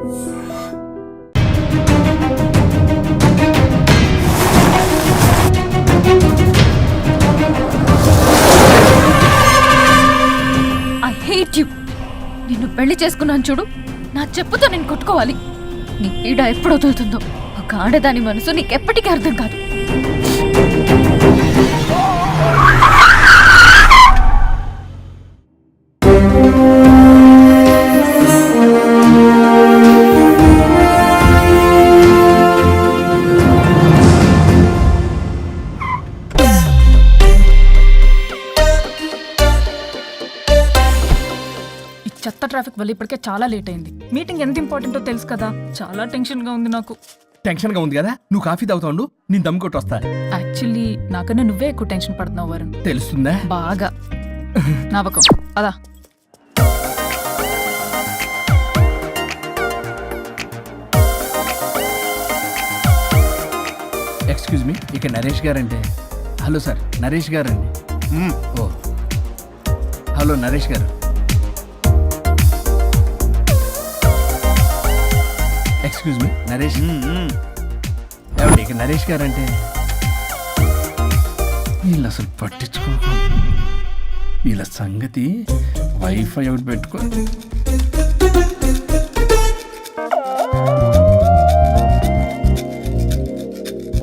I hate you. నిన్ను పెళ్లి చేసుకున్నాను చూడు, నా చెప్పుతో నేను కొట్టుకోవాలి. నీ పీడ ఎప్పుడు వదులుతుందో ఒక ఆడదాని మనసు నీకెప్పటికీ అర్థం కాదు. చెత్త ట్రాఫిక్ వల్ల ఇప్పటికే చాలా లేట్ అయింది. మీటింగ్ ఎంత ఇంపార్టెంటో తెలుసు కదా, చాలా టెన్షన్ గా ఉంది నాకు. టెన్షన్ గా ఉంది కదా, నువ్వు కాఫీ తాగుతావు, నేను దమ్ కొట్టి వస్తా. యాక్చువల్లీ నాకన్నా నువ్వే ఎక్కువ టెన్షన్ పడుతున్నావు వరుణ్. తెలుస్తుందా? బాగా నవ్వకం అదా. ఎక్స్క్యూజ్ మీ, ఇక Naresh guarantee. Hello sir, Naresh గారండి. ఓ హలో నరేష్ గారు. Excuse me, Naresh. ఏమండి, ఇక నరేష్ గారంటే. వీళ్ళు అసలు పట్టించుకో, వీళ్ళ సంగతి. వైఫై ఒకటి పెట్టుకో.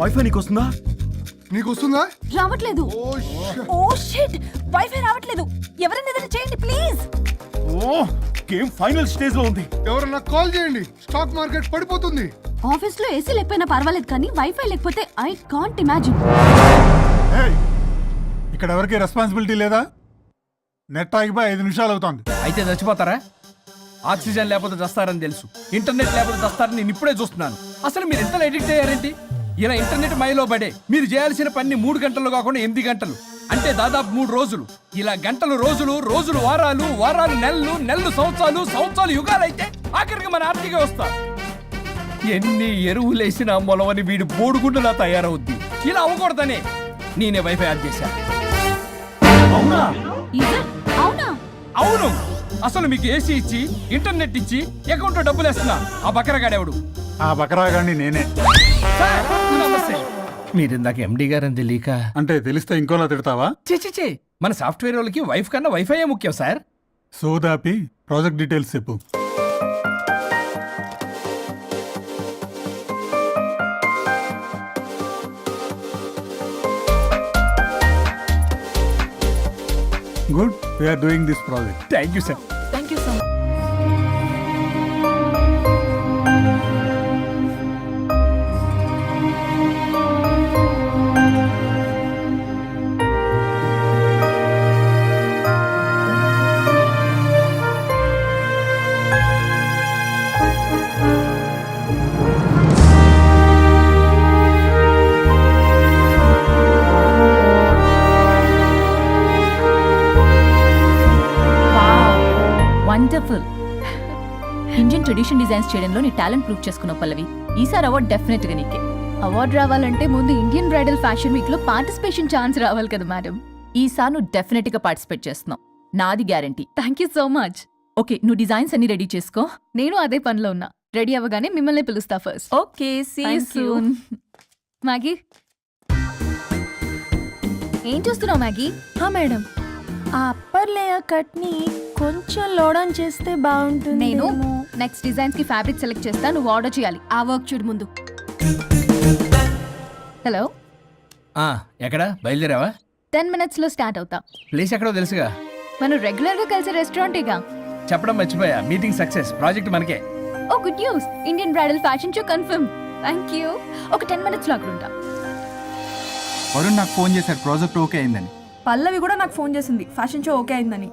వైఫై నీకు వస్తుందా? నీకు వస్తుందా? రావట్లేదు. ఓ షిట్, వైఫై రావట్లేదు. ఎవరైనా ఏదైనా చేయండి ప్లీజ్. ఓ గేమ్ ఫైనల్ స్టేజ్ లో ఉంది. ఎవరన్నా కాల్ చేయండి, స్టాక్ మార్కెట్ పడిపోతుంది. ఆఫీస్ లో ఏసీ లేకపోయినా పర్వాలేదు, కానీ వైఫై లేకపోతే ఐ కాంట్ ఇమాజిన్. ఇక్కడ ఎవరికి రెస్పాన్సిబిలిటీ లేదా? నెట్ ఆగిపోయి 5 నిమిషాలు అవుతుంది. అయితే చచ్చిపోతారా? ఆక్సిజన్ లేకపోతే చస్తారని తెలుసు, ఇంటర్నెట్ లేకపోతే చస్తారని నేను ఇప్పుడే చూస్తున్నాను. అసలు మీరు ఎంత ఎడిక్ట్ అయ్యారేంటి? ఇలా ఇంటర్నెట్ మైలో పడే మీరు చేయాల్సిన పని 3 గంటలు కాకుండా 8 గంటలు, అంటే దాదాపు 3 రోజులు. ఇలా గంటలు రోజులు, రోజులు వారాలు, వారాలు నెలలు, నెలలు సంవత్సరాలు, సంవత్సరాలు యుగాలైతే ఆఖరికి మన ఆర్థిక వ్యవస్థ ఎన్ని ఎరువులేసినా మొలవని వీడి బోడుగుండులా తయారవుద్ది. ఇలా అవ్వకూడదనే నేనే వైఫై ఆన్ చేశాను. అవునా? అవునా? అవును. అసలు మీకు ఏసీ ఇచ్చి, ఇంటర్నెట్ ఇచ్చి, అకౌంట్ లో డబ్బులు వేస్తున్నా ఆ బకరగాడెవడు? ఆ బకరాగాన్ని నేనే. మీరు ఇందాక ఎండి గారని తెలియక. అంటే తెలిస్తే ఇంకోలా తిడతావా? చే మన సాఫ్ట్వేర్ వాళ్ళకి వైఫ్ కన్నా వైఫైయే ముఖ్యం సార్. సోదాపి ప్రాజెక్ట్ డీటెయిల్స్ చెప్పు. Good, we are doing this project. Thank you sir. Thank you so much. Wonderful. Indian tradition designs చేయడంలో నీ టాలెంట్ ప్రూవ్ చేసుకున్నావు పల్లవి. ఈసారి అవార్డు డెఫినెట్ గా నీకే. అవార్డు రావాలంటే ముందు ఇండియన్ బ్రైడల్ ఫ్యాషన్ వీక్ లో పార్టిసిపేషన్ ఛాన్స్ రావాలి కదా మేడం. ఈసారి నువ్వు డెఫినెట్ గా పార్టిసిపేట్ చేస్తున్నావు, నాది guarantee. Thank you so much. Okay, నువ్వు డిజైన్స్ అన్ని రెడీ చేసుకో. నేను అదే పనిలో ఉన్నా. రెడీ అవ్వగానే మిమ్మల్ని పిలుస్తా first. Okay, see you soon. Maggie, ఏం చూస్తున్నావు మ్యాగీ? మేడం, ఆ అప్పర్ లేయర్ కట్ ని కొంచెం లోడౌన్ చేస్తే బాగుంటుంది. నేను నెక్స్ట్ డిజైన్స్ కి ఫ్యాబ్రిక్ సెలెక్ట్ చేస్తా, నువ్వు ఆర్డర్ చేయాలి. ఆ వర్క్ చూడు ముందు. హలో, ఎక్కడ బయలుదేరావా? 10 minutes లో స్టార్ట్ అవుతా. ప్లేస్ ఎక్కడో తెలుసుగా. మనం రెగ్యులర్ గా కలిసే రెస్టారెంటేగా. చెప్పడం మర్చిపోయా, మీటింగ్ సక్సెస్, ప్రాజెక్ట్ మనకే. Oh good news, Indian bridal fashion show confirm. Thank you. ఒక 10 minutes లో అక్కడ ఉంటా. వరుణ్ నాకు ఫోన్ చేశాడు, ప్రాజెక్ట్ ఓకే అయిందని. పల్లవి కూడా నాకు ఫోన్ చేసింది, ఫ్యాషన్ షో ఓకే అయిందని.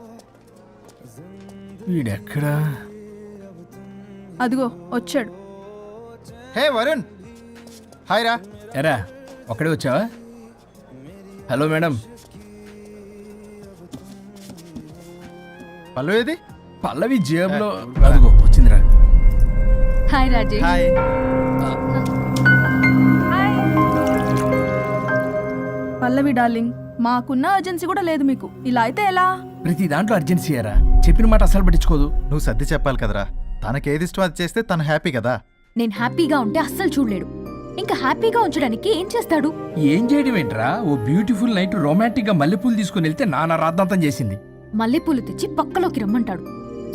వీడెక్కడా? అదిగో వచ్చాడు. హే వరుణ్, హాయ్ రా. ఎరా ఒక్కడే వచ్చావా? Hello madam. పల్లవి ఏది? పల్లవి జేబులో. అదిగో వచ్చిందిరా. Hi Rajesh. Hi. Pallavi darling, మాకున్న అర్జెన్సీ కూడా లేదు మీకు. ఇలా అయితే ఎలా? ప్రతి దాంట్లో అర్జెన్సీ అరా. చెప్పిన మాట అసలు పట్టించుకోదు. నువ్వు సర్ది చెప్పాలి కదరా. తనకేది ఇష్టం అది చేస్తే తను హ్యాపీ కదా. నేను హ్యాపీగా ఉంటే అస్సలు చూడలేడు. ఇంకా హ్యాపీగా ఉంచడానికి ఏం చేస్తాడు? ఏం చేయడం ఏంట్రా, ఓ బ్యూటిఫుల్ నైట్ రొమాంటిక్ గా మల్లెపూలు తీసుకుని వెళ్తే నాన్న రాద్దాంతం చేసింది. మల్లెపూలు తెచ్చి పక్కలోకి రమ్మంటాడు.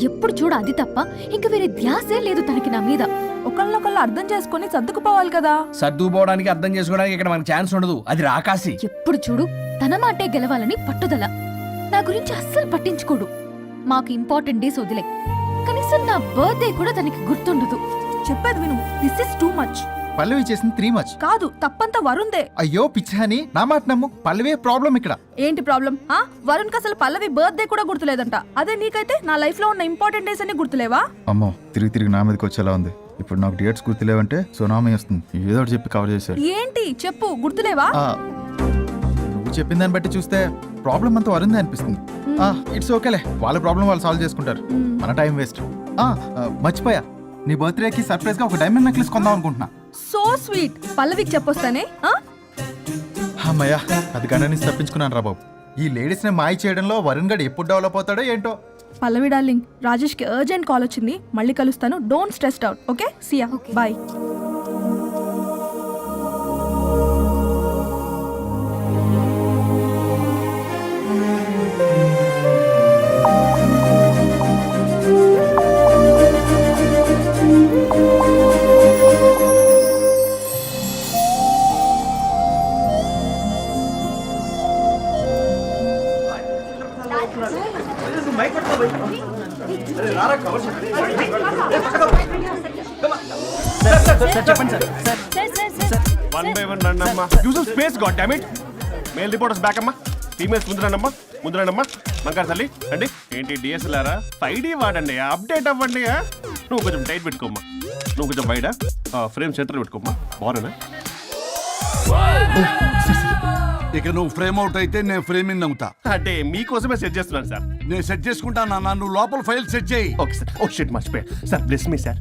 ఎప్పుడు చూడ అది తప్ప ఇంక వేరే ధ్యాసే లేదు తనకి నా మీద. ఒకళ్ళనొకళ్ళు అర్థం చేసుకొని సర్దుకుపోవాలి కదా. సర్దుకుపోవడానికి అర్థం చేసుకోవడానికి ఇక్కడ మనకు ఛాన్స్ ఉండదు, అది రాకాసి. ఎప్పుడు చూడు తన మాటే గెలవాలని పట్టుదల. నా గురించి అస్సలు పట్టించుకోడు. మాకు ఇంపార్టెంట్ డేస్ వదిలే, కనీసం నా బర్త్డే కూడా తనకి గుర్తుండదు. చెప్పేది విను, దిస్ ఇస్ టూ మచ్. పల్లవి చేసింది 3 మచ్. కాదు, తప్పంతా వరుణ్దే. అయ్యో పిచ్చాని, నా మాట నమ్ము. పల్లవే ప్రాబ్లం ఇక్కడ. ఏంటి ప్రాబ్లం? వరుణ్ కి అసలు పల్లవి బర్త్డే కూడా గుర్తులేదంట. అదే నీకైతే నా లైఫ్ లో ఉన్న ఇంపార్టెంట్ డేస్ అన్ని గుర్తులేవా? అమ్మో, తిరిగి నా మీదకి వచ్చేలా ఉంది. ఇప్పుడు నాకు డేట్స్ గుర్తులేవంటే సునామీ వస్తుంది. ఏదో ఒకటి చెప్పి కవర్ చేశాడు. ఏంటి చెప్పు, గుర్తులేవా? నువ్వు చెప్పిన దాన్ని బట్టి చూస్తే ప్రాబ్లం అంతా వరుందే అనిపిస్తుంది. ఇట్స్ ఓకేలే, వాళ్ళ ప్రాబ్లం వాళ్ళు సాల్వ్ చేసుకుంటారు. మన టైం వేస్ట్. మర్చిపోయా, నీ బర్త్డేకి సర్ప్రైజ్ గా ఒక డైమండ్ నెక్లెస్ కొందాం అనుకుంటున్నా. So sweet. పల్లవికి చెప్పొస్తానే. అమ్మయ్యా, అది గంట నుంచి తప్పించుకున్నాను రా బాబు. ఈ లేడీస్ ని మాయ చేయడంలో వరుణ్ గడ్ ఎప్పుడు డెవలప్ అవుతాడో ఏంటో. పల్లవి డార్లింగ్, రాజేష్ కి అర్జెంట్ కాల్ వచ్చింది. మళ్ళీ కలుస్తాను. Don't stress out. Okay, Siya, bye. One by one రండి అమ్మా. Use space god damn it. Male reporters back అమ్మా. ఫీమేల్స్ ముందు రండమ్మా. మంకారు తల్లి అండి. ఏంటి డిఎస్ఎల్ఆరా? 5D వాడండి, అప్డేట్ అవ్వండి. నువ్వు కొంచెం టైట్ పెట్టుకోమ్మా. నువ్వు కొంచెం వైడా ఫ్రేమ్ సెంటర్ పెట్టుకోమ్మా. బాగున్నా? ఇక నువ్వు ఫ్రేమ్ అవుట్ అయితే నేను ఫ్రేమింగ్ అవుతా. అంటే మీకోసమే సెట్ చేస్తున్నాను సార్. నేను సెట్ చేసుకుంటాను. నువ్వు లోపల ఫైల్ సెట్ చేయి. Okay sir. ఓ షిట్ మర్చిపోయా సార్. Bless me sir.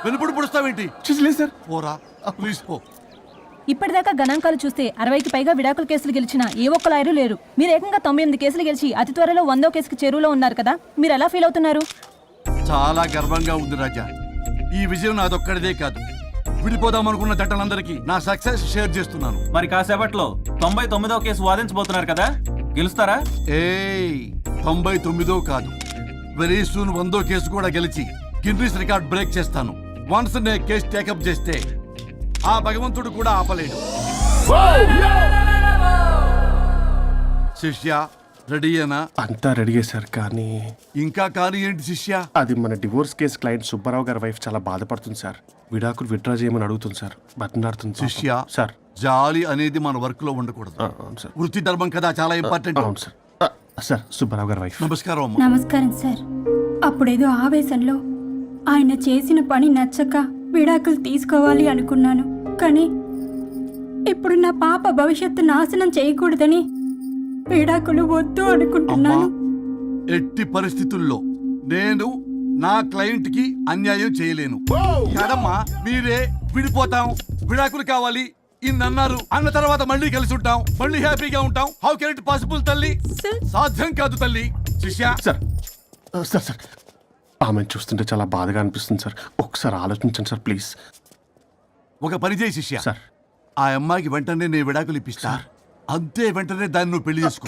వెనుపుడు పుడుస్తావేంటి? చూసలేదు సార్. పోరా ప్లీజ్ పో. ఇప్పటిదాకా గణాంకాలు చూస్తే 60కి పైగా విడాకుల కేసులు గెలిచిన ఏ ఒక్క లాయరు లేరు. మీరు ఏకంగా 98 కేసులు గెలిచి అతి త్వరలో 100వ కేసుకి చెరువులో ఉన్నారు కదా. మీరు ఎలా ఫీల్ అవుతున్నారు? చాలా గర్వంగా ఉంది రాజా. ఈ విజయం నాదొక్కడిదే కాదు, విడిపోదాం అనుకున్న జంటలందరికీ నా సక్సెస్ షేర్ చేస్తున్నాను. మరి కాసేపట్లో 99వ కేసు వాదించబోతున్నారు కదా, గెలుస్తారా? 99 కాదు, వెరీ సూన్ 100వ కేసు కూడా గెలిచి గిన్నిస్ రికార్డ్ బ్రేక్ చేస్తాను. వన్స్ నే కేసు టేకప్ చేస్తే ఆ భగవంతుడు కూడా ఆపలేడు. శిష్య రెడీయేనా? అంతా రెడీ సార్. కానీ ఇంకా కానీ ఏంటి శిష్య? అది మన డివోర్స్ కేసు క్లయింట్ సుబ్బారావు గారి వైఫ్ చాలా బాధపడుతుంది సార్. విడాకులు విత్డ్రా చేయమని అడుగుతుంది సార్. బతినాడుతుంది శిష్య సార్. జాలి అనేది మన వర్క్ లో ఉండకూడదు. అవును సార్. వృత్తి ధర్మం కదా, చాలా ఇంపార్టెంట్. అవును సార్. సార్ సుబ్బారావు గారి వైఫ్. నమస్కారం అమ్మా. నమస్కారం సార్. అప్పుడేదో ఆవేశంలో ఆయన చేసిన పని నచ్చక విడాకులు తీసుకోవాలి అనుకున్నాను. కానీ ఇప్పుడు నా పాప భవిష్యత్తు నాశనం చేయకూడదని విడాకులు వద్దు అనుకుంటున్నాను. ఎట్టి పరిస్థితుల్లో నేను నా క్లయింట్ కి అన్యాయం చేయలేను కదమ్మా. మీరే విడిపోతాం, విడాకులు కావాలి ఇన్నన్నారు అన్న తర్వాత మళ్ళీ కలిసి ఉంటాం, మళ్ళీ హ్యాపీగా ఉంటాం. హౌ కెన్ ఇట్ పాసిబుల్ తల్లి? సాధ్యం కాదు తల్లి. శిష్య సార్ సార్ సార్ ఆమెను చూస్తుంటే చాలా బాధగా అనిపిస్తుంది సార్. ఒకసారి ఆలోచించండి సార్ ప్లీజ్. ఒక పని చేయి శిష్య, సార్ ఆ అమ్మాయికి వెంటనే నేను విడాకులు ఇప్పిస్తా. అంతే, వెంటనే దాన్ని నువ్వు పెళ్లి చేసుకో.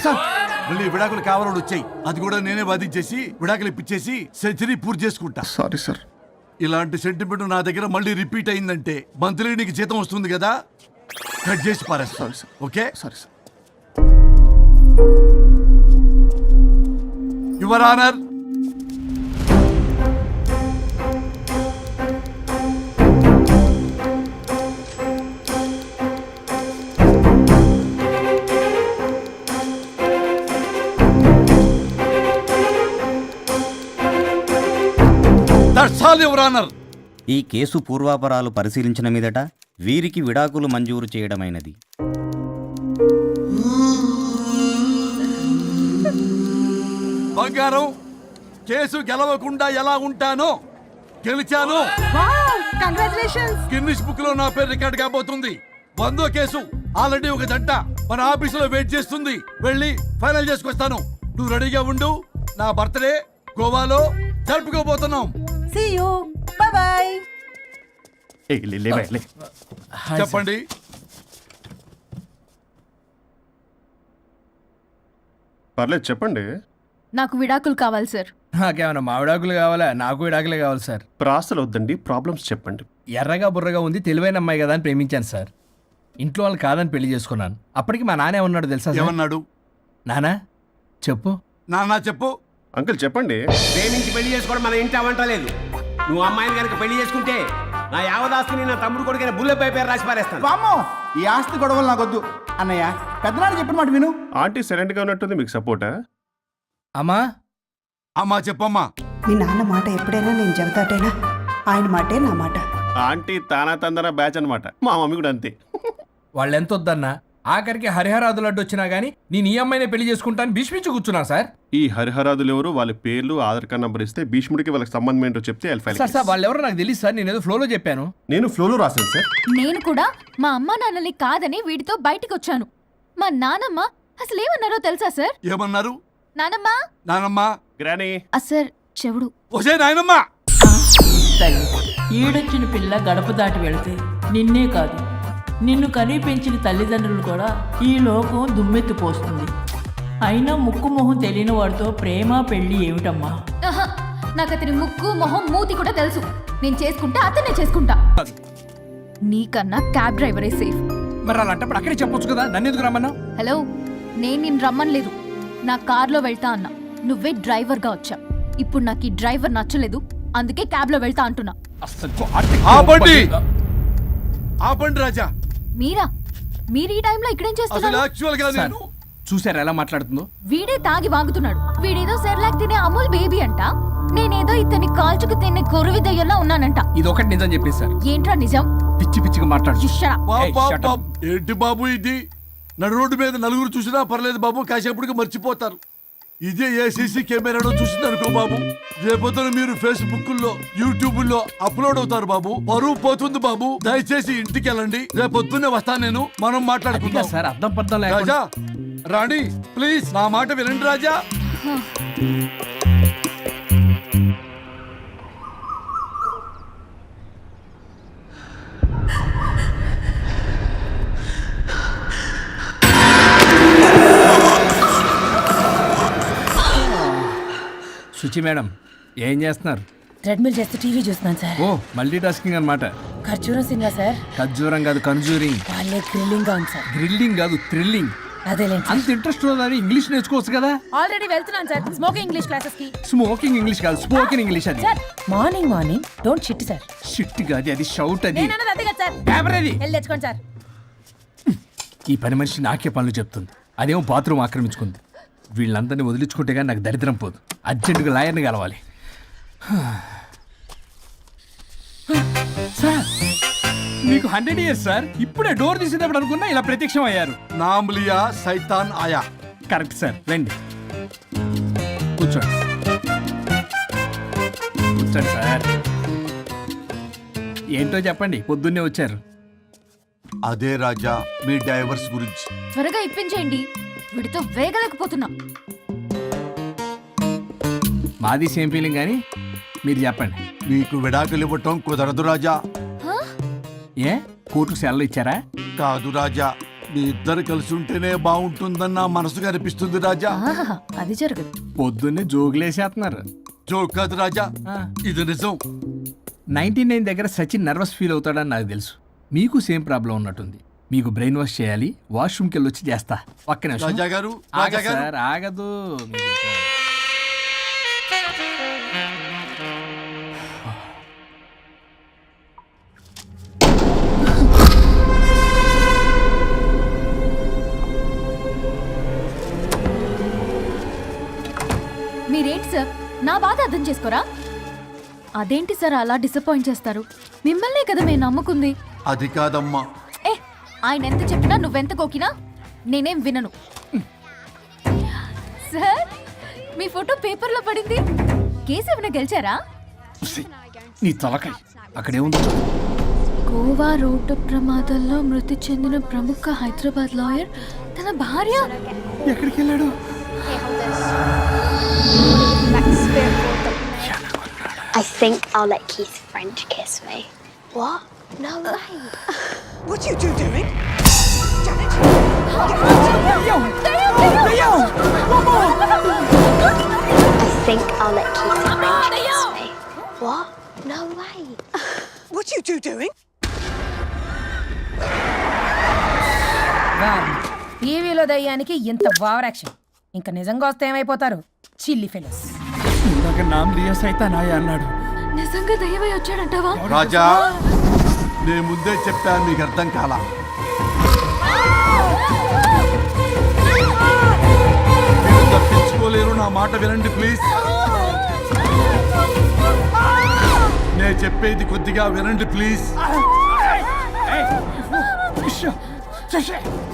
మళ్ళీ విడాకులు కావాలని వచ్చాయి, అది కూడా నేనే వాదించేసి విడాకులు ఇప్పించేసి సెంచరీ పూర్తి చేసుకుంటా. Sorry sir. ఇలాంటి సెంటిమెంట్ నా దగ్గర మళ్ళీ రిపీట్ అయిందంటే మంత్లీ నీకు జీతం వస్తుంది కదా, కట్ చేసి పారేస్తా. Sorry sir. Okay sorry sir. Your honour, ఈ కేసు పూర్వాపరాలు పరిశీలించిన మీదట వీరికి విడాకులు మంజూరు చేయడమైనది. బంగారం, కేసు గెలవకుండా ఎలా ఉంటానో గెలిచాను. గిన్నిస్ బుక్ లో నా పేరు రికార్డ్ కాబోతుంది. 100వ కేసు ఆల్రెడీ ఒక జంట మన ఆఫీసులో వెయిట్ చేస్తుంది. వెళ్ళి ఫైనల్ చేసుకొస్తాను. నువ్వు రెడీగా ఉండు. నా బర్త్డే గోవాలో జరుపుకోబోతున్నాం. See you. Bye bye. లే చెప్పండి. పర్లేదు చెప్పండి. నాకు విడాకులు కావాలి సార్. నాకేమన్నా మా విడాకులు కావాలా? నాకు విడాకులే కావాలి సార్. ప్రాసలు వద్దండి, ప్రాబ్లమ్స్ చెప్పండి. ఎర్రగా బుర్రగా ఉంది, తెలివైన అమ్మాయి కదా అని ప్రేమించాను సార్. ఇంట్లో వాళ్ళు కాదని పెళ్లి చేసుకున్నాను. అప్పటికి మా నాన్న ఏమన్నాడు తెలుసా సార్? ఏమన్నాడు? నానా చెప్పు. నాన్న చెప్పు. అంకుల్ చెప్పండి. ప్రేమించి పెళ్లి చేసుకోవడం మన ఇంటి అవంటలేదు. నువ్వు అమ్మాయిని కనుక పెళ్లి చేసుకుంటే నా యావదాస్తిని నా తమ్ముడు కొడుకైన బుల్లెపై పేరు రాసి పారేస్తాను. వామ్మో, ఈ ఆస్తి గొడవలు నాకొద్దు. అన్నయ్య, పెద్దనాడు చెప్పిన మాట విను. ఆంటీ సైలెంట్గా ఉన్నట్టుంది, మీకు సపోర్టా? అమ్మా అమ్మా చెప్పమ్మా. మీ నాన్న మాట ఎప్పుడైనా నేను చెబుతాటేనా? ఆయన మాటే నా మాట. ఆంటీ తానా తందన బ్యాచ్ అనమాట. మా మమ్మీ కూడా అంతే. వాళ్ళు ఎంత వద్దన్నా ఆఖరికి హరిహరాదులు అడ్డు వచ్చినా గానీ నేను ఈ అమ్మాయినే పెళ్లి చేసుకుంటాను భీష్మించి కూర్చున్నా సార్. ఈ హరిహరాదులు ఎవరు, వాళ్ళ పేర్లు, ఆధార్ కార్డ్ నంబర్ ఇస్తే భీష్ముడికి వాళ్ళకి సంబంధం ఏంటో చెప్తే సార్ సార్ వాళ్ళు ఎవరో నాకు తెలియదు సార్. నేను ఏదో ఫ్లోలో చెప్పాను. నేను ఫ్లోలో రాశాను సార్. నేను కూడా మా అమ్మా నాన్నల్ని కాదని వీడితో బయటికి వచ్చాను. మా నానమ్మ అసలు ఏమన్నారో తెలుసా సార్? ఏమన్నారు? నానమ్మ నానమ్మా. గ్రానీ సార్ చెవుడు. ఒసే నాయనమ్మా. ఈడొచ్చిన పిల్ల గడప దాటి వెళితే నిన్నే కాదు, నిన్ను కనీ పెంచిన తల్లిదండ్రులు కూడా ఈ లోకం దుమ్మెత్తిపోస్తుంది. అయినా ముక్కు మొహం తెలియని వాడితో ప్రేమ పెళ్లి ఏమిటమ్మా? ఆహా, నాకు అతని ముక్కు మొహం మూతి కూడా తెలుసు. నేను చేసుకుంటా, అతనే చేసుకుంటా. నీకన్నా క్యాబ్ డ్రైవరే సేఫ్. మరి అలాంటప్పుడు అక్కడే చెప్పొచ్చు కదా, నన్ను ఎందుకు రమ్మన్నా? హలో, నేను నిన్ను రమ్మనలేదు. నా కార్లో వెళ్తా అన్నా, నువ్వే డ్రైవర్గా వచ్చా. ఇప్పుడు నాకు ఈ డ్రైవర్ నచ్చలేదు, అందుకే క్యాబ్లో వెళ్తా అంటున్నా. ఆపండి, ఆపండి రాజా. మీరా? మీరు ఈ టైంలో ఇక్కడేం అసలు చేస్తున్నారు? యాక్చువల్ గా నేను చూసారా ఎలా మాట్లాడుతుందో? వీడే తాగి వాగుతున్నాడు. వీడేదో సెర్లాక్ తినే అమూల్ బేబీ అంట, నేనేదో ఇతని కాల్చుకు తినే కొరువి దయ్యంలో ఉన్నానంట. ఇది ఒకటి నిజం చెప్పేసి సార్. ఏంట్రా నిజం? పిచ్చి పిచ్చిగా మాట్లాడు. ఏంటి బాబు ఇది? నడు రోడ్డు మీద నలుగురు చూసినా పర్లేదు బాబు, కాసేపటికి మర్చిపోతారు. ఇదే ఏ సీసీ కెమెరాలో చూసింది అనుకో బాబు, రేపొద్దున మీరు ఫేస్బుక్ లో, యూట్యూబ్ లో అప్లోడ్ అవుతారు బాబు. పరువు పోతుంది బాబు. దయచేసి ఇంటికి వెళ్ళండి, రేపొద్దునే వస్తాను నేను, మనం మాట్లాడుకుందాం. సార్ అర్థం పర్థం రాజా, రాణి ప్లీజ్ నా మాట వినండి రాజా. శుచి మేడం ఏం చేస్తున్నారు? ట్రెడ్మిల్ చేస్తూ టీవీ చూస్తున్నాను సార్. ఓ మల్టీ టాస్కింగ్ అనమాట. ఖర్జూరం సినిమా సార్. ఖర్జూరం కాదు, కన్జూరింగ్. వాళ్ళే థ్రిల్లింగ్ గా ఉంది సార్. గ్రిల్లింగ్ కాదు, థ్రిల్లింగ్. అదేలేండి. అంత ఇంట్రెస్ట్ ఉన్నదని ఇంగ్లీష్ నేర్చుకోవచ్చు కదా. ఆల్రెడీ వెళ్తున్నాను సార్ స్మోకింగ్ ఇంగ్లీష్ క్లాసెస్ కి. స్మోకింగ్ ఇంగ్లీష్ కాదు, స్పోకెన్ ఇంగ్లీష్. అది sir morning don't shit sir. Shit కాదు, అది షౌట్. అది నేనన్నది అదే కదా సార్. పేపర్ అది. వెళ్ళి తెచ్చుకోండి సార్. ఈ పని మనిషి నాకే పనులు చెప్తుంది, అదేమో బాత్రూమ్ ఆక్రమించుకుంది. వీళ్ళందరినీ వదిలించుకుంటే కానీ నాకు దరిద్రం పోదు. అర్జెంటుగా లాయర్ని కలవాలి. సార్ మీకు 100 years సార్. ఇప్పుడే డోర్ తీసేటప్పుడు అనుకున్నా ఇలా ప్రత్యక్షం అయ్యారు. నామ్లియా సైతాన్ ఆయా. కరెక్ట్ సార్, రండి కూర్చోండి. కూర్చోండి సార్. ఏంటో చెప్పండి, పొద్దున్నే వచ్చారు. అదే రాజా మీ డైవర్స్ గురించి. త్వరగా ఇప్పించేయండి, వీడితో వేగలేకపోతున్నా. మాది సేమ్ ఫీలింగ్ కానీ మీరు చెప్పండి. మీకు విడాకులు ఇవ్వటం కుదరదు రాజా. ఏ కోర్టుకు సెలవు ఇచ్చారా? కాదు రాజా, మీ ఇద్దరు కలిసి ఉంటేనే బాగుంటుందన్న మనసుకు అనిపిస్తుంది రాజా. ఆహాహా, అది జరగదు. పొద్దున్నే జోగులేసేస్తున్నారు. జోక్ కాదు రాజా, ఇది నిజం. 99 దగ్గర సచిన్ నర్వస్ ఫీల్ అవుతాడని నాకు తెలుసు. మీకు సేమ్ ప్రాబ్లం ఉన్నట్టుంది. మీకు బ్రెయిన్ వాష్ చేయాలి, వాష్రూమ్కి వెళ్ళి వచ్చి చేస్తా. పక్కన రాజా గారు, రాజా గారు. సార్ ఆగదు. మీరేంటి సార్ నా బాధ అర్థం చేసుకోరా? అదేంటి సార్ అలా డిసప్పాయింట్ చేస్తారు? మిమ్మల్నే కదా మేము నమ్ముకుంది. అది కాదమ్మా. ఆయన ఎంత చెప్పినా నువ్వెంత కోకినా నేనేం వినను. సార్ మీ ఫోటో పేపర్లో పడింది. కేసు ఏమైనా గెలిచారా? నీ తలకాయ అక్కడేముంది? గోవా రోడ్డు ప్రమాదంలో మృతి చెందిన ప్రముఖ హైదరాబాద్ లాయర్ తన భార్య ఎక్కడికి వెళ్ళాడు? I think I'll let Keith French kiss me. What? No way. What are you doing? I think I'll let Keith French kiss me. What? No way. What are you doing? టీవీలో దయ్యానికి ఇంత over action. ఇంకా నిజంగా వస్తే ఏమైపోతారు? చిల్లి fellows. ఇందాక నామ్ లియా సైతానాయ అన్నాడు. నిజంగా దయ్యమై వచ్చాడంటావా? రాజా నేను ముందే చెప్పాను, మీకు అర్థం కాలా. మీరు తప్పించుకోలేరు, నా మాట వినండి ప్లీజ్. నేను చెప్పేది కొద్దిగా వినండి ప్లీజ్.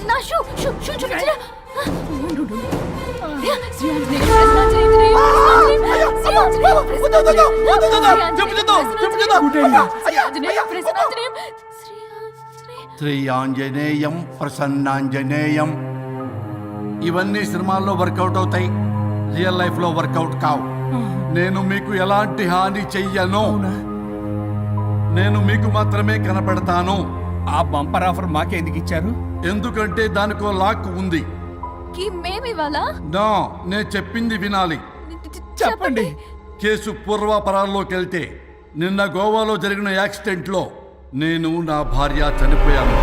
నా షూ చూపించరా? శ్రీ ఆంజనేయం ప్రసన్నాంజనేయం. ఇవన్నీ సినిమాల్లో వర్కౌట్ అవుతాయి, రియల్ లైఫ్ లో వర్కౌట్ కావు. నేను మీకు ఎలాంటి హాని చెయ్యను, నేను మీకు మాత్రమే కనపడతాను. ఆ బంపర్ ఆఫర్ మాకే ఎందుకు ఇచ్చారు? ఎందుకంటే దానికో లాక్ ఉంది. మేమివాలా? నా నేను చెప్పింది వినాలి. చెప్పండి. కేసు పూర్వాపరాల్లోకి వెళ్తే నిన్న గోవాలో జరిగిన యాక్సిడెంట్లో నేను నా భార్య చనిపోయాను.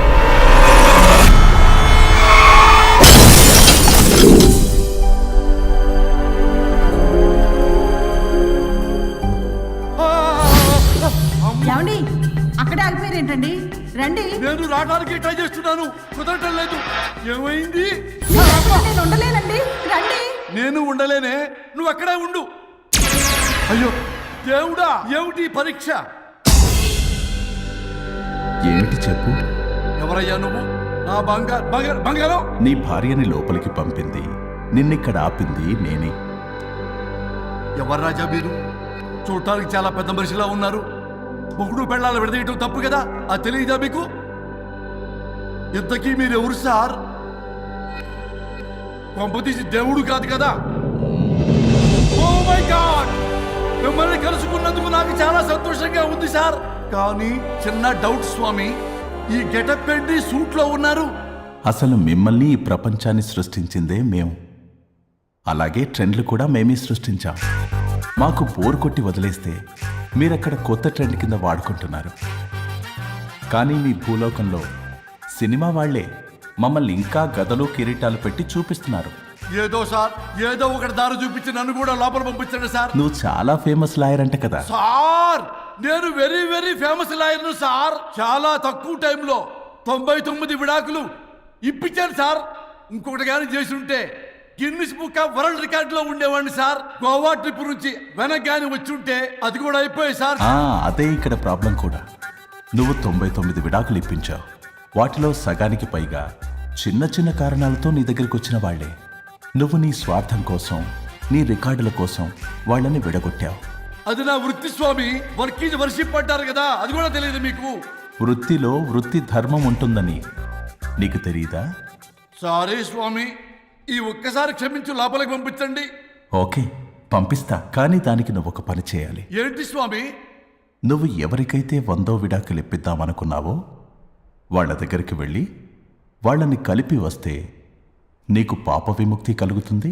ఏమండి అక్కడే ఆగిపోయారేంటండి? రండి. నేను రావడానికి ట్రై చేస్తున్నాను, కుదరటం లేదు. ఏమైంది? నేను ఉండలేనండి, రండి. నేను ఉండలేనే, నువ్వు అక్కడే ఉండు. అయ్యో దేవుడా, ఏమిటి పరీక్ష? ఏమిటి చెప్పు. ఎవరయ్యా నువ్వు? నా బంగారం. నీ భార్యని లోపలికి పంపింది, నిన్నిక్కడ ఆపింది నేనే. ఎవరు రాజా మీరు? చూడటానికి చాలా పెద్ద మనిషిలా ఉన్నారు. మొగుడు పెళ్ళాలు విడదీయటం తప్పు కదా, అది తెలియదా మీకు? ఇంతకీ మీరు ఎవరు సార్? కొంపతీసి దేవుడు కాదు కదా? ఓ మై గాడ్, మిమ్మల్ని కలుసుకున్నందుకు నాకు చాలా సంతోషంగా ఉంది సార్. కానీ చిన్న డౌట్ స్వామి, ఈ గెటప్ పెట్టి సూట్ లో ఉన్నారు. అసలు మిమ్మల్ని ఈ ప్రపంచాన్ని సృష్టించిందే మేము, అలాగే ట్రెండ్లు కూడా మేమే సృష్టించాం. మాకు బోర్ కొట్టి వదిలేస్తే మీరక్కడ కొత్త ట్రెండ్ కింద వాడుకుంటున్నారు. కానీ మీ భూలోకంలో సినిమా వాళ్లే మమ్మల్ని ఇంకా గదలు కిరీటాలు పెట్టి చూపిస్తున్నారు. ఏదో సార్, ఏదో ఒకటి దారి చూపించి నన్ను కూడా లోపల పంపించండి సార్. నువ్వు చాలా ఫేమస్ లాయర్ అంట కదా సార్? నేను వెరీ వెరీ ఫేమస్ లాయర్ను సార్. చాలా తక్కువ టైంలో 99 విడాకులు ఇప్పించాను సార్. ఇంకొకటి కానీ చేసి ఉంటే Guinness book of world record లో ఉండేవాడిని సార్. గోవా ట్రిప్ నుంచి వెనక్ గాని వచ్చి ఉంటే అది కూడా అయిపోయాయి సార్. అదే ఇక్కడ ప్రాబ్లం కూడా. నువ్వు 99 విడాకులు ఇప్పించావు. వాటిలో సగానికి పైగా చిన్న చిన్న కారణాలతో నీ దగ్గరికి వచ్చిన వాళ్లే. నువ్వు నీ స్వార్థం కోసం, నీ రికార్డుల కోసం వాళ్ళని విడగొట్టావు. అది నా వృత్తి స్వామి. వర్క్ ఈజ్ వర్షిప్ అంటారు కదా, అది కూడా తెలియదు మీకు? వృత్తిలో వృత్తి ధర్మం ఉంటుందని నీకు తెలీదా? సారీ స్వామి, ఈ ఒక్కసారి క్షమించు, లోపలికి పంపించండి. ఓకే పంపిస్తా, కానీ దానికి నువ్వు ఒక పని చేయాలి. ఏంటి స్వామి? నువ్వు ఎవరికైతే 100వ విడాకులు ఇప్పిద్దామనుకున్నావో వాళ్ళ దగ్గరికి వెళ్ళి వాళ్ళని కలిపి వస్తే నీకు పాప విముక్తి కలుగుతుంది,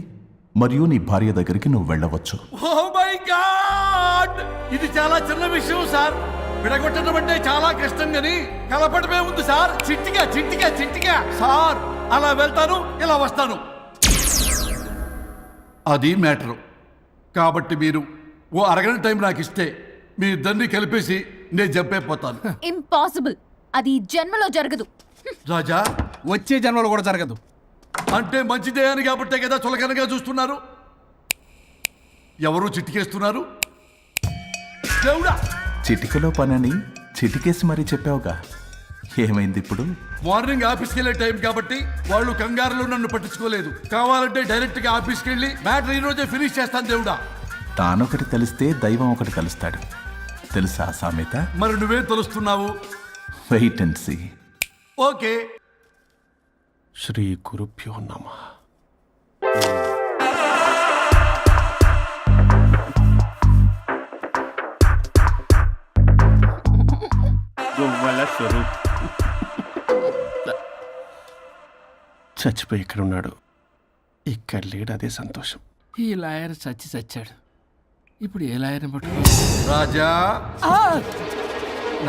మరియు నీ భార్య దగ్గరికి నువ్వు వెళ్ళవచ్చు. ఓ మై గాడ్, ఇది చాలా చిన్న విషయం సార్. విడగొట్టడం అంటే చాలా కష్టం గని కలపడమే ఉంది సార్. చిట్టిగా చిట్టిగా చిట్టిగా సార్. అలా వెళ్తాను, ఇలా వస్తాను, అది మ్యాటరు. కాబట్టి మీరు ఓ అరగంట టైం నాకు ఇస్తే మీ ఇద్దరిని కలిపేసి నేను చంపైపోతాను. ఇంపాసిబుల్, అది జన్మలో జరగదు. రాజా, వచ్చే జన్మలో కూడా జరగదు. అంటే మంచిదే అని కాబట్టే కదా చులకనగా చూస్తున్నారు. ఎవరు చిట్టికేస్తున్నారు? దేవుడా, చిటికలో పనని చిటికేసి మరీ చెప్పావుగా, ఏమైంది ఇప్పుడు? మార్నింగ్ ఆఫీస్కి వెళ్ళే టైం కాబట్టి వాళ్ళు కంగారులో నన్ను పట్టించుకోలేదు. కావాలంటే డైరెక్ట్ గా ఆఫీస్కి వెళ్ళి మ్యాటర్ ఈ రోజే ఫినిష్ చేస్తాను. దేవుడా, తానొకటి తెలిస్తే దైవం ఒకటి కలుస్తాడు, తెలుసా సామెత? మరి నువ్వేం తెలుస్తున్నావు? Wait and see. ఓకే. శ్రీ గురుభ్యో నమః. గొవ్వల స్వరూప్ చచ్చిపోయి ఇక్కడ ఉన్నాడు. ఇక్కడ లేడు, అదే సంతోషం. ఈ లాయర్ చచ్చాడు. ఇప్పుడు ఏ లాయర్ని పట్టు? రాజా,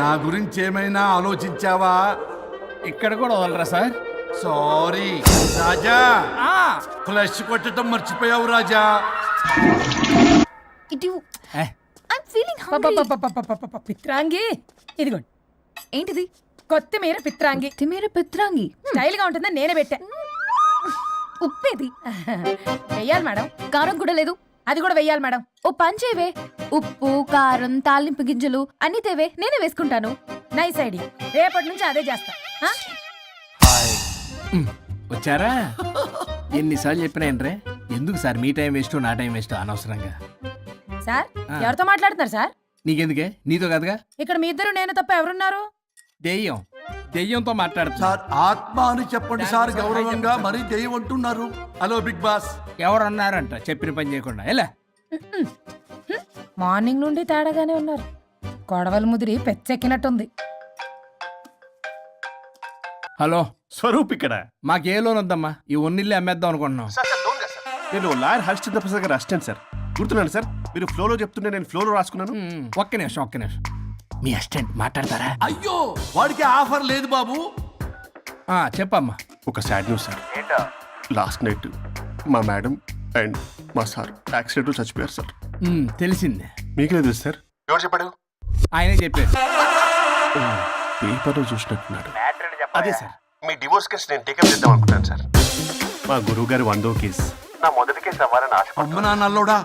నా గురించి ఏమైనా ఆలోచించావా? ఇక్కడ కూడా వదలరా సార్? సారీ రాజా, ఫ్లష్ కొట్టడం మర్చిపోయావు రాజా. ఇటు ఏ, ఐమ్ ఫీలింగ్ హంగ్రీ. పిత్రాంగి ఇదిగోండి, ఏంటిది? కొత్తిమీర పిత్రాంగి. తిమేర పిత్రాంగి. స్టైల్ గా ఉంటుందని నేనే పెట్టా. ఉప్పేది? వెయ్యాలి మేడం. కారం కూడా లేదు. అది కూడా వెయ్యాలి మేడం. ఓ పంచేవే, ఉప్పు కారం తాలింపు గింజలు అన్ని తేవే, నేనే వేసుకుంటాను. Nice idea. రేపటి నుంచి అదే చేస్తా. ఆ? వచ్చారా? ఎన్నిసార్లు చెప్పినా ఏంట్రే? ఎందుకు సార్ మీ టైం వేస్ట్ నా టైం వేస్ట్ అనవసరంగా? సార్ ఎవరితో మాట్లాడుతున్నారు సార్? నీకెందుకే? నీతో కదగా. ఇక్కడ మీ ఇద్దరు నేను తప్ప ఎవరున్నారు? దెయ్యంతో మాట్లాడుతున్నా. సార్ ఆత్మ అని చెప్పండి సార్, గౌరవంగా. మరీ దెయ్యం అంటున్నారు. Hello big boss. ఎవరు అన్నారంట చెప్పిన పని చేయకుండా? ఎలా? మార్నింగ్ నుండి తేడాగానే ఉన్నారు. గొడవల ముదిరి పెచ్చెక్కినట్టుంది. హలో, స్వరూప్ ఇక్కడ. మాకే లోన్ వద్దమ్మా, ఈ ఒన్నిల్లు అమ్మేద్దాం అనుకుంటున్నాం. నేను లాయర్ హరిశ్చంద్ర ప్రసాద్ గారు అసిస్టెంట్ సార్. గుర్తున్నాను సార్, మీరు ఫ్లోలో చెప్తుంటే నేను ఫ్లోలో రాసుకున్నాను. ఒక్క నిమిషం. మీ అసిస్టెంట్ మాట్లాడతారా? అయ్యో, వాడికి ఆఫర్ లేదు బాబు. చెప్పమ్మా. ఒక sad news sir. Last night మా మేడం అండ్ మా సార్ యాక్సిడెంట్ చచ్చిపోయారు సార్. తెలిసిందే. మీకు లేదు సార్? ఎవరు చెప్పాడు? ఆయనే చెప్పారు. పేపర్లో చూసినట్టున్నాడు. అదే సార్, మీ డివోర్స్ కేసు నేను టేకప్ చేద్దాం అనుకుంటాను సార్. మా గురువు గారి 100వ కేసు నా మొదటి కేసు అవ్వాలని ఆశ. అమ్మ నాన్నల్లోడా,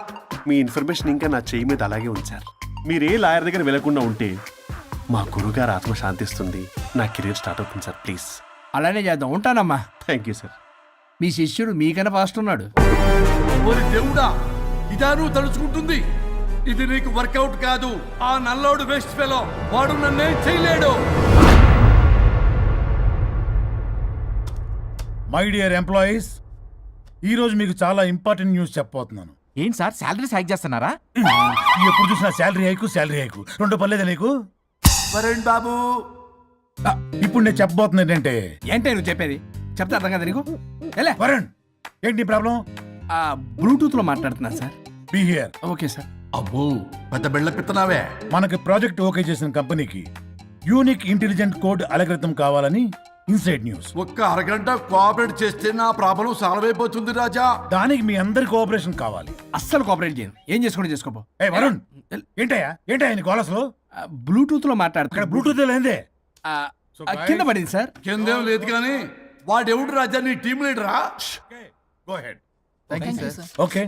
మీ ఇన్ఫర్మేషన్ ఇంకా నా చేయి మీద అలాగే ఉంది సార్. మీరు ఏ లాయర్ దగ్గర వెళ్లకుండా ఉంటే మా గురువుగారు ఆత్మ శాంతిస్తుంది, నా కెరీర్ స్టార్ట్ అవుతుంది సార్. ప్లీజ్ అలానే చేద్దాం. ఉంటానమ్మా. Thank you sir. మీ శిష్యుడు మీకన్నా ఫాస్ట్ ఉన్నాడు. ఓరి దేవుడా, ఇదా నువ్వు తలుచుకుంటుంది? ఇది నీకు వర్కౌట్ కాదు. ఆ నల్లోడు వేస్ట్ ఫెలో, వాడు నన్నేం చేయలేడు. మై డియర్ ఎంప్లాయీస్, ఈరోజు మీకు చాలా ఇంపార్టెంట్ న్యూస్ చెప్పబోతున్నాను. ఏంటి సార్, శాలరీస్ హైక్ చేస్తున్నారా? ఎప్పుడు చూసినా శాలరీ హైకు రెండు పర్లేదా నీకు? వరుణ్ బాబు, ఇప్పుడు నేను చెప్పబోతున్నా ఏంటంటే, ఏంటే నువ్వు చెప్పేది? చెప్తే అర్థం కదా నీకు? ఎలా? వరుణ్, ఏంటి ప్రాబ్లం? బ్లూటూత్ లో మాట్లాడుతున్నా sir. Be here. Okay sir. అబ్బో పెద్ద బిళ్ళ పిత్తనావే. మనకి ప్రాజెక్ట్ ఓకే చేసిన కంపెనీకి యూనిక్ ఇంటెలిజెంట్ కోడ్ అలకృతం కావాలని ఇన్సైడ్ న్యూస్. ఒక్క అరగంట కోఆపరేట్ చేస్తే నా ప్రాబ్లం సాల్వ్ అయిపోతుంది రాజా. దానికి మీ అందరి కోఆపరేషన్ కావాలి. అస్సలు కోఆపరేట్ చేయను. ఏం చేసుకుంటే చేసుకోపో. ఏ వరుణ్, ఏంటయ్యా నీ గోలస్లో? బ్లూటూత్ లో ఇక్కడ మాట్లాడుతున్నా. బ్లూటూత్ లేదే. కింద పడింది సార్. కిందేం లేదు కానీ వాడెవడు రాజా, నీ టీం లీడరా? Go ahead. Thank you sir. Okay.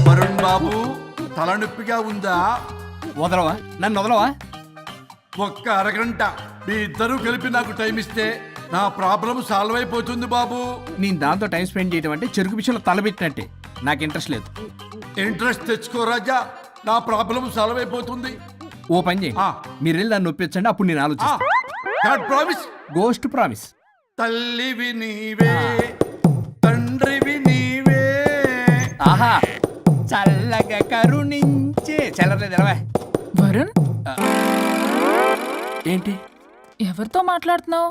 Varun బాబు, తలనొప్పిగా ఉందా? వదలవా? నన్ను వదలవా? ఒక్క అరగంట మీ ఇద్దరూ కలిపి నాకు టైం ఇస్తే నా ప్రాబ్లం సాల్వ్ అయిపోతుంది బాబు. నేను దాంతో టైం స్పెండ్ చేయడం అంటే చెరుకు పిచ్చలో తలబెట్టినట్టే. నాకు ఇంట్రెస్ట్ లేదు. ఇంట్రెస్ట్ తెచ్చుకో రాజా, నా ప్రాబ్లం సాల్వ్ అయిపోతుంది. ఓ పని చేయండి, మీరు వెళ్ళి నన్ను ఒప్పించండి, అప్పుడు నేను ఆలోచిస్తాను. ప్రామిస్. Ghost promise. తల్లివి నీవే, తండ్రివి నీవే. ఆహా, చల్లగా కరుణించే. చల్లలేదు ఎలవా. వరుణ్, ఏంటి? ఎవరితో మాట్లాడుతున్నావు?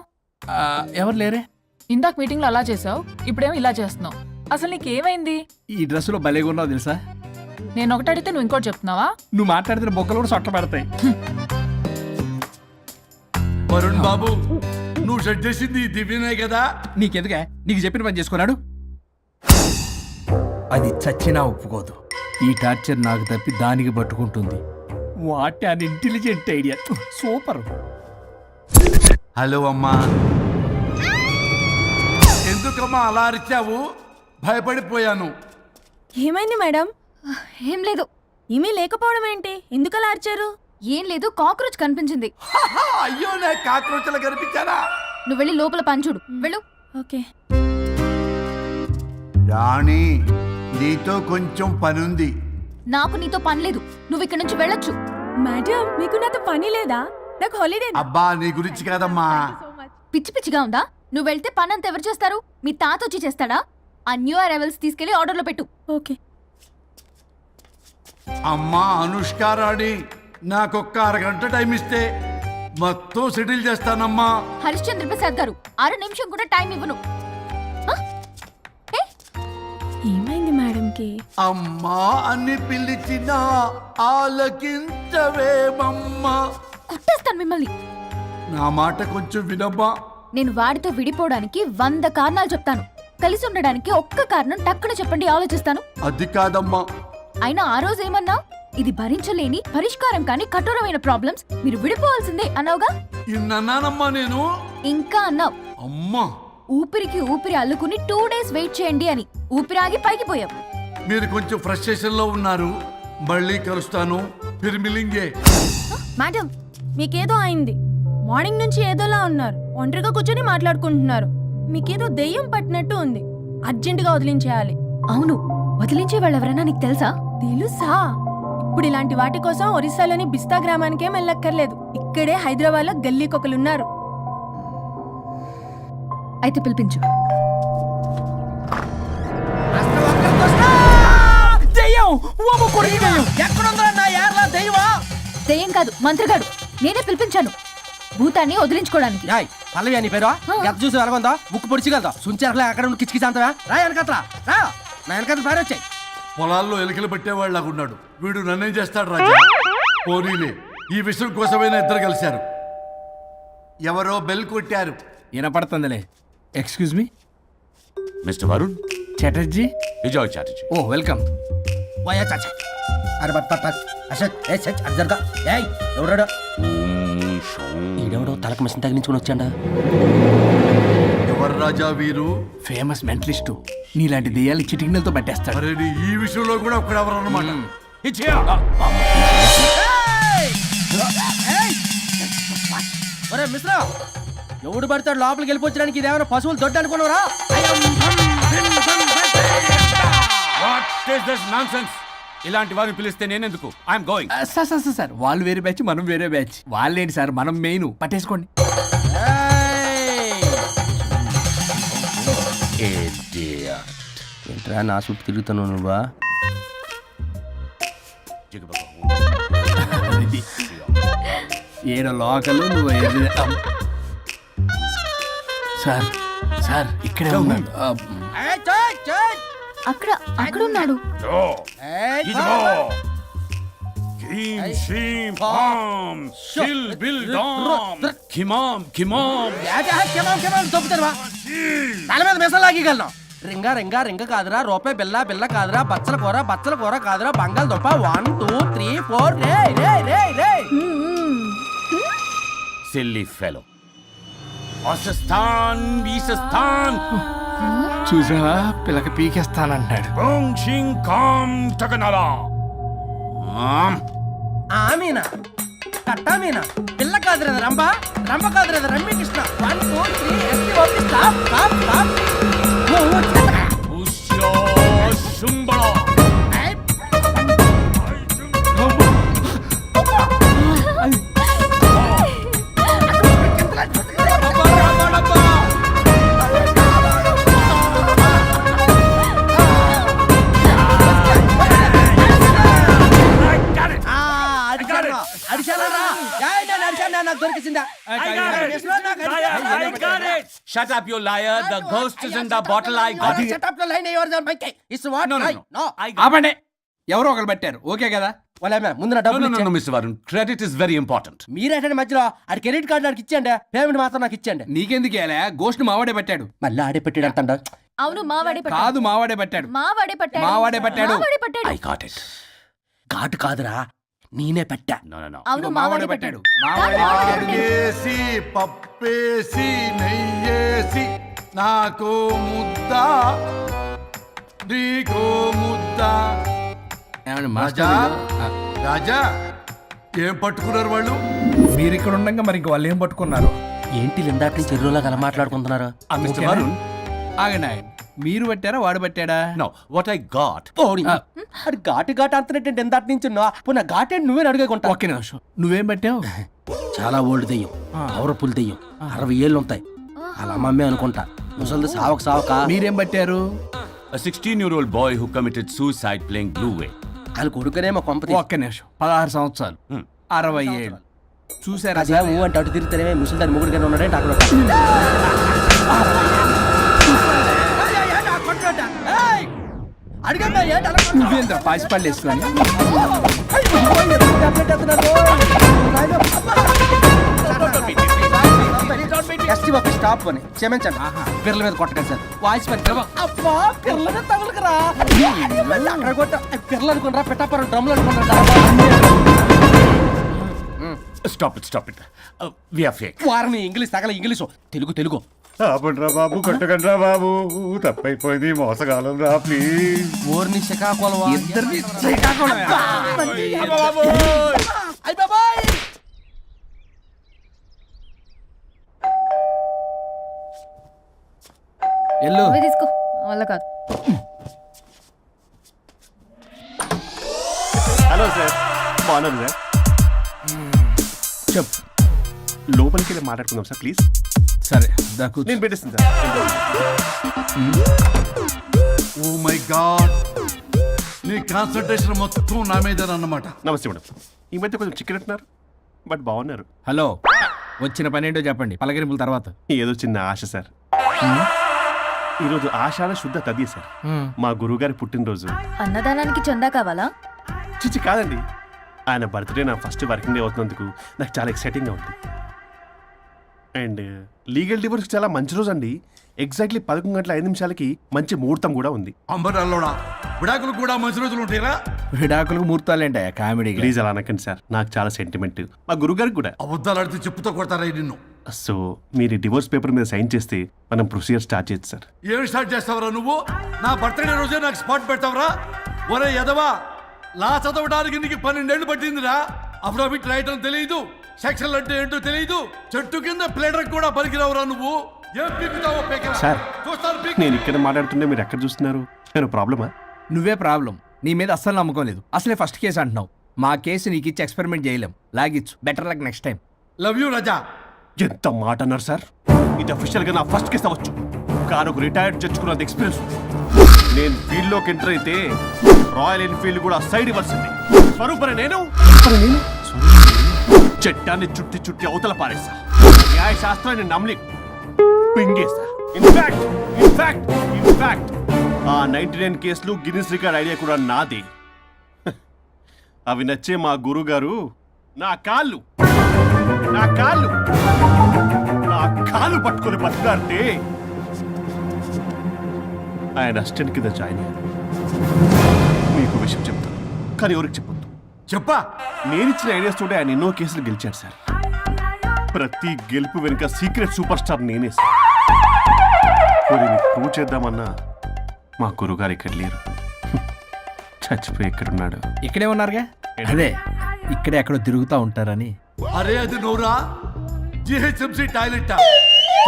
ఎవరు లేరే? ఇందాక మీటింగ్ లో అలా చేసావు, ఇప్పుడేమో ఇలా చేస్తున్నావు. అసలు నీకేమైంది? ఈ డ్రెస్సులో భలేగా ఉన్నావు తెలుసా? నేను ఒకటి అడిగితే నువ్వు ఇంకోటి చెప్తున్నావా? నువ్వు మాట్లాడితే బొక్కలు కూడా సొట్ట పడతాయి. వరుణ్ బాబు, నువ్వు సెట్ చేసింది ఈ దివ్యనే కదా? నీకెందుకే? నీకు చెప్పిన పని చేసుకున్నాడు. అది చచ్చినా ఒప్పుకోదు. ఈ టార్చర్ నాకు తప్పి దానికి పట్టుకుంటుంది. What an intelligent idea. Super. Hello అమ్మా. ఎందుకమ్మా అలా అరిచావు? భయపడిపోయాను. ఏమైంది మేడం? ఏం లేదు. ఏమీ లేకపోవడం ఏంటి? ఎందుకలా అరిచారు? ఏం లేదు, కాక్రోచ్ కనిపించింది. అయ్యో, నా కాక్రోచ్లు కనిపించారా? నువ్వు వెళ్ళి లోపల పని చూడు. వెళ్ళు. ఓకే. రాణి, నీతో కొంచెం పనుంది. నాకు నీతో పని లేదు. నువ్వు ఇక్కడ నుంచి వెళ్ళొచ్చు. మేడం, మీకు నాతో పని లేదా? నాకు హాలిడే. అబ్బా, నీ గురించి కాదమ్మా. పిచ్చి పిచ్చిగా ఉందా? నువ్వు వెళ్తే పని అంతా ఎవరు చేస్తారు? మీ తాత వచ్చి చేస్తాడా? ఆ న్యూ అరైవల్స్ తీసుకెళ్లి ఆర్డర్లో పెట్టు. ఓకే. అమ్మా అనుష్కారాణి నాకొక్క అరగంట టైం ఇస్తే మొత్తం సెటిల్ చేస్తానమ్మా. హరిశ్చంద్ర ప్రసాద్ గారు 6 నిమిషం కూడా టైం ఇవ్వను. ఏమైంది మేడంకి? అమ్మా అని పిలిచిన ఆలకించవేమమ్మా. కొట్టేస్తాను మిమ్మల్ని. నా మాట కొంచెం వినమ్మా. నేను వాడితో విడిపోవడానికి 100 కారణాలు చెప్తాను. కలిసి ఉండడానికి ఒక్క కారణం టక్కున చెప్పండి, ఆలోచిస్తాను. అది కాదమ్మా. అయినా ఆ రోజు ఏమన్నా, ఇది భరించలేని పరిష్కారం కాని కఠోరమైన ప్రాబ్లమ్స్, మీరు విడిపోవాల్సిందే అన్నావుగా. ఇన్నానమ్మా నేను. ఇంకా అన్నావు, అమ్మా ఊపిరికి ఊపిరి అల్లుకుని 2 days వెయిట్ చేయండి అని. ఊపిరాగి పైకి పోయావు. మీరు కొంచెం ఫ్రస్ట్రేషన్ లో ఉన్నారు. మళ్ళీ కలుస్తాను. ఫిర్మిలింగే. మేడం మీకేదో అయింది. మార్నింగ్ నుంచి ఏదోలా ఉన్నారు. ఒంటరిగా కూర్చొని మాట్లాడుకుంటున్నారు. మీకేదో దెయ్యం పట్టినట్టు ఉంది. అర్జెంటుగా వదిలించేయాలి. అవును, వదిలించే వాళ్ళెవరైనా నీకు తెలుసా? తెలుసా? ఇప్పుడు ఇలాంటి వాటి కోసం ఒరిస్సాలోని బిస్తా గ్రామానికేం వెళ్ళక్కర్లేదు. ఇక్కడే హైదరాబాద్లో గల్లీకొకలున్నారు. అయితే పిలిపించు. దెయ్యం కాదు, మంత్రగాడు. నేనే పిలిపించాను భూతాన్ని వదిలించుకోవడానికి. పల్లవి అని పేరు గత చూసి వెలగొందా ముక్కు పొడిచిగలదా సుంచరలే అక్కడ ఉండి కిచకిచంతవా రా వెనకత్రా రా నా వెనకత్ర పేరు వచ్చాయి. పొలాల్లో ఎలికలు పెట్టేవాళ్ళగా ఉన్నాడు వీడు. నన్నేం చేస్తాడు రాజా? పోనీలే, ఈ విషయం కోసమైనా ఇద్దరు కలిశారు. ఎవరో బెల్ కొట్టారు. వినపడుతుందిలే. Excuse me mister Varun Chatterjee. Vijay Chatterjee. Oh welcome. వయా చాచా అరే బట్ అసత్ ఏ సచ్ అర్జర్గా ఏయ్ ఎవరాడు? ఈడెవడో తలకు మిషన్ తగిలించుకుని వచ్చాడా? ఎవరు రాజా వీరు? Famous mentalist. నీలాంటి దెయ్యాలు చిటికినలతో పట్టేస్తాడు. అరే నీ ఈ విషయంలో కూడా ఒకడెవరు అన్నమాట. ఒరే మిశ్రా, ఎవడు పడతాడు లోపలికి వెళ్ళిపోవడానికి? ఇదేమైనా పశువులు దొడ్డు అనుకున్నారా? ఇలాంటి వారిని పిలిస్తే నేనెందుకు? I'm going. సార్ వాళ్ళు వేరే బ్యాచ్, మనం వేరే బ్యాచ్. వాళ్ళేంటి సార్, మనం మెయిన్. పట్టేసుకోండి. ఏంట్రా నా చుట్టూ తిరుగుతున్నావు నువ్వా? ఏడో లోకలు నువ్వు సార్. సార్ ఇక్కడే ఉన్నాడు. అక్కడ అక్కడ ఉన్నాడు. తల మీద మెసలాగలను. రింగా రింగా రింగ కాదురా, రూపాయి బిల్ల బిల్ల కాదురా, బచ్చల కూర కాదురా, బంగాళదుంప 1 2 3 4 రే రే రే రే. Silly fellow. చూసా పిల్లకి పీకేస్తానంటాడు. ఆమీనా కట్టామీనా పిల్ల కాదురా రంభ, రంభ కాదురా Ramya Krishna. 1 2 3 ST OP stop stop stop. నాకు దొరికిందా? Shut up, you liar. The ghost is in the bottle. I got it. Shut up the line. Yours are my case. It's what? No. ఆపండి. ఎవరో ఒకరు పెట్టారు. ఓకే కదా? ముందు నా డబ్బులు No, Mr. Varun. Credit is very important. మీరేంటంటే మధ్యలో ఆడి క్రెడిట్ కార్డు నాకు ఇచ్చేయండి, పేమెంట్ మాత్రం నాకు ఇచ్చేయండి. నీకెందుకు ఎలా? గోష్ట్ మావాడే పెట్టాడు. మళ్ళీ ఆడే పెట్టాడు అంటాడు. అవును, మావాడే పట్టాడు. కాదు, మావాడే పెట్టాడు. మావాడే పట్టాడు. మావాడే పట్టాడు. మావాడే పట్టాడు. I got it. ఘాటు కాదురా, నేనే పెట్టా. No. అవును, మావాడే పట్టాడు. ఆగేసి పప్పేసి నెయ్యేసి నాకు ముద్ద నీకో ముద్ద. రాజా రాజా ఏం పట్టుకున్నారు వాళ్ళు? మీరు ఇక్కడ ఉండగా మరి ఇంక వాళ్ళు ఏం పట్టుకున్నారు? ఏంటి ఇందాక నుంచి చెరువులో కల మాట్లాడుకుంటున్నారు? Mr. Varun. ఆగండి. మీరు పట్టారా వాడు పట్టాడా? No, what I got. అది ఘాటు అంటున్నట్టు ఇందాటి నుంచి నా ఘాటేంటి నువ్వే అడుగుకుంటా. ఒక్క నిమిషం. నువ్వేం పట్టావు? చాలా ఓల్డ్ దెయ్యం, పవర్ఫుల్ దెయ్యం, 60 ఏళ్ళు ఉంటాయి. అలా అమ్మమ్మే అనుకుంటా. ముసలిది సావక మీరేం పట్టారు? A 16-year-old boy who committed suicide playing Blue Whale. వాళ్ళ కొడుకునేమో కొంప ఒక్క నిమిషం 16 సంవత్సరాలు 67 చూసారా అదే ఊ అంటే అటు తిరుగుతానే ముసలి దాని మొగుడు గారు ఉన్నాడే అక్కడ అడిగమ్మా ఏంటి అలా నువ్వేంద్ర పాసిపళ్ళు వేసుకొని ఎస్టీ బాబు స్టాప్ అని క్షమించండి పిల్లల మీద కొట్టకండి సార్ వాయిస్ పని అబ్బా పిల్లల మీద తగులుకురా అక్కడ కొట్ట పిల్లలు అనుకున్నారా పెట్టాపరం డ్రమ్లు అనుకున్నారా Stop it. We are fake. వారిని ఇంగ్లీష్ తగల ఇంగ్లీషు తెలుగు తెలుగు ఆపండ్రా బాబు, కొట్టకండ్రా బాబు, తప్పైపోయింది, మోసగాలం రా ప్లీజ్. ఊరిని శ్రీకాకుళం ఇద్దరిని శ్రీకాకుళం. ఎల్లు నువ్వే తీసుకో వల్ల కాదు. హలో సార్, బాగున్నారు సార్? చెప్పు. లోపలికి వెళ్ళి మాట్లాడుకుందాం సార్ ప్లీజ్. సరే దాకు నేను పెట్టేస్తాను సార్. ఓ మై గాడ్, నీ కాన్సన్ట్రేషన్ మొత్తం నా మీద అన్నమాట. నమస్తే మేడం. ఈ మధ్య కొంచెం చికెన్ అంటున్నారు, బట్ బాగున్నారు. హలో, వచ్చిన పని ఏంటో చెప్పండి, పలకరింపుల తర్వాత. ఏదో చిన్న ఆశ సార్. ఈరోజు ఆషాఢ శుద్ధ తది సార్, మా గురువుగారి పుట్టినరోజు. అన్నదానానికి చందా కావాలా? చిచ్చి కాదండి, ఆయన బర్త్డే నా ఫస్ట్ వర్కింగ్ డే అవుతున్నందుకు నాకు చాలా ఎక్సైటింగ్గా ఉంది. అండ్ లీగల్ డివోర్స్కి చాలా మంచి రోజు అండి. ఎగ్జాక్ట్లీ 11:05 మంచి ముహూర్తం కూడా ఉంది. అంబరాల్లోడా విడాకులు కూడా మంచి రోజులు ఉంటాయిరా? విడాకులకు ముహూర్తాలేంటా కామెడీ? ప్లీజ్ అలా అనకండి సార్, నాకు చాలా సెంటిమెంట్, మా గురుగారికి కూడా. అబద్ధాలు ఆడితే చెప్పుతో కొడతారా నిన్ను? సో మీరు డివోర్స్ పేపర్ మీద సైన్ చేస్తే మనం ప్రొసీజర్ స్టార్ట్ చేయొచ్చు సార్. ఏమి స్టార్ట్ చేస్తావరా నువ్వు? నా బర్త్డే రోజే నాకు స్పాట్ పెడతావరా? ఒరే ఎదవా, లా చదవడానికి నీకు 12 ఏళ్ళు పట్టిందిరా. అఫిడవిట్ రాయటం తెలియదు, సెక్షన్ అంటే ఏంటో తెలియదు, చెట్టు కింద ప్లేడర్ కూడా పలికిరావురా నువ్వు. ఏం పీకుతావో పీకరా. సార్, చూస్తాను పీకు. నేను ఇక్కడ మాట్లాడుతుంటే మీరు ఎక్కడ చూస్తున్నారు? నేను ప్రాబ్లమా? నువ్వే ప్రాబ్లం. నీ మీద అస్సలు నమ్మకం లేదు. అసలే ఫస్ట్ కేసు అంటున్నావు. మా కేసు నీకు ఇచ్చి ఎక్స్పెరిమెంట్ చేయలేం. లాగిచ్చు, better luck next time. Love you Raza. ఎంత మాట అన్నారు సార్? ఇది అఫీషియల్గా నా ఫస్ట్ కేసు అవ్వచ్చు, కానీ ఒక రిటైర్డ్ జడ్జ్ కున్నది ఎక్స్పీరియన్స్. నేను ఫీల్డ్లోకి ఎంటర్ అయితే రాయల్ ఎన్ఫీల్డ్ కూడా సైడ్ ఇవ్వాల్సింది. స్వరూపరే నేను చట్టాన్ని చుట్టి అవతల పారేస్తా. న్యాయ శాస్త్రాన్ని నమ్మి పింగేస్తా. ఇన్ఫాక్ట్ ఆ 99 కేసులు గిన్నిస్ రికార్డ్ ఐడియా కూడా నాదే. అవి నచ్చే మా గురుగారు నా కాళ్ళు పట్టుకొని బతుకాడితే ఆయన అసిస్టెంట్ కింద జాయిన్ అయ్యారు. మీకు విషయం చెప్తాను, కానీ ఎవరికి చెప్పొద్దు. చెప్పా. నేను ఇచ్చిన ఐడియాస్ తోటి ఆయన ఎన్నో కేసులు గెలిచాడు సార్. ప్రతి గెలుపు వెనుక సీక్రెట్ సూపర్ స్టార్ నేనే సార్. ప్రూవ్ చేద్దామన్నా మా గురుగారు ఇక్కడ లేరు, చచ్చిపోయి ఎక్కడున్నాడు. ఇక్కడే ఉన్నారుగా. అదే ఇక్కడే ఎక్కడో తిరుగుతూ ఉంటారని. అరే అది నోరా, జిహెచ్ఎంసీ టాయిలెట్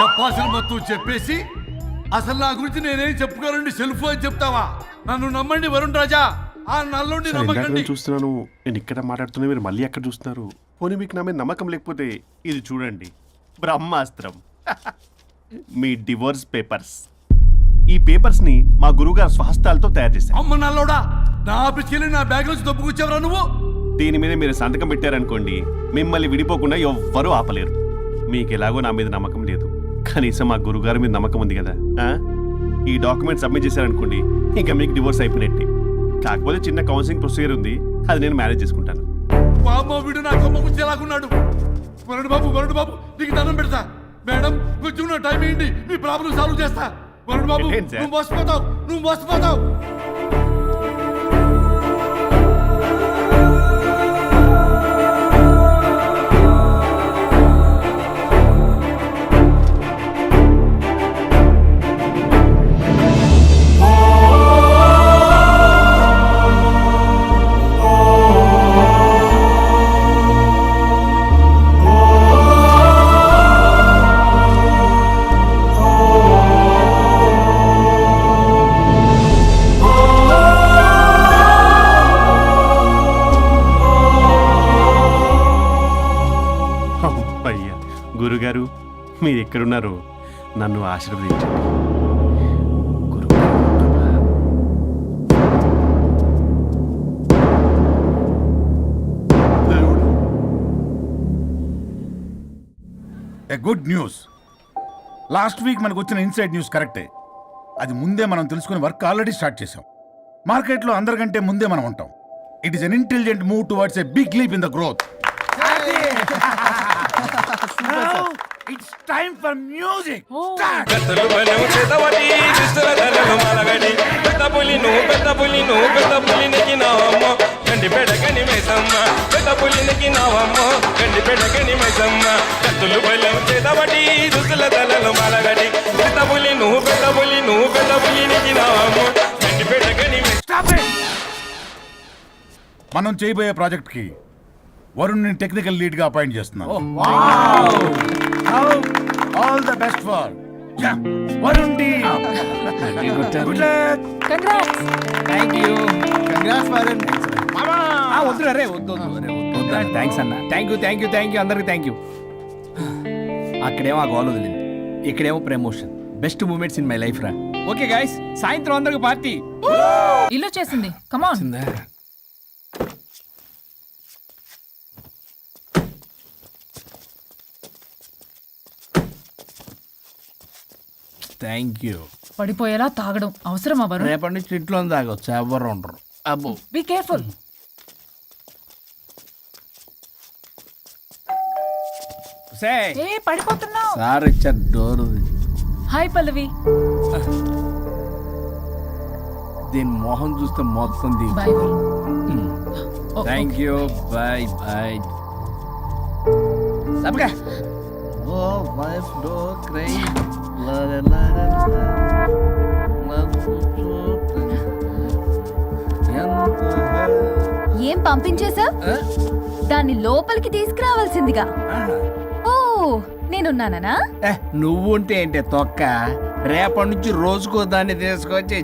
చెప్పాల్సిన మొత్తం చెప్పేసి అసలు నా గురించి నేనేం చెప్పుకోనండి సెల్ఫ్ అని చెప్తావా? నన్ను నమ్మండి వరుణ్ రాజా, ఆ నల్లుండి నమ్మకండి. చూస్తున్నాను, నేను ఇక్కడ మాట్లాడుతున్నా, మీరు మళ్ళీ ఎక్కడ చూస్తున్నారు? పోనీ మీకు నా మీద నమ్మకం లేకపోతే ఇది చూడండి, బ్రహ్మాస్త్రం. మీ డివోర్స్ పేపర్స్. ఈ పేపర్స్ ని మా గురువుగారు స్వహస్తాలతో తయారు చేశారు. అమ్మ నల్లోడా, నా ఆఫీస్కి వెళ్ళి నా బ్యాగ్ నుంచి దొబ్బుకొచ్చావరా నువ్వు? దీని మీద మీరు సంతకం పెట్టారనుకోండి, మిమ్మల్ని విడిపోకుండా ఎవ్వరూ ఆపలేరు. మీకు ఎలాగో నా మీద నమ్మకం లేదు, కనీసం మా గురుగారి మీద నమ్మకం ఉంది కదా. ఈ డాక్యుమెంట్ సబ్మిట్ చేశారనుకోండి, ఇంకా మీకు డివోర్స్ అయిపోయినట్టే. కాకపోతే చిన్న కౌన్సిలింగ్ ప్రొసీజర్ ఉంది, అది నేను మేనేజ్ చేసుకుంటాను. వీడు నా కొమ్మ గురించి ఎలాగున్నాడు? వరుణ్ బాబు నీకు దండం పెడతా. మేడం కొంచెం నా టైం ఏంటి, మీ ప్రాబ్లం సాల్వ్ చేస్తా. వరుణ్ బాబు ఏంటి సార్? నువ్వు మోసపోతావు. అయ్యా గురుగారు, మీరు ఎక్కడున్నారో నన్ను ఆశీర్వదించండి. గురుగారు గుడ్ న్యూస్. లాస్ట్ వీక్ మనకు వచ్చిన ఇన్సైడ్ న్యూస్ కరెక్టే. అది ముందే మనం తెలుసుకుని వర్క్ ఆల్రెడీ స్టార్ట్ చేసాం. మార్కెట్లో అందరికంటే ముందే మనం ఉంటాం. It is an intelligent move towards a big leap in the growth. It's time for music. మనం చేయబోయే ప్రాజెక్ట్ కి వరుణ్ టెక్నికల్ లీడ్ గా అపాయింట్ చేస్తున్నాం. All the best for Varun team. Good luck. Thank you. Congrats Varun. వద్దు రే వద్దు థ్యాంక్స్ అన్న. Thank you అందరికి థ్యాంక్ యూ. అక్కడేమో ఆ గోల్ వదిలింది, ఇక్కడేమో promotion. Best moments in my life రా. ఓకే గైస్, సాయంత్రం అందరికి పార్టీ. ఇల్లు చేసింది. కమాన్. Thank you. పడిపోయేలా తాగడం అవసరమా వరుణ్? రేపటి నుంచి ఇంట్లో తాగొచ్చు, ఎవరు ఉండరు. అబ్బో బీ కేర్ఫుల్. పడిపోతున్నావు. సార్ ఇచ్చారు డోర్. హాయ్ పల్లవి. దీని మొహం చూస్తే మొత్తం bye Varun. Thank you. Bye bye. సబ్గా ఓ వైఫ్ డో క్రై ఏం పంపించేశావ్? దాన్ని లోపలికి తీసుకురావాల్సిందిగా. ఓ నేనున్నానా? నువ్వు ఉంటే ఏంటి తొక్క. రేపటి నుంచి రోజుకో దాన్ని తీసుకొచ్చి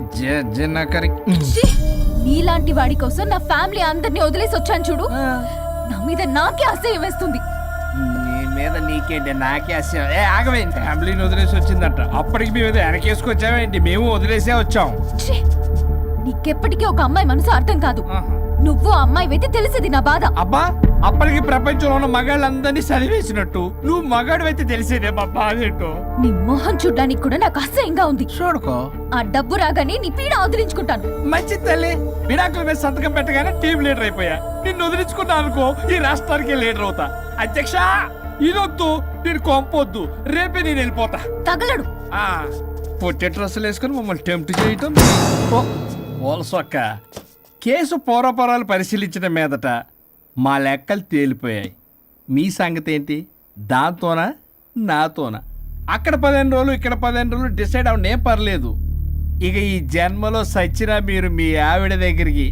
నీలాంటి వాడి కోసం నా ఫ్యామిలీ అందరినీ వదిలేసి వచ్చాను చూడు. నా మీద నాకే అసహ్యం వేస్తుంది. నీ మీద నీకేంటి, నాకే అసహ్యం. ఆగవేంటి, ఫ్యామిలీని వదిలేసి వచ్చిందంట. అప్పటికి మేము ఏదో వెనకేసుకొచ్చామేంటి? మేము వదిలేసే వచ్చాం. నీకెప్పటికీ ఒక అమ్మాయి మనసు అర్థం కాదు. నువ్వు అమ్మాయి అయితే తెలిసేది నా బాధ. అబ్బా, అప్పటికి ప్రపంచంలో ఉన్న మగాళ్ళందరినీ చదివేసినట్టు నువ్వు మగాడు అయితే తెలిసేదే మా బాధ ఏంటో. నీ మొహం చూడ్డానికి కూడా నాకు అసహ్యంగా ఉంది. చూడుకో, ఆ డబ్బు రాగానే నీ పీడ వదిలించుకుంటాను. మంచి తల్లి. విడాకుల మీద సంతకం పెట్టగానే టీం లీడర్ అయిపోయా. నిన్ను వదిలించుకున్నా అనుకో, ఈ రాష్ట్రానికి లీడర్ అవుతా. అధ్యక్ష, ఇదొద్దు, నేను కొంపొద్దు. రేపే నేను వెళ్ళిపోతా. తగలడు. పొట్టె డ్రెస్సులు వేసుకుని మమ్మల్ని టెంప్ట్ చేయటం. ఓల్సొక్క కేసు పూర్వపరాలు పరిశీలించడం మీదట మా లెక్కలు తేలిపోయాయి. మీ సంగతి ఏంటి? దాంతోనా నాతోనా? అక్కడ 15 రోజులు, ఇక్కడ 15 రోజులు డిసైడ్ అవనే పర్లేదు. ఇక ఈ జన్మలో సచ్చినా మీరు మీ ఆవిడ దగ్గరికి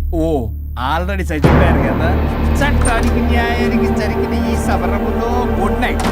ఆల్రెడీ చచ్చిపోయారు కదా. చట్టానికి న్యాయానికి జరిగిన ఈ సమరములో గుడ్ నైట్.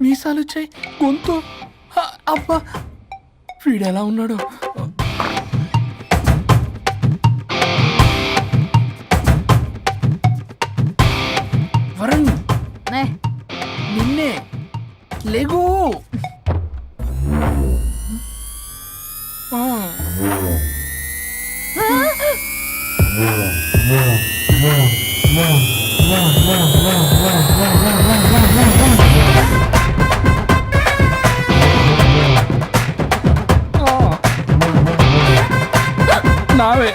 మీసాలు వచ్చాయి, గొంతు అబ్బా, వీడెలా ఉన్నాడు? వరుణ్, నిన్నే లేగు. నావే.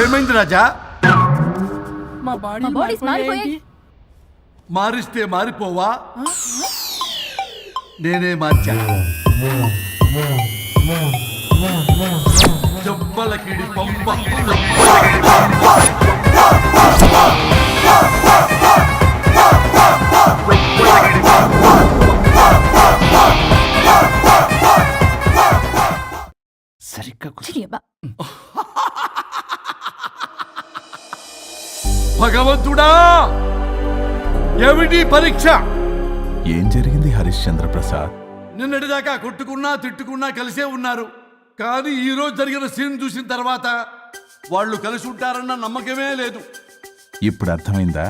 ఏమైంది రాజా? మా బాడీస్ మారిపోయాయి. మారిస్తే మారిపోవా? నేనే మార్చా. జబ్బలకిడి పంప. సరిగ్గా చిరియబ్బా. భగవంతుడా, ఏమిటి పరీక్ష? ఏం జరిగింది హరిశ్చంద్ర ప్రసాద్? నిన్నటిదాకా కొట్టుకున్నా తిట్టుకున్నా కలిసే ఉన్నారు. కానీ ఈ రోజు జరిగిన సీన్ చూసిన తర్వాత వాళ్ళు కలిసి ఉంటారన్న నమ్మకమే లేదు. ఇప్పుడు అర్థమైందా?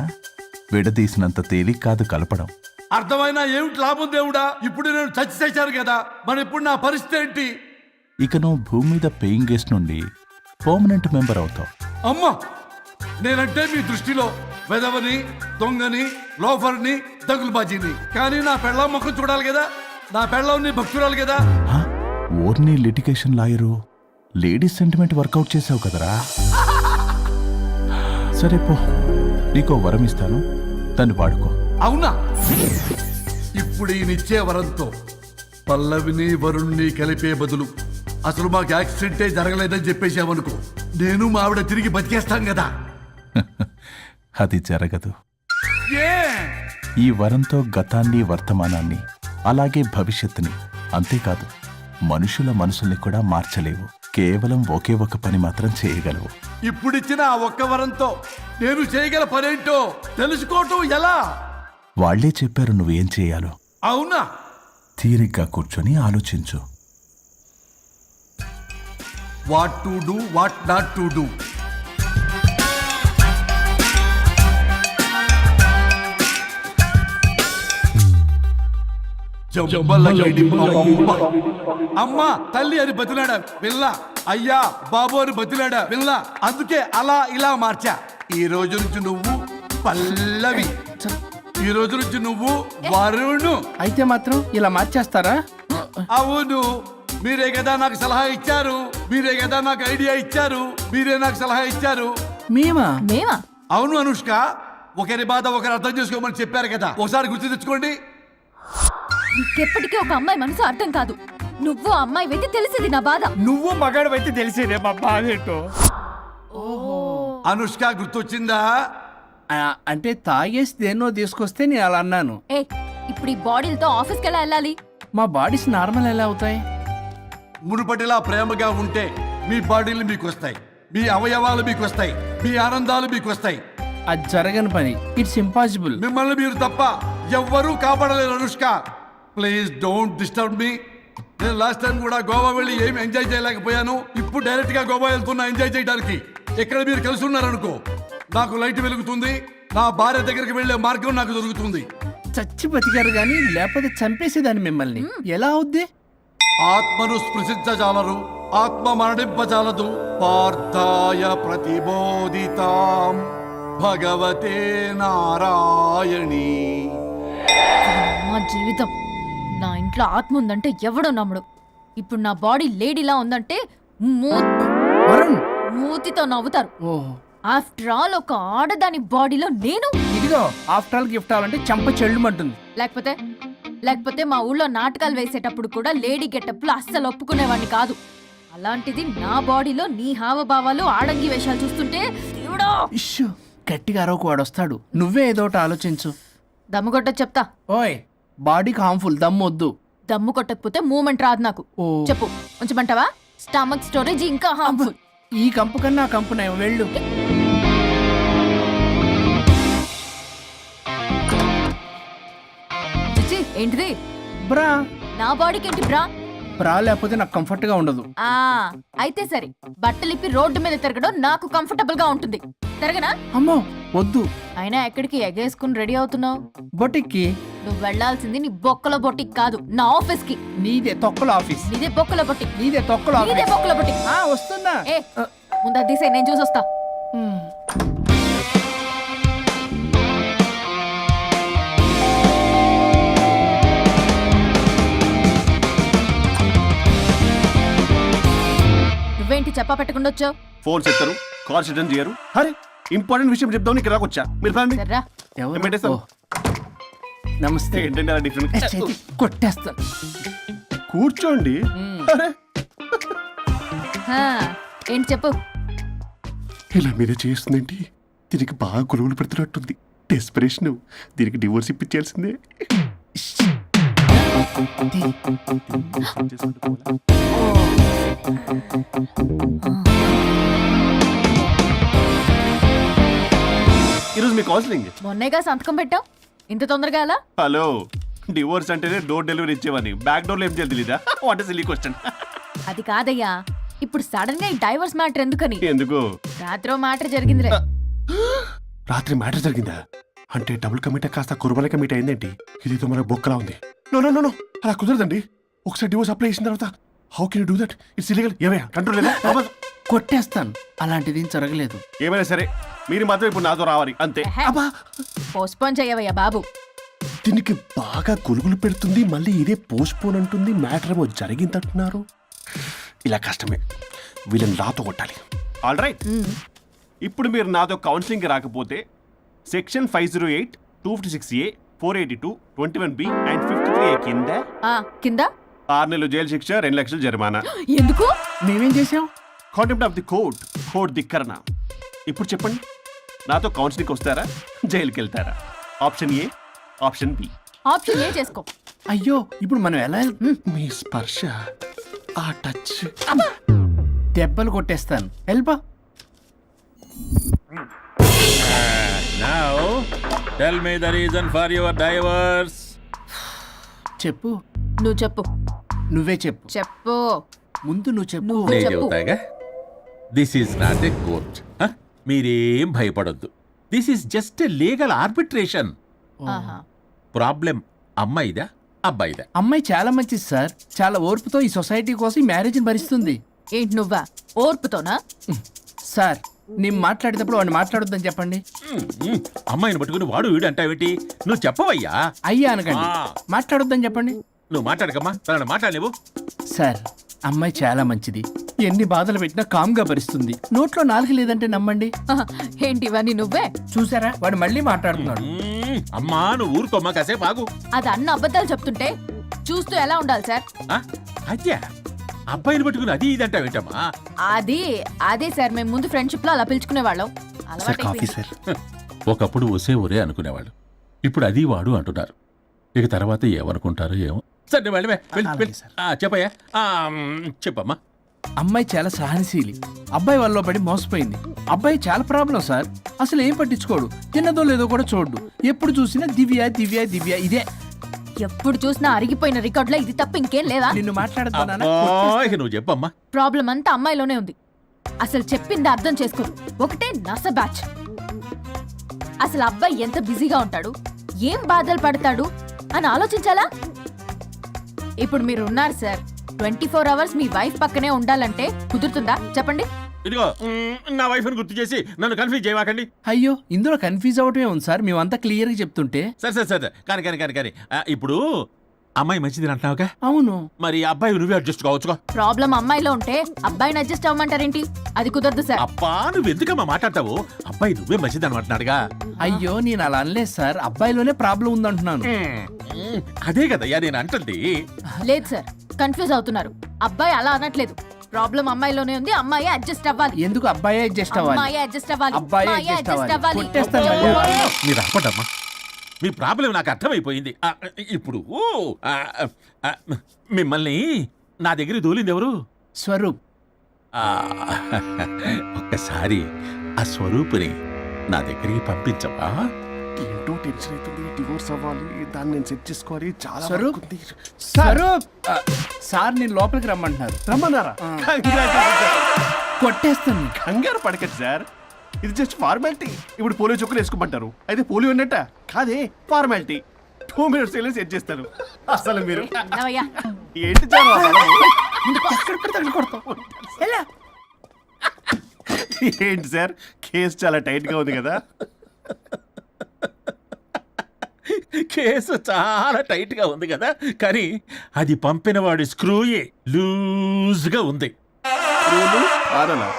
విడదీసినంత తేలిక కాదు కలపడం. అర్థమైనా ఏమిటి లాభం దేవుడా? ఇప్పుడు నేను చచ్చి చేశాను కదా, మరి ఇప్పుడు నా పరిస్థితి ఏంటి? ఇక నువ్వు భూమి మీద పేయింగ్ గెస్ట్ నుండి పర్మనెంట్ మెంబర్ అవుతావు. అమ్మా, నేనంటే మీ దృష్టిలో వెదవని, దొంగని, లోఫర్ని, దగులుబాజీని. కానీ నా పెళ్ళం ముఖం చూడాలి కదా, నా పెళ్ళం నీ భక్తురాలు కదా. హ? ఓర్ని litigation lawyer, ladies sentiment work out చేసావు కదరా. సరే పో, నీకో వరం ఇస్తాను, దాన్ని వాడుకో. అవునా? ఇప్పుడు ఈయనిచ్చే వరంతో పల్లవిని వరుణ్ణి కలిపే బదులు అసలు మాకు యాక్సిడెంటే జరగలేదని చెప్పేసామనుకో, నేను మా ఆవిడ తిరిగి బతికేస్తాం కదా. అది జరగదు. ఏ? ఈ వరంతో గతాన్ని, వర్తమానాన్ని, అలాగే భవిష్యత్తుని, అంతేకాదు మనుషుల మనసుల్ని కూడా మార్చలేవు. కేవలం ఒకే ఒక పని మాత్రం చేయగలవు. ఇప్పుడిచ్చిన ఆ ఒక్క వరంతో నేను చేయగల పనేంటో తెలుసుకోవటం ఎలా? వాళ్లే చెప్పారు నువ్వేం చేయాలో. అవునా? తీరిగ్గా కూర్చొని ఆలోచించు. What to do, what not to do. అమ్మా తల్లి అని బతిలాడా విల్ల, అయ్యా బాబు అని బతిలాడా విల్ల. అందుకే అలా ఇలా మార్చా. ఈ రోజు నుంచి నువ్వు పల్లవి, ఈ రోజు నుంచి నువ్వు వరుణు. అయితే మాత్రం ఇలా మార్చేస్తారా? అవును, మీరే కదా నాకు సలహా ఇచ్చారు, మీరే కదా నాకు ఐడియా ఇచ్చారు, మీరే నాకు సలహా ఇచ్చారు. మేమా? అవును అనుష్క, ఒకరి బాధ ఒకరు అర్థం చేసుకోమని చెప్పారు కదా, ఒకసారి గుర్తు తెచ్చుకోండి. నీకెప్పటికీ ఒక అమ్మాయి మనసు అర్థం కాదు. నువ్వు అమ్మాయి అయితే తెలిసింది నా బాధ. నువ్వు మగాడు అయితే తెలిసేదే మా బాధ ఏంటో. అనుష్క గుర్తొచ్చిందా? అంటే తాగేసి దేన్నో తీసుకొస్తే నేను అలా అన్నాను. ఏ, ఇప్పుడు ఈ బాడీలతో ఆఫీస్కి ఎలా వెళ్ళాలి? మా బాడీస్ నార్మల్ ఎలా అవుతాయి? మునుపటిలా ప్రేమగా ఉంటే మీ బాడీలు మీకు వస్తాయి, మీ అవయవాలు మీకు వస్తాయి, మీ ఆనందాలు మీకు వస్తాయి. అది జరగని పని. It's impossible. మిమ్మల్ని మీరు తప్ప ఎవ్వరూ కాపాడలేరు Anushka. Please don't disturb me. నేను లాస్ట్ టైం కూడా గోవా వెళ్ళి ఏమి ఎంజాయ్ చేయలేకపోయాను. ఇప్పుడు డైరెక్ట్ గా గోవా వెళ్తున్నా ఎంజాయ్ చేయడానికి. ఎక్కడ మీరు కలిసి ఉన్నారనుకో, నాకు లైట్ వెలుగుతుంది, నా భార్య దగ్గరికి వెళ్లే మార్గం నాకు దొరుకుతుంది. చచ్చి బతికారు కానీ లేకపోతే చంపేసేదాన్ని మిమ్మల్ని. ఎలా అవుద్ది? ఆత్మను స్పృశించజాలరు, ఆత్మ మరణింపజాలదు. పార్థాయ ప్రతిబోధితాం భగవతే నారాయణి. మా జీవితం, నా ఇంట్లో ఆత్మ ఉందంటే ఎవడో నమ్ముడు. ఇప్పుడు నా బాడీ లేడీలా ఉందంటే మూతితో నవ్వుతారు. ఆఫ్టర్ ఆల్ ఒక ఆడదాని బాడీలో నేను. ఇదిగో ఆఫ్టర్ ఆల్ గిఫ్ట్ అవ్వాలంటే చంప చెల్లుమంటుంది. లేకపోతే మా ఊళ్ళో నాటకాలు వేసేటప్పుడు కూడా లేడీ గెటప్లు అస్సలు ఒప్పుకునేవాడిని కాదు. అలాంటిది నా బాడీలో నీ హావభావాలు, ఆడంగి వేషాలు చూస్తుంటే దేవుడో. గట్టిగా అరవకు, వాడు వస్తాడు. నువ్వే ఏదో ఒకటి ఆలోచించు. దమ్ము కొట్టదు చెప్తా. ఓయ్, బాడీకి హార్మ్ఫుల్, దమ్మొద్దు. దమ్ము కొట్టకపోతే మూమెంట్ రాదు నాకు. ఓ. చెప్పు, ఉంచమంటావా? స్టమక్ స్టోరేజ్ ఇంకా హార్మ్ఫుల్. ఈ కంపు కన్నా ఆ కంపు నయం, వెళ్ళు. చిచి, ఏంటిది? బ్రా. నా బాడీకి ఏంటి బ్రా? బ్రా లేకపోతే నాకు కంఫర్ట్ గా ఉండదు. ఆ అయితే సరే, బట్టలిప్పి రోడ్డు మీద తిరగడం నాకు కంఫర్టబుల్ గా ఉంటుంది. తిరగనా? అమ్మో వద్దు. అయినా ఎక్కడికి ఎగేసుకుని రెడీ అవుతున్నావు? బొటిక్కి. నువ్వు వెళ్లాల్సింది నీ బొక్కల బొట్టికి కాదు, నా ఆఫీస్ కి. నీదే తొక్కల ఆఫీస్. నీదే బొక్కల బొట్టి. నీదే తొక్కల నీదే ఆఫీస్. బొక్కల బొట్టి. వస్తున్నా. ఏ ముందు అది తీసేయ్, నేను చూసొస్తా. నువ్వేంటి చెప్పా పెట్టకుండా వచ్చావు? ఫోన్ చెప్తారు, కాల్స్ అటెండ్ చేయరు. అరే ఇంపార్టెంట్ విషయం చెప్దాం ఇక్కడ వచ్చా. మీరు ఫ్యామిలీ సర్రా. ఎవరు? పెట్టేస్తాను. ఓ. నమస్తే. ఏంటంటే అలా డిఫరెంట్. కొట్టేస్తాను. కూర్చోండి. అరే హా, ఏంటి చెప్పు. ఇలా మీద చేస్తుందేంటి? దీనికి బాగా గొలుగులు పెడుతున్నట్టుంది. డెస్పిరేషన్. దీనికి డివోర్స్ ఇప్పించాల్సిందే. ఈరోజు మీ కౌన్సిలింగ్. మొన్నేగా సంతకం పెట్టావు, ఇంత తొందరగా అలా? హలో, డివోర్స్ అంటేనే డోర్ డెలివరీ ఇచ్చేవని, బ్యాక్ డోర్ లో ఏం చేయాలి తెలీదా? What is silly question. అది కాదయ్యా, ఇప్పుడు సడన్ గా ఈ డైవర్స్ మ్యాటర్ ఎందుకని? ఎందుకు? రాత్రో మ్యాటర్ జరిగిందిలే. రాత్రి మ్యాటర్ జరిగిందా? అంటే డబుల్ కమిట్ కాస్త కుర్బల కమిట్ అయిందేంటి? ఇదేదో మనకు బొక్కలా ఉంది. నో నో నో నో, అలా కుదరదండి. ఒకసారి డివోర్స్ అప్లై చేసిన తర్వాత how can you do that? It's illegal. ఏమయ్యా కంట్రోల్ లేదా? కొట్టేస్తాను. అలాంటిది ఏం జరగలేదు. ఏమైనా సరే మీరు మాత్రం ఇప్పుడు నాతో రావాలి అంతే. పోస్ట్పోన్ చెయ్యవయ్యా బాబు. దీనికి బాగా గొలుగులు పెడుతుంది, మళ్ళీ ఇదే పోస్ట్పోన్ అంటుంది. మ్యాటర్ ఏమో జరిగిందంటున్నారు. ఇలా కష్టమే, వీళ్ళని నాతో కొట్టాలి. ఆల్ రైట్, ఇప్పుడు మీరు నాతో కౌన్సిలింగ్కి రాకపోతే section 508, 256A, 482, 21B and 53A కింద కింద 6 నెలలు జైలు శిక్ష, 2 లక్షలు జరిమానా. ఎందుకు? మేమేం చేసాం? Contempt of the court, court ధిక్కరణ. ఇప్పుడు చెప్పండి, నాతో కౌన్సిలింగ్కి వస్తారా, జైలుకి వెళ్తారా? Option A, option B. Option A చేసుకో. అయ్యో, ఇప్పుడు మనం ఎలా మీ స్పర్శ, ఆ టచ్. దెబ్బలు కొట్టేస్తాను. వెళ్ళిపో. Now, tell me the reason for your divorce. చెప్పు. నువ్వు చెప్పు. నువ్వే చెప్పు. చెప్పు. ముందు నువ్వు చెప్పు. నువ్వు నేను చెప్పు. చెబుతాగా. This is not a court. మీరేం భయపడొద్దు. This is just a legal arbitration. ఆహా. ప్రాబ్లం అమ్మాయిదా అబ్బాయిదా? అమ్మాయి చాలా మంచిది సార్. చాలా ఓర్పుతో ఈ సొసైటీ కోసం ఈ మ్యారేజ్ని భరిస్తుంది. ఏంటి నువ్వా? ఓర్పుతోనా? సార్, నేను మాట్లాడేటప్పుడు వాడిని మాట్లాడొద్దని చెప్పండి. అమ్మాయిని పట్టుకుని వాడు వీడు అంటావేంటి? నువ్వు చెప్పవయ్యా. అయ్యా అనకండి. ఆ. మాట్లాడొద్దని చెప్పండి. నువ్వు మాట్లాడకమ్మా, తనని మాట్లాడలేవు. సార్, అమ్మాయి చాలా మంచిది. ఎన్ని బాధలు పెట్టినా కామ్గా భరిస్తుంది. నోట్లో నాలుగు లేదంటే నమ్మండి. ఆహా. ఏంటి ఇవన్నీ నువ్వే? చూసారా, వాడు మళ్ళీ మాట్లాడుతున్నాడు. అమ్మా నువ్వు ఊరుకోమ్మా, కాసేపు ఆగు. అది అన్న అబద్ధాలు చెప్తుంటే చూస్తూ ఎలా ఉండాలి సార్? అద్యా అబ్బాయిని పట్టుకుని అది ఇది అంటావేంటమ్మా? అదే సార్, మేము ముందు ఫ్రెండ్షిప్ లో అలా పిలుచుకునే వాళ్ళం. ఒకప్పుడు ఒసే ఒరే అనుకునేవాళ్ళు, ఇప్పుడు అది వాడు అంటున్నారు. ఇక తర్వాత ఏమనుకుంటారో ఏమో. సరే వెళ్ళవే, చెప్పయ్యా. చెప్పమ్మా. అమ్మాయి చాలా సహనశీలి. అబ్బాయి వాళ్ళలో పడి మోసపోయింది. అబ్బాయి చాలా ప్రాబ్లం సార్. అసలు ఏం పట్టించుకోడు. తిన్నదో లేదో కూడా చూడు. ఎప్పుడు చూసినా దివ్య దివ్య దివ్య ఇదే. ఎప్పుడు చూసినా అరిగిపోయిన రికార్డ్ లో ఇది తప్ప ఇంకేం లేదా? నిన్ను మాట్లాడతానా? ఇక నువ్వు చెప్పమ్మా. ప్రాబ్లం అంతా అమ్మాయిలోనే ఉంది. అసలు చెప్పింది అర్థం చేసుకోరు. ఒకటే నస బ్యాచ్. అసలు అబ్బాయి ఎంత బిజీగా ఉంటాడు, ఏం బాధలు పడతాడు అని ఆలోచించాలా? ఇప్పుడు మీరు ఉన్నారు సార్, 24 hours మీ వైఫ్ పక్కనే ఉండాలంటే కుదురుతుందా చెప్పండి? ఇదిగో నా వైఫ్ గుర్తు చేసి నన్ను కన్ఫ్యూజ్ చేయవాకండి. అయ్యో, ఇందులో కన్ఫ్యూజ్ అవటమే ఉంది సార్. మేమంతా క్లియర్ గా చెప్తుంటే. సరే కానీ ఇప్పుడు అమ్మాయి మంచిది అంటున్నావుగా? అవును. మరి అబ్బాయి నువ్వే అడ్జస్ట్ కావచ్చుగా. ప్రాబ్లం అమ్మాయిలో ఉంటే అబ్బాయిని అడ్జస్ట్ అవ్వమంటారేంటి? అది కుదరదు సార్. అబ్బా నువ్వు ఎందుకమ్మా మాట్లాడతావు? అబ్బాయి నువ్వే మంచిది అనమాటున్నాడుగా. అయ్యో, నేను అలా అనలేదు సార్. అబ్బాయిలోనే ప్రాబ్లం ఉందంటున్నాను. అదే కదయ్యా నేను అంటుంది. లేదు సార్, కన్ఫ్యూజ్ అవుతున్నారు. అబ్బాయి అలా అనట్లేదు. ప్రాబ్లం అమ్మాయిలోనే ఉంది. అమ్మాయి అడ్జస్ట్ అవ్వాలి. ఎందుకు అబ్బాయి అడ్జస్ట్ అవ్వాలి? అమ్మాయి అడ్జస్ట్ అవ్వాలి. అబ్బాయి అమ్మాయి adjust adjust అవ్వాలి. అవ్వాలి. కొట్టేస్తాను. మీరు ఆపటమ్మా, మీ ప్రాబ్లం నాకు అర్థమైపోయింది. ఇప్పుడు మిమ్మల్ని నా దగ్గర దూలింది ఎవరు? స్వరూప్. ఒక్కసారి ఆ స్వరూపుని నా దగ్గరికి పంపించవా? ఏంటో టెన్షన్ అవుతుంది. డివోర్స్ అవ్వాలి, దాన్ని నేను సెట్ చేసుకోవాలి. చాలా స్వరూప్. work ఉంది. స్వరూప్. సార్ నేను లోపలికి రమ్మంటున్నారు. రమ్మన్నారా? కొట్టేస్తాను. కంగారు పడకండి సార్, ఇది జస్ట్ ఫార్మాలిటీ. ఇప్పుడు పోలియో చుక్కలు వేసుకోమంటారు, అయితే పోలియో ఉన్నట్ట కాదే, ఫార్మాలిటీ. 2 minutes సెట్ చేస్తారు. అసలు మీరు నవయ్య, ఏంటి చాలా ఏంటి సార్, కేసు చాలా టైట్ గా ఉంది కదా? కేసు చాలా టైట్ గా ఉంది కదా, కానీ అది పంపిన వాడి స్క్రూయే లూజ్ గా ఉంది. రూలు ఆరోలా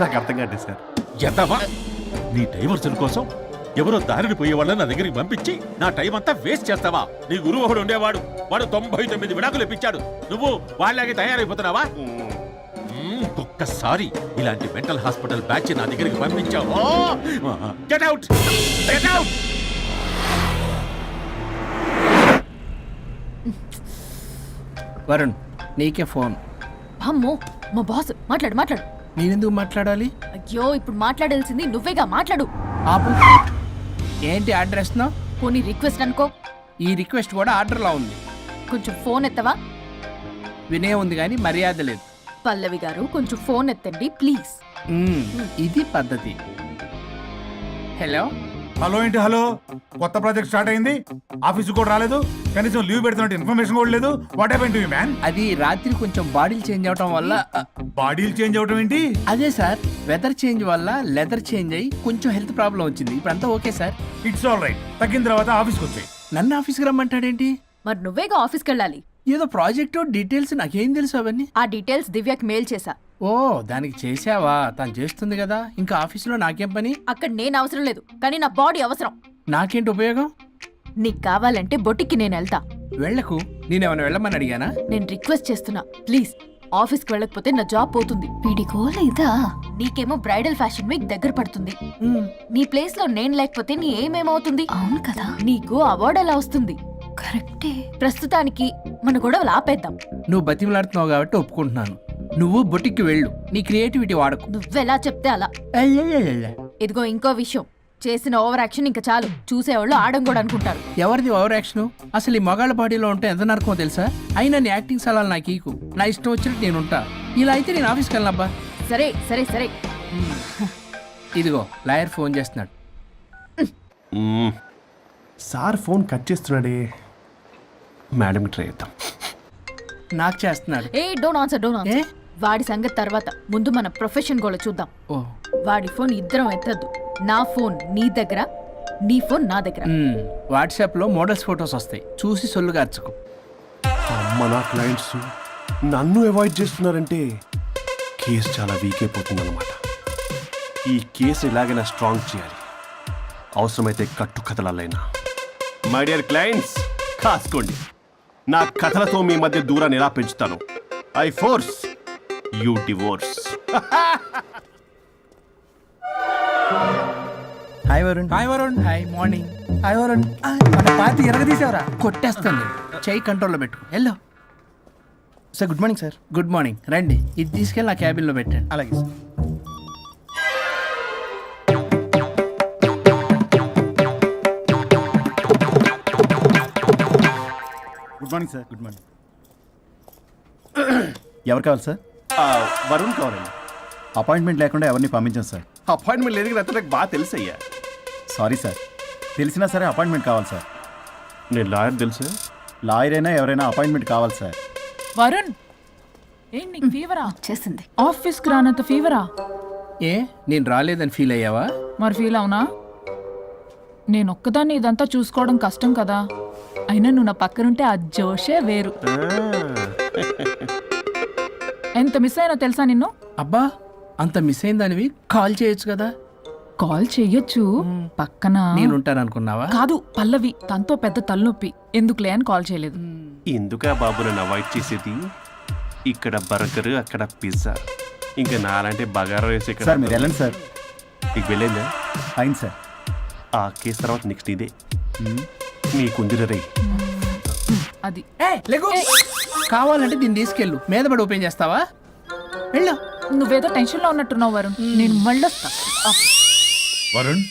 నాకు అర్థం కాదు సార్. ఎంతవా నీ డైవర్సన్ కోసం ఎవరో దారిని పోయే వాళ్ళని నా దగ్గరికి పంపించి నా టైం అంతా వేస్ట్ చేస్తావా? నీ గురువు ఒకడు ఉండేవాడు, వాడు 99 విడాకులు ఇప్పించాడు. నువ్వు వాళ్ళకి తయారైపోతున్నావా? ఒక్కసారి ఇలాంటి మెంటల్ హాస్పిటల్ బ్యాచ్ నా దగ్గరికి పంపించావు, get out, get out. Varun, నీకే ఫోన్. అమ్మో మా బాస్. మాట్లాడు మాట్లాడు. నేనెందుకు మాట్లాడాలి? అయ్యో, ఇప్పుడు మాట్లాడాల్సింది నువ్వేగా. మాట్లాడు. ఆపు. ఏంటి ఆర్డర్ ఇస్తున్నావు? పోనీ రిక్వెస్ట్ అనుకో. ఈ రిక్వెస్ట్ కూడా ఆర్డర్లా ఉంది. కొంచెం ఫోన్ ఎత్తవా? వినే ఉంది కానీ మర్యాద లేదు. పల్లవి గారు, కొంచెం ఫోన్ ఎత్తండి ప్లీజ్. ఇది పద్ధతి. హలో. హలో ఏంటి హలో? కొత్త ప్రాజెక్ట్ స్టార్ట్ అయింది, ఆఫీసు కూడా రాలేదు, కనీసం లీవ్ పెడుతున్నట్టు ఇన్ఫర్మేషన్ కూడా లేదు. What happened to you man? అది రాత్రి కొంచెం బాడీలు చేంజ్ అవటం వల్ల. బాడీలు చేంజ్ అవటం ఏంటి? అదే సార్, వెదర్ చేంజ్ వల్ల లెదర్ చేంజ్ అయ్యి కొంచెం హెల్త్ ప్రాబ్లం వచ్చింది. ఇప్పుడు అంతా okay sir. It's all right. తగ్గిన తర్వాత ఆఫీస్కి వచ్చాయి. నన్ను ఆఫీస్కి రమ్మంటాడేంటి? మరి నువ్వేగా ఆఫీస్కి వెళ్ళాలి. ఏదో ప్రాజెక్టు డీటెయిల్స్ నాకేం తెలుసు అవన్నీ. ఆ డీటెయిల్స్ దివ్యకి మెయిల్ చేశా. ఓ, దానికి చేసావా? తను చేస్తుంది కదా, ఇంకా ఆఫీసులో నాకేం పని? అక్కడ నేను అవసరం లేదు, కానీ నా బాడీ అవసరం. నాకేంటి ఉపయోగం? నీకు కావాలంటే బొట్టికి నేను వెళ్తా. వెళ్ళకు. నేనేమైనా వెళ్ళమని అడిగానా? నేను రిక్వెస్ట్ చేస్తున్నా ప్లీజ్. ఆఫీస్కి వెళ్ళకపోతే నా జాబ్ పోతుంది. ఇదా నీకేమో బ్రైడల్ ఫ్యాషన్ వీక్ దగ్గర పడుతుంది. నీ ప్లేస్ లో నేను లేకపోతే నీ ఏమేమవుతుంది? అవును కదా. నీకు అవార్డు ఎలా వస్తుంది? కరెక్టే. ప్రస్తుతానికి మన గొడవలు ఆపేద్దాం. నువ్వు బతిమలాడుతున్నావు కాబట్టి ఒప్పుకుంటున్నాను. నువ్వు బొటిక్కి వెళ్ళు, నీ క్రియేటివిటీ వాడకు. నువ్వెలా చెప్తే అలా. ఇదిగో ఇంకో విషయం, చేసిన ఓవర్ యాక్షన్ ఇంకా చాలు. చూసేవాళ్ళు ఆడం కూడా అనుకుంటారు. ఎవరిది ఓవర్ యాక్షన్? అసలు ఈ మగాళ్ళ బాడీలో ఉంటే ఎంత నరకమో తెలుసా? అయినా నీ యాక్టింగ్ సలాలు నాకు ఈకు. నా ఇష్టం వచ్చినట్టు నేను ఉంటా. ఇలా అయితే నేను ఆఫీస్కి వెళ్ళనబ్బా. సరే సరే సరే. ఇదిగో లాయర్ ఫోన్ చేస్తున్నాడు. సార్ ఫోన్ కట్ చేస్తున్నాడే. మేడం ట్రై చేద్దాం. నాకు చేస్తున్నాడు. ఏ డోంట్ ఆన్సర్, డోంట్ ఆన్సర్. వాడి సంగతి తర్వాత, ముందు మన ప్రొఫెషన్ గోల చూద్దాం. ఓ, వాడి ఫోన్ ఇద్దరం ఎత్తద్దు. నా ఫోన్ నీ దగ్గర, నీ ఫోన్ నా దగ్గర. వాట్సాప్లో మోడల్స్ ఫొటోస్ వస్తాయి, చూసి సొల్లుగా అర్చుకో. అమ్మ, నా క్లయింట్స్ నన్ను అవాయిడ్ చేస్తున్నారంటే కేసు చాలా వీక్ అయిపోతుంది అనమాట. ఈ కేసు ఎలాగైనా స్ట్రాంగ్ చేయాలి, అవసరమైతే కట్టు కథలైనా. మై డియర్ క్లయింట్స్, కాసుకోండి. నా కథలతో మీ మధ్య దూరాన్ని ఎలా పెంచుతాను. I force you divorce. Hi Varun. Hi Varun. Hi morning. Hi Varun. మన పార్టీ ఎరగదీసావరా? కొట్టేస్తాను. చెయ్యి కంట్రోల్లో పెట్టు. Hello sir, good morning sir. Good morning. రండి, ఇది తీసుకెళ్ళి నా క్యాబిన్లో పెట్టండి. అలాగే sir. Good morning sir. Good morning. ఎవరు కావాలి సార్? వరుణ్ కావాలండి. అపాయింట్మెంట్ లేకుండా ఎవరిని పంపించాం సార్. అపాయింట్మెంట్ లేదు కదా, నాకు బాగా తెలుసు అయ్యా. సారీ సార్, తెలిసినా సరే అపాయింట్మెంట్ కావాలి సార్. నేను లాయర్ తెలుసు. లాయర్ అయినా ఎవరైనా అపాయింట్మెంట్ కావాలి సార్. వరుణ్, ఏంటి నీకు ఫీవరా? చేసింది. ఆఫీస్కి రానంత ఫీవరా? ఏ, నేను రాలేదని ఫీల్ అయ్యావా? మరి ఫీల్ అవునా? నేను ఒక్కదాన్ని ఇదంతా చూసుకోవడం కష్టం కదా. అయినా నువ్వు నా పక్కనుంటే ఆ జోషే వేరు. ఎంత మిస్ అయినా తెలుసా నిన్ను? అబ్బా, అంత మిస్ అయిందానివి కాల్ చేయొచ్చు కదా. కాల్ చెయ్యొచ్చు, పక్కన నేనుంటాను అనుకున్నావా? కాదు, పల్లవి, తనతో పెద్ద తలనొప్పి. ఎందుకులే అని కాల్ చేయలేదు. ఎందుకా బాబు నన్ను అవాయిడ్ చేసేది? ఇక్కడ బర్గర్, అక్కడ పిజ్జా, ఇంకా నాలాంటి బగారా రైస్ ఇక్కడ. సార్ మీరు వెళ్ళండి సార్. నీకు వెళ్ళిందా? Fine sir. ఆ కేసు తర్వాత నెక్స్ట్ ఇదే నీకుందిర రే. అది లేకు కావాలంటే దీన్ని తీసుకెళ్ళు, మీద పడి ఓపెన్ చేస్తావా? వెళ్ళు. నువ్వేదో టెన్షన్ లో ఉన్నట్టున్నావు వరుణ్. నేను మళ్ళొస్తా. వరుణ్,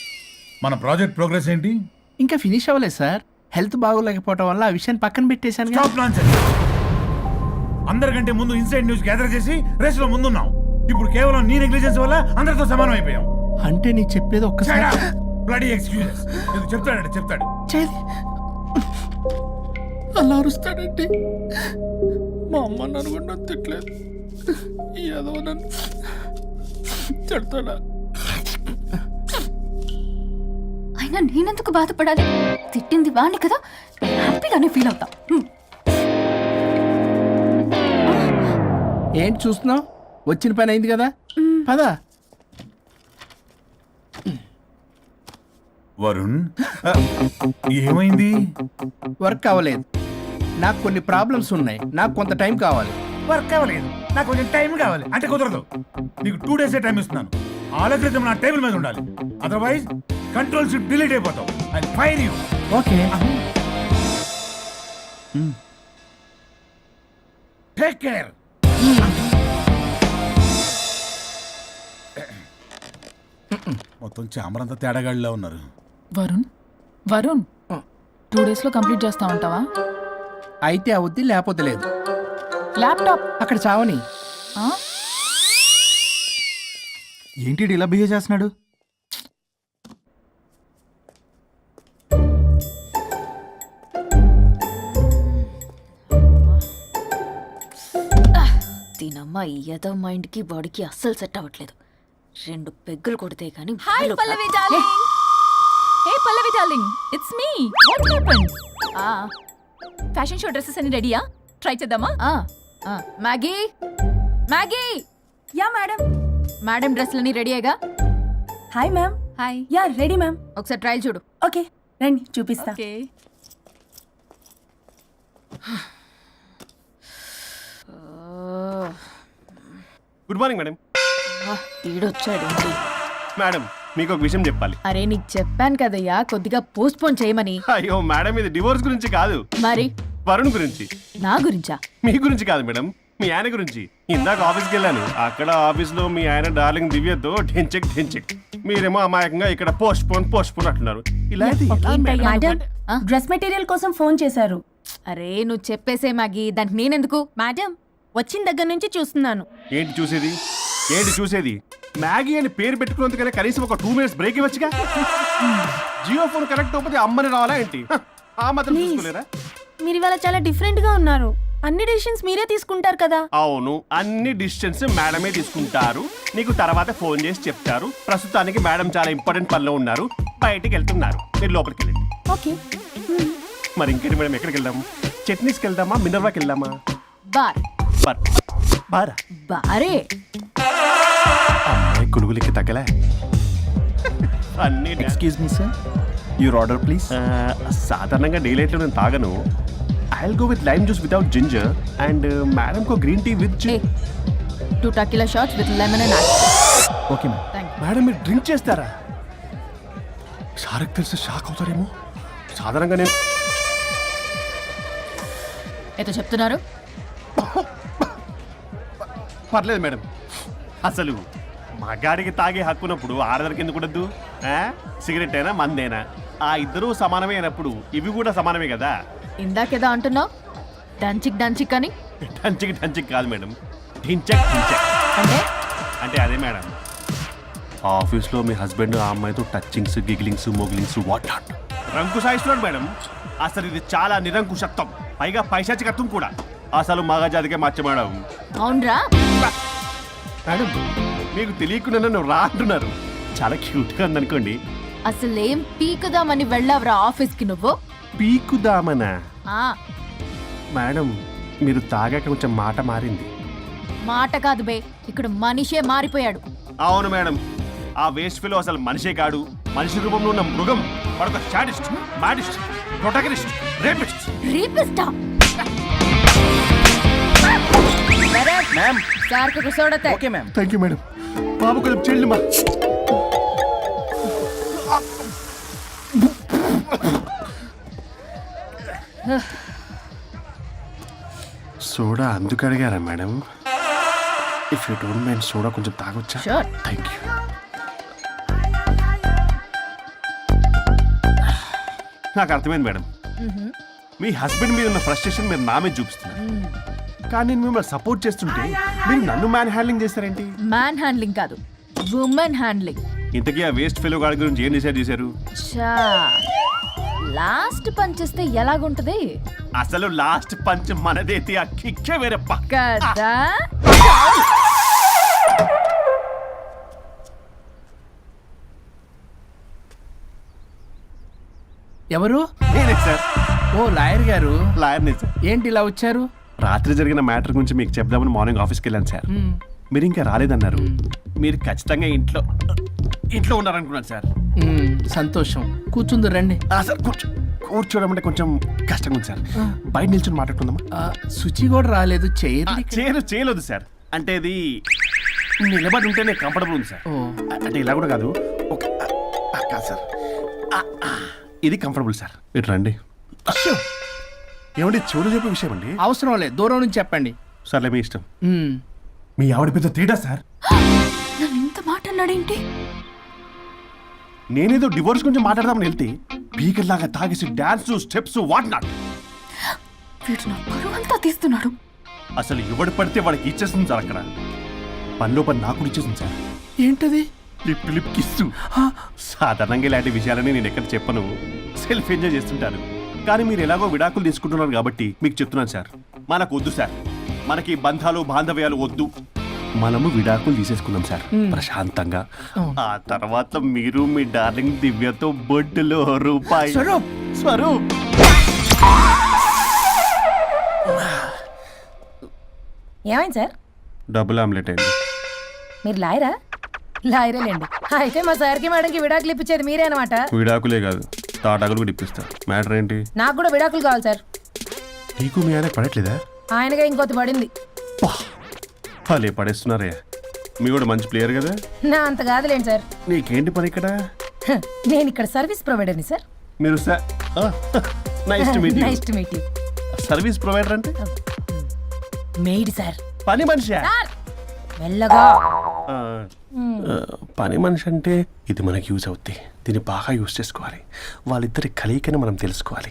మన ప్రాజెక్ట్ ప్రోగ్రెస్ ఏంటి? ఇంకా ఫినిష్ అవ్వలేదు సార్. హెల్త్ బాగోలేకపోవడం వల్ల ఆ విషయాన్ని పక్కన పెట్టేశాను. Stop nonsense. అందరికంటే ముందు ఇన్సైడ్ న్యూస్ గ్యాదర్ చేసి రేస్ లో ముందున్నాం. ఇప్పుడు కేవలం నీ నెగ్లిజెన్స్ వల్ల అందరితో సమానం అయిపోయాం. అంటే నీ చెప్పేది ఒక్కసారి బ్లడీ ఎక్స్క్యూజెస్. చెప్తాడంటే చెప్తాడు. అలా అరుస్తాడండి. మా అమ్మ నన్ను కూడా నన్ను తిట్టలేదు, ఏదో నన్ను తిడతాడా? అయినా నేనెందుకు బాధపడాలి? తిట్టింది వాణ్ణి కదా, హ్యాపీగానే ఫీల్ అవుతా. ఏంటి చూస్తున్నావు? వచ్చిన పని అయింది కదా, పదా. వరుణ్, ఏమైంది? వర్క్ అవ్వలేదు. నాకు కొన్ని ప్రాబ్లమ్స్ ఉన్నాయి, నాకు కొంత టైం కావాలి. వర్క్ అవ్వలేదు, నాకు కొంచెం టైం కావాలి అంటే కుదరదు. నీకు 2 days టైం ఇస్తున్నాను. ఆలోచించడం నా టేబుల్ మీద ఉండాలి. అదర్వైజ్ కంట్రోల్ షిప్ డిలీట్ అయిపోతావు. I fire you. Okay. Take care. మొత్తం చామరంతా తేడాగాడిలా ఉన్నారు. వరుణ్ వరుణ్ 2 days లో కంప్లీట్ చేస్తా ఉంటావా? అయితే అవుద్ది, లేకపోతే లేదు. ల్యాప్టాప్ అక్కడ చావని. ఏంటి ఇలా బిహేవ్ చేస్తున్నాడు? దీనమ్మ ఏదో మైండ్కి బాడీకి అస్సలు సెట్ అవ్వట్లేదు. 2 పెగ్గులు కొడితే కానీ. Hi Pallavi darling. Hey Pallavi darling, it's me. What happened? Fashion show dresses అన్ని రెడీయా? ట్రై చేద్దామా? Maggie Maggie. Ya madam. Madam డ్రెస్లన్నీ రెడీయేగా? Hi ma'am. Hi. Ya ready ma'am. ఒకసారి ట్రయల్ చూడు. ఓకే రండి చూపిస్తా. ఓకే. Good morning madam. ఈడొచ్చాడు. మేడం మీకు ఒక విషయం చెప్పాలి. అరే నీకు చెప్పాను కదయ్యా కొద్దిగా పోస్ట్ పోన్ చేయమని. అయ్యో మేడం, ఇది డివోర్స్ గురించి కాదు, మరి వరుణ్ గురించి. నా గురించా? మీ గురించి కాదు మేడం, మీ ఆయన గురించి. ఇందాక ఆఫీస్కి వెళ్ళాను. అక్కడ ఆఫీస్లో మీ ఆయన డార్లింగ్ దివ్యతో ఢెంచెక్ ఢెంచెక్, మీరేమో అమాయకంగా ఇక్కడ పోస్ట్ పోన్ అంటున్నారు. ఇలాంటి మేడం డ్రెస్ మెటీరియల్ కోసం ఫోన్ చేశారు. అరే నువ్వు చెప్పేసే మ్యాగీ, దానికి నేనెందుకు? మేడం వచ్చిన దగ్గర నుంచి చూస్తున్నాను. ఏంటి చూసేది? ఏంటి చూసేది? మ్యాగీ అని పేరు పెట్టుకున్నందుకనే కనీసం ఒక 2 minutes బ్రేక్ ఇవ్వచ్చుగా. జియో ఫోన్ కనెక్ట్ అవ్వకపోతే అమ్మని రావాలా ఏంటి? ఆ మాత్రం చూసుకోలేరా? మీరు ఇవాళ చాలా డిఫరెంట్ గా ఉన్నారు. అన్ని డిసిషన్స్ మీరే తీసుకుంటారు కదా. అవును, అన్ని డిసిషన్స్ మేడమే తీసుకుంటారు. నీకు తర్వాత ఫోన్ చేసి చెప్తారు. ప్రస్తుతానికి మేడం చాలా ఇంపార్టెంట్ పనిలో ఉన్నారు, బయటికి వెళ్తున్నారు. మీరు లోపలికి వెళ్ళండి. ఓకే. మరి ఇంకేంటి మేడం, ఎక్కడికి వెళ్దాము? చట్నీస్కి వెళ్దామా, మినర్వాకి వెళ్దామా? బార్. బారా? బారే. అమ్మాయి కొనుగోలుకి తగ్గలే. అన్ని excuse me sir, your order please. సాధారణంగా డే లైట్లో నేను తాగను. I'll go with lime juice without ginger and madam కో green tea with 2 tequila shots with lemon and ice. Okay ma'am. Thank you. Madam మీరు డ్రింక్ చేస్తారా? సార్కి తెలిస్తే షాక్ అవుతారేమో. సాధారణంగా నేను ఏదో చెప్తున్నారు. పర్లేదు మేడం. అసలు మగాడికి తాగే హక్కున్నప్పుడు ఆడదానికి ఎందుకు ఉండద్దు? సిగరెట్ అయినా మందేనా ఆ ఇద్దరూ సమానమే అయినప్పుడు ఇవి కూడా సమానమే కదా. ఇందాకేదో అంటున్నావు, డంచిక్ అని. డంచిక్ కాదు మేడం, ఢించక్. అంటే అంటే అదే మేడం, ఆఫీస్లో మీ హస్బెండ్ ఆ అమ్మాయితో touchings, gigglings, moglings what not రంకు సాయిస్తున్నాడు మేడం. అసలు ఇది చాలా నిరంకుశత్వం, పైగా పైశాచికత్వం కూడా. అసలు మగజాతికే మచ్చ మేడం. అవునరా మేడం, మీకు తెలియకుండా నన్ను రా అంటున్నారు. చాలా క్యూట్గా ఉందనుకోండి. అసలేం పీకుదామని వెళ్ళావురా ఆఫీస్కి నువ్వు? పీకుదామనా? ఆ మేడం, మీరు తాగాక కొంచెం మాట మారింది. మాట కాదు బే, ఇక్కడ మనిషే మారిపోయాడు. అవును మేడం, ఆ వేస్ట్ ఫెలో అసలు మనిషే కాడు. మనిషి రూపంలో ఉన్న మృగం. వాడొక శాడిస్ట్, మాడిస్ట్, ప్రొటగనిస్ట్, రేపిస్ట్. రేపిస్టా? మ్యామ్ సార్ కు సోడతే okay ma'am. Thank you madam. బాబు కొంచెం చెల్లిమా. సోడా అందుకు అడిగారా madam? If you don't mind soda కొంచెం తాగొచ్చా? Sure. Thank you. నాకు అర్థమైంది మేడం. మీ హస్బెండ్ మీద ఉన్న ఫ్రస్ట్రేషన్ మీరు నా మీద చూపిస్తున్నారు. కానీ నేను మిమ్మల్ని సపోర్ట్ చేస్తుంటే మీరు నన్ను మ్యాన్ హ్యాండ్లింగ్ చేస్తారేంటి? మ్యాన్ హ్యాండ్లింగ్ కాదు, ఉమెన్ హ్యాండ్లింగ్. ఇంతకీ ఆ వేస్ట్ ఫెలో గాడి గురించి ఏం డిసైడ్ చేశారు? చా లాస్ట్ పని చేస్తే ఎలాగుంటది అసలు లాస్ట్ పంచ్ మనదైతే ఆ కిక్కే వేరే పక్క. కదా? ఎవరు? నేనే సార్. ఓ లాయర్ గారు. లాయర్నే సార్. ఏంటి ఇలా వచ్చారు? రాత్రి జరిగిన మ్యాటర్ గురించి మీకు చెప్దామని మార్నింగ్ ఆఫీస్కి వెళ్ళాను సార్. మీరు ఇంకా రాలేదన్నారు. మీరు ఖచ్చితంగా ఇంట్లో ఉన్నారనుకున్నాను సార్. సంతోషం. కూర్చుంది రండి. సార్ కూర్చోవడం అంటే కొంచెం కష్టంగా ఉంది సార్. బయట నిల్చొని మాట్లాడుకుందామా? శుచి కూడా రాలేదు. చేయలేదు సార్. అంటే ఇది నిలబడి ఉంటేనే కంఫర్టబుల్ ఉంది సార్. అంటే ఇలా కూడా కాదు. కాదు సార్, ఇది కంఫర్టబుల్ సార్. ఇటు రండి. ఏమండి చెవులు చెప్పే విషయం అండి. అవసరం లేదు, దూరం నుంచి చెప్పండి. సర్లే మీ ఇష్టం. మీ ఆవిడ పెద్ద తేడా సార్. నన్ను ఇంత మాట అన్నాడేంటి? నేనేదో డివోర్స్ గురించి మాట్లాడదామని వెళ్తే పీకర్ లాగా తాగేసి డాన్స్ స్టెప్స్ వాట్ నాట్. వీడు నా పరువంతా తీస్తున్నాడు. అసలు ఎవడు పడితే వాడికి ఇచ్చేస్తుంది సార్. అక్కడ పనిలో పని నాకు ఇచ్చేస్తుంది సార్. ఏంటది? Lip kiss. సాధారణంగా ఇలాంటి విషయాలని నేను ఎక్కడ చెప్పను. సెల్ఫ్ ఎంజాయ్ చేస్తుంటాను. కానీ మీరు ఎలాగో విడాకులు తీసుకుంటున్నారు కాబట్టి మీకు చెప్తున్నాను సార్. మనకు వద్దు సార్. మనకి బంధాలు బాంధవ్యాలు వద్దు. మనము విడాకులు తీసేసుకుందాం సార్ ప్రశాంతంగా. ఆ తర్వాత మీరు మీ డార్లింగ్ దివ్యతో బొడ్డులో రూపాయి. స్వరూప్ ఏమైంది సార్? డబుల్ ఆమ్లెట్ అయింది. మీరు లాయరా? లాయరేలేండి. అయితే మా సార్కి మేడంకి విడాకులు ఇప్పించేది మీరే అనమాట. విడాకులే కాదు, తాటాకులు కూడా ఇప్పిస్తా. మ్యాటర్ ఏంటి? నాకు కూడా విడాకులు కావాలి సార్. నీకు మీ ఆయన పడట్లేదా? ఆయనగా ఇంకొకటి పడింది. వాళ్ళే పడేస్తున్నారే. మీ కూడా మంచి ప్లేయర్ కదా. నా అంత కాదులేండి సార్. నీకేంటి పని ఇక్కడ? నేను ఇక్కడ సర్వీస్ ప్రొవైడర్ని సార్. మీరు nice to meet you. Nice to meet you. Service provider అంటే మెయిడ్ సార్. పని మనిషి. మెల్లగా. పని మనిషి అంటే ఇది మనకి యూజ్ అవుద్ది. దీన్ని బాగా యూజ్ చేసుకోవాలి. వాళ్ళిద్దరి కలయికని మనం తెలుసుకోవాలి.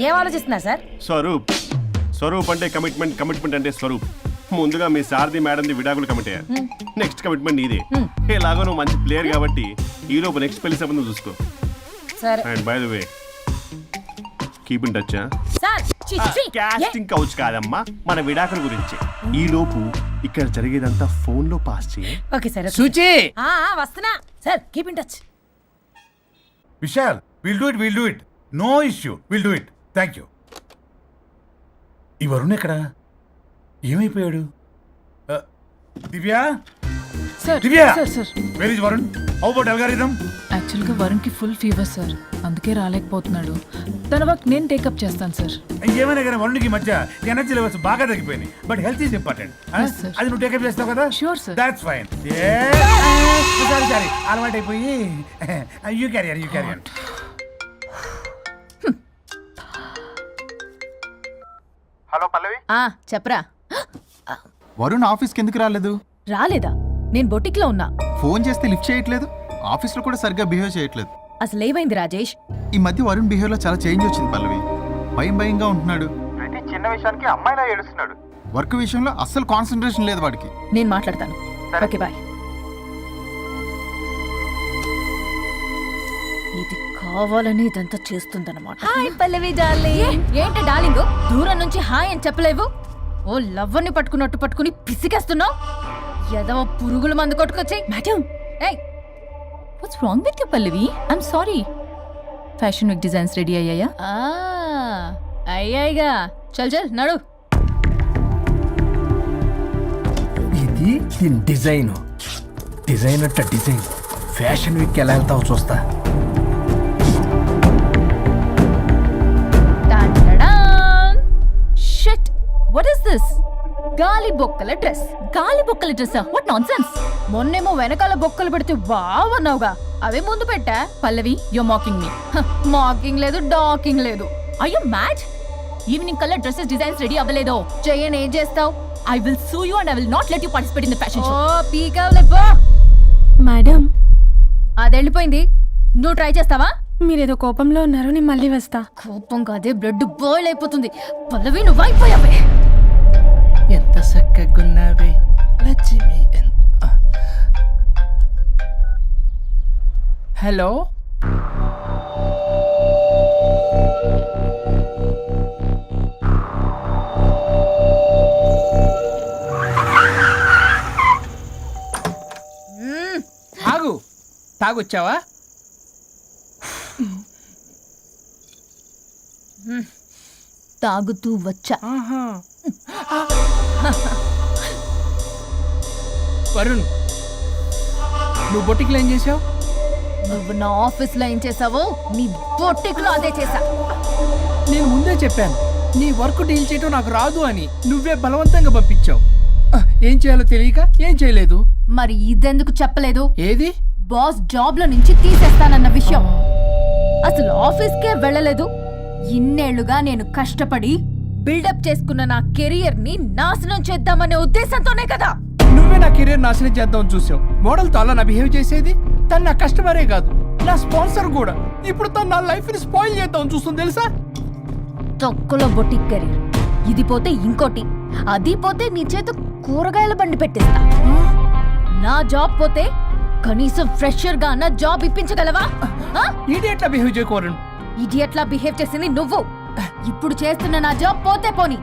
ఏం ఆలోచిస్తున్నారు సార్? స్వరూప్ అంటే కమిట్మెంట్ అంటే స్వరూప్. ముందుగా మీ సారథి మేడంది విడాకులు కమిట్ అయ్యారు. నెక్స్ట్ కమిట్మెంట్ నీదే. ఎలాగో నువ్వు మంచి ప్లేయర్ కాబట్టి ఈ లోపు నెక్స్ట్ పెళ్లి సంబంధం చూసుకో. సరే. And by the way keep in touch. Sir casting couch కాదమ్మా, మన విడాకుల గురించి. ఈ లోపు ఇక్కడ జరిగేదంతా ఫోన్ లో పాస్ చేయి. Okay sir. శుచి వస్తున్నా sir. Keep in touch. Vishal, will do it. No issue, will do it. Thank you. ఈ వరుణ్ ఎక్కడ? ఏమైపోయాడు? Divya, sir Divya, sir where is Varun? How about algorithm? యాక్చువల్గా వరుణ్కి ఫుల్ ఫీవర్ సార్, అందుకే రాలేకపోతున్నాడు. తన వర్క్ నేను టేకప్ చేస్తాను సార్. ఏమైనా కానీ వరుణ్కి ఈ మధ్య ఎనర్జీ లెవెల్స్ బాగా తగ్గిపోయినాయి. But health is important. Yes, sir. అది నువ్వు టేకప్ చేస్తావు కదా? Sure, sir. That's fine. Sorry అలవాటు అయిపోయి. You carrier. హలో పల్లవి. చెప్పరా. వరుణ్ ఆఫీస్కి ఎందుకు రాలేదు? రాలేదా? నేను బొటిక్లో ఉన్నా. ఫోన్ చేస్తే లిఫ్ట్ చేయట్లేదు. ఆఫీస్లో కూడా సరిగ్గా బిహేవ్ చేయట్లేదు. అసలు ఏమైంది రాజేష్? ఈ మధ్య వరుణ్ బిహేవ్లో చాలా చేంజ్ వచ్చింది పల్లవి. భయంగా ఉంటున్నాడు. ప్రతి చిన్న విషయానికి అమ్మాయిలా ఏడుస్తున్నాడు. వర్క్ విషయంలో అస్సలు కాన్సన్ట్రేషన్ లేదు వాడికి. నేను మాట్లాడతాను. Okay bye. ఇది కావాలని ఇదంతా చేస్తుందన్నమాట. Hi Pallavi darling. ఏంటి డార్లింగ్, దూరం నుంచి హాయ్ అని చెప్పలేవు? ఓ లవ్వర్ని పట్టుకున్నట్టు పట్టుకుని పిసికేస్తున్నావు. ఏదో పురుగుల మందు కొట్టుకొచ్చి. Madam, what's wrong with you Pallavi? I'm sorry. Fashion week designs ready అయ్యాయా? అయ్యాయిగా. చల్ నడు. ఇది దీని డిజైన్ అట్ట డిజైన్. ఫ్యాషన్ వీక్ ఎలా వెళ్తావు చూస్తా. Shit, what is this? గాలి బొక్కల డ్రెస్. గాలి బొక్కల డ్రెస్, వాట్ నాన్ సెన్స్. మొన్నేమో వెనకాల బొక్కలు పెడితే వావ్ అన్నావుగా, అవే ముందు పెట్టా. Pallavi, you mocking me. Mocking లేదు, డాకింగ్ లేదు. Are you mad? ఈవినింగ్ కల్లా డ్రెస్సెస్ డిజైన్స్ రెడీ అవ్వలేదో? చెయ్యని ఏం చేస్తావు? I will sue you and I will not let you participate in the fashion show. పీకావులే పో. మేడం, అది వెళ్ళిపోయింది, నువ్వు ట్రై చేస్తావా? మీరేదో కోపంలో ఉన్నారు, నేను మళ్ళీ వస్తా. కోపం కాదే, బ్లడ్ బాయిల్ అయిపోతుంది. పల్లవి నువ్వు అయిపోయావే. ఎంత చక్కగున్నావే లక్ష్మి. హలో, ఆగు, తాగొచ్చావా? తాగుతూ వచ్చా. వరుణ్, నువ్వు బొటిక్లో ఏం చేసావు? నువ్వు నా ఆఫీస్ లో ఏం చేసావో నీ బొట్టిక్ లో అదే చేసా. నేను ముందే చెప్పాను నీ వర్క్ డీల్ చేయటం నాకు రాదు అని. నువ్వే బలవంతంగా పంపించావు. ఏం చేయాలో తెలియక ఏం చేయలేదు. మరి ఇదెందుకు చెప్పలేదు? ఏది? బాస్ జాబ్ లో నుంచి తీసేస్తానన్న విషయం. అసలు ఆఫీస్కే వెళ్ళలేదు. ఇన్నేళ్లుగా నేను కష్టపడి బిల్డప్ చేసుకున్న నా కెరియర్ ని నాశనం చేద్దామనే ఉద్దేశంతోనే కదా. నువ్వే నా కెరీర్ నాశనం చేద్దామని చూసావు. మోడల్ తో అలా నా బిహేవ్ చేసేది. తను నా కస్టమరే కాదు, నా స్పాన్సర్ కూడా. ఇప్పుడు తను నా లైఫ్ ని స్పాయిల్ చేద్దామని చూస్తుంది తెలుసా? తొక్కలో బొటిక్ కెరీర్. ఇది పోతే ఇంకోటి, అది పోతే నీ చేత కూరగాయల బండి పెట్టిస్తా. నా జాబ్ పోతే కనీసం ఫ్రెషర్ గా నా జాబ్ ఇప్పించగలవా? ఇడియట్లా బిహేవ్ చేయకూడదు. ఇడియట్లా బిహేవ్ చేసింది నువ్వు. ఇప్పుడు చేస్తున్న నా జాబ్ పోతే పోని,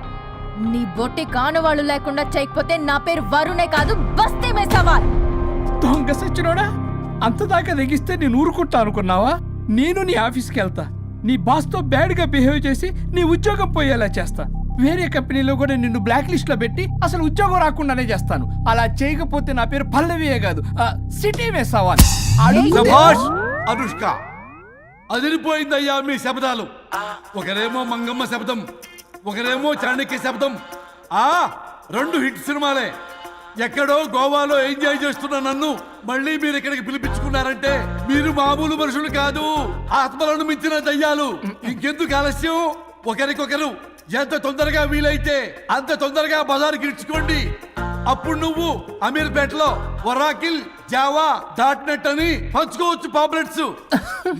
నీ బొట్టి కానువాళ్ళు లేకుండా చేయకపోతే నా పేరు వరుణే కాదు, బస్తీ మే సవాల్. దొంగ సచ్చినోడా, అంత దాకా తెగిస్తే నేను ఊరుకుంటా అనుకున్నావా? నేను నీ ఆఫీస్కి వెళ్తా, నీ బాస్ తో బ్యాడ్ గా బిహేవ్ చేసి నీ ఉద్యోగం పోయేలా చేస్తా. వేరే కంపెనీలో కూడా నిన్ను బ్లాక్ లిస్ట్ లో పెట్టి అసలు ఉద్యోగం రాకుండానే చేస్తాను. అలా చేయకపోతే నా పేరు పల్లవియే కాదు, సిటీ మే సవాల్. శభాష్ అనుష్క, అదిరిపోయిందయ్యా మీ శబ్దాలు. ఒకరేమో మంగమ్మ శబ్దం, ఒకరేమో చాణక్య శబ్దం. రెండు హిట్ సినిమాలే. ఎక్కడో గోవాలో ఎంజాయ్ చేస్తున్న నన్ను మళ్ళీ మీరు ఇక్కడికి పిలిపించుకున్నారంటే మీరు మామూలు మనుషులు కాదు, ఆత్మలను మించిన దయ్యాలు. ఇంకెందుకు ఆలస్యం? ఒకరికొకరు ఎంత తొందరగా వీలైతే అంత తొందరగా బజారుకి ఇడ్చుకోండి. అప్పుడు నువ్వు అమీర్పేటలో వరాకిల్, జావా, డాట్ అని పంచుకోవచ్చు పాంప్లెట్స్.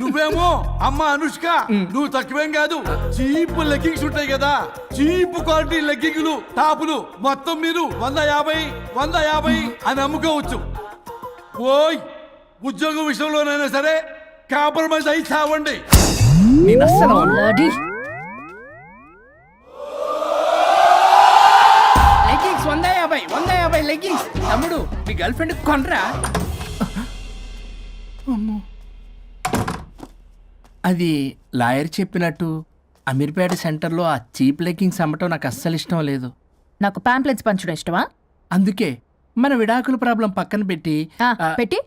నువ్వేమో అమ్మ అనుష్క, నువ్వు తక్కువేం కాదు. చీప్ లెగ్గింగ్స్ ఉంటాయి కదా, చీప్ క్వాలిటీ లెగ్గింగ్లు, టాపులు మొత్తం మీరు 150 అని అమ్ముకోవచ్చు. ఓయ్, ఉద్యోగం విషయంలోనైనా సరే కాంప్రమైజ్ అయి చావండి. నేను అస్సలు లెగ్గింగ్స్ 150 లెగ్గింగ్స్. తమ్ముడు, మీ గర్ల్ ఫ్రెండ్ కొనరా? అది లాయర్ చెప్పినట్టు అమీర్పేట సెంటర్లో ఆ చీప్ లెగ్గింగ్స్ అమ్మటం నాకు అస్సలు ఇష్టం లేదు. నాకు పాంప్లెట్స్ పంచడం ఇష్టమా? అందుకే మన విడాకుల ప్రాబ్లం పక్కన పెట్టి పెట్టి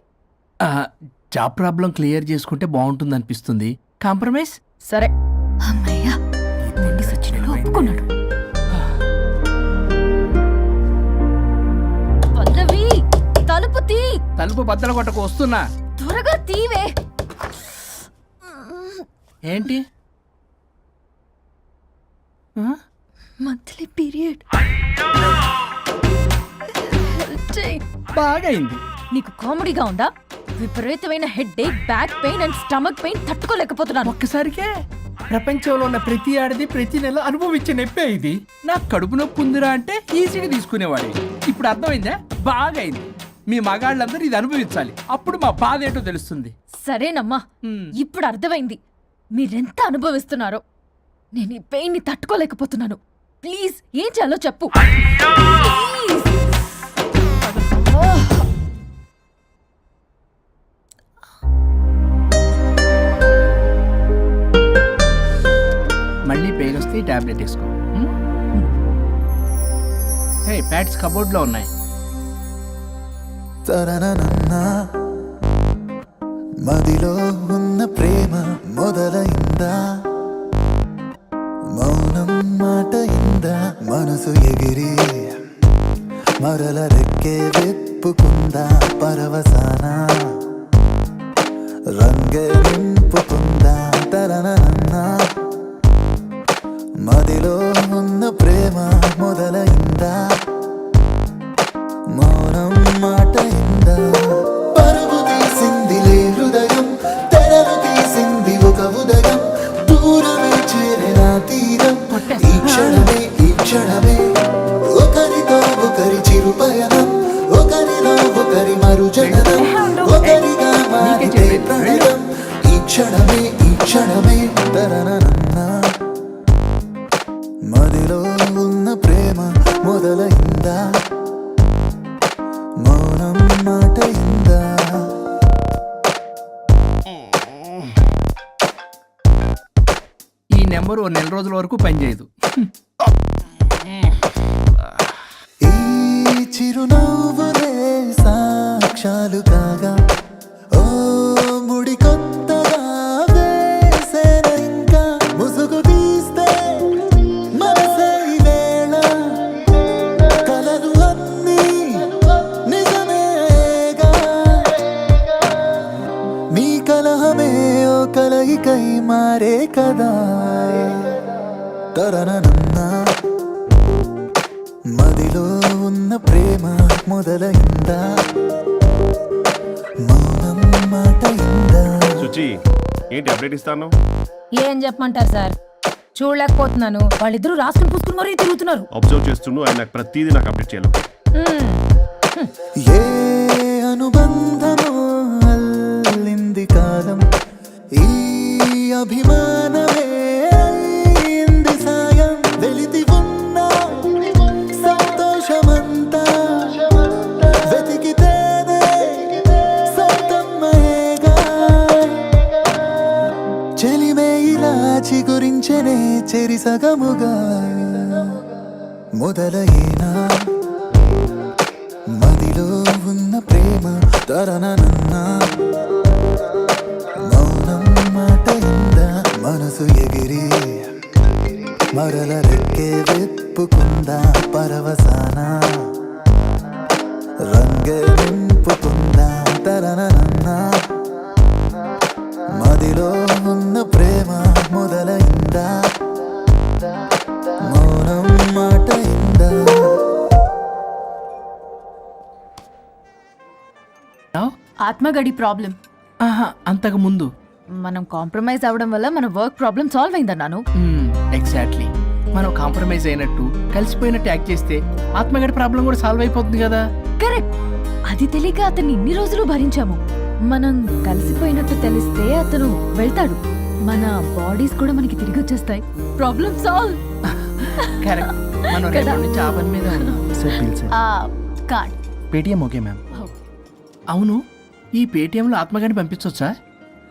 జాబ్ ప్రాబ్లం క్లియర్ చేసుకుంటే బాగుంటుంది అనిపిస్తుంది. కాంప్రమైజ్? సరే. అమ్మయ్యా, నిండి సచ్చినట్టు ఒప్పుకున్నాడు. పల్లవి, తలుపు తీ. తలుపు బద్దలు కొట్టకు, వస్తున్నా. త్వరగా తీవే. ఏంటి? Monthly period. బాగా అయింది. నీకు కామెడీగా ఉందా? విపరీతమైన headache, back pain and stomach pain తట్టుకోలేకపోతున్నాను. ఒక్కసారికే ప్రపంచంలో ఉన్న ప్రతి ఆడది ప్రతి నెల అనుభవించే నొప్పే ఇది. నాకు కడుపు నొప్పి ఉందిరా అంటే ఈజీగా తీసుకునేవాడి. ఇప్పుడు అర్థమైందా? బాగా అయింది. మీ మగాళ్ళందరూ ఇది అనుభవించాలి, అప్పుడు మా బాధ ఏంటో తెలుస్తుంది. సరేనమ్మా, ఇప్పుడు అర్థమైంది మీరెంత అనుభవిస్తున్నారో. నేను ఈ పెయిన్ ని తట్టుకోలేకపోతున్నాను. ప్లీజ్, ఏం చేయాలో చెప్పు. ప్లీజ్. మళ్ళీ పెయిన్ వస్తే ఈ టాబ్లెట్ వేసుకో. హే, ప్యాడ్స్ కబోర్డ్లో ఉన్నాయి. మదిలో ఉన్న ప్రేమ మొదలైందా, మౌనం మాట ఇందా, మనసు ఎగిరి మరల రెక్కే విప్పుకుందా పరవసాన రంగే నింపుకుందా తరనన్న మదిలో ఉన్న ప్రేమ మొదలైందా మౌనం మాట ఇందా పరుగు తీసిందిలే హృదయం తెరలు తీసింది ఒక ఉదయం దూరమే చేరిన తీరం ఈ క్షణమే ఒకరితో ఒకరి చిరు పయనం ఒకరిలో ఒకరి మరుజననం ఒకరిగా మారితే ప్రణయం ఈ క్షణమే తరనన్న మదిలో ఉన్న ప్రేమ మొదలైందా మౌనం మాట ఇందా ఈ నెంబర్ ఓ నెల రోజుల వరకు పనిచేయదు. ఈ చిరునవ్వులే సాక్ష్యాలు కాగా ఓ ముడి కొత్తగా వేసేన ఇంకా ముసుగు తీస్తే మనసే ఈ వేళ కలలు అన్నీ నిజమేగా నీ కలహమే ఓ కలయికై మారే కదా తరనన్నా మదిలో ఉన్న ప్రేమ మొదలైందా మౌనం మాట ఇందా సుచి ఏంటి అప్డేట్ ఇస్తాను? ఏం చెప్పమంటారు సార్, చూడలేకపోతున్నాను. వాళ్ళిద్దరూ రాసుకుని పూసుకుని మరీ తిరుగుతున్నారు. అబ్జర్వ్ చేస్తుండు, ఆయన నాకు ప్రతిదీ నాకు అప్డేట్ చేయాలి. ఏ అనుబంధమో అల్లింది కాలం ఈ అభిమానమే అయింది సాయం వెలితి ఉన్న సంతోషమంతా వెతికితేనే సొంతమ్మయేగా చెలిమే ఇలా చిగురించనే చెరిసగముగా మొదలైనా మదిలో ఉన్న ప్రేమ తరనన్న మౌనం మాట ఇందా మనసు ఎగిరి మరల రెక్కే విప్పుకుందా పరవసాన రంగే నింపుకుందా తరనన్న మదిలో ఉన్న ప్రేమ మొదలైందా మౌనం మాట ఇందా ఆత్మగడి ప్రాబ్లం. ఆహా, అంతకు ముందు మనం కాంప్రమైజ్ అవ్వడం వల్ల మన వర్క్ ప్రాబ్లం సాల్వ్ అయిందన్నాను. ఎగ్జాక్ట్లీ మనం కాంప్రమైజ్ అయినట్టు కలిసిపోయినట్టు యాక్ట్ చేస్తే ఆత్మగడి ప్రాబ్లం కూడా సాల్వ్ అయిపోతుంది కదా. కరెక్ట్. అది తెలియక అతన్ని ఇన్ని రోజులు భరించాము. మనం కలిసిపోయినట్టు తెలిస్తే అతను వెళ్తాడు. మన బాడీస్ కూడా మనకి తిరిగి వచ్చేస్తాయి. Problem solve. కరెక్ట్. మనం రేపటి నుంచి ఆ పని మీద ఉన్నాం. Card Paytm okay ma'am. అవును, ఈ పేటిఎంలో ఆత్మగడిని పంపించవచ్చా?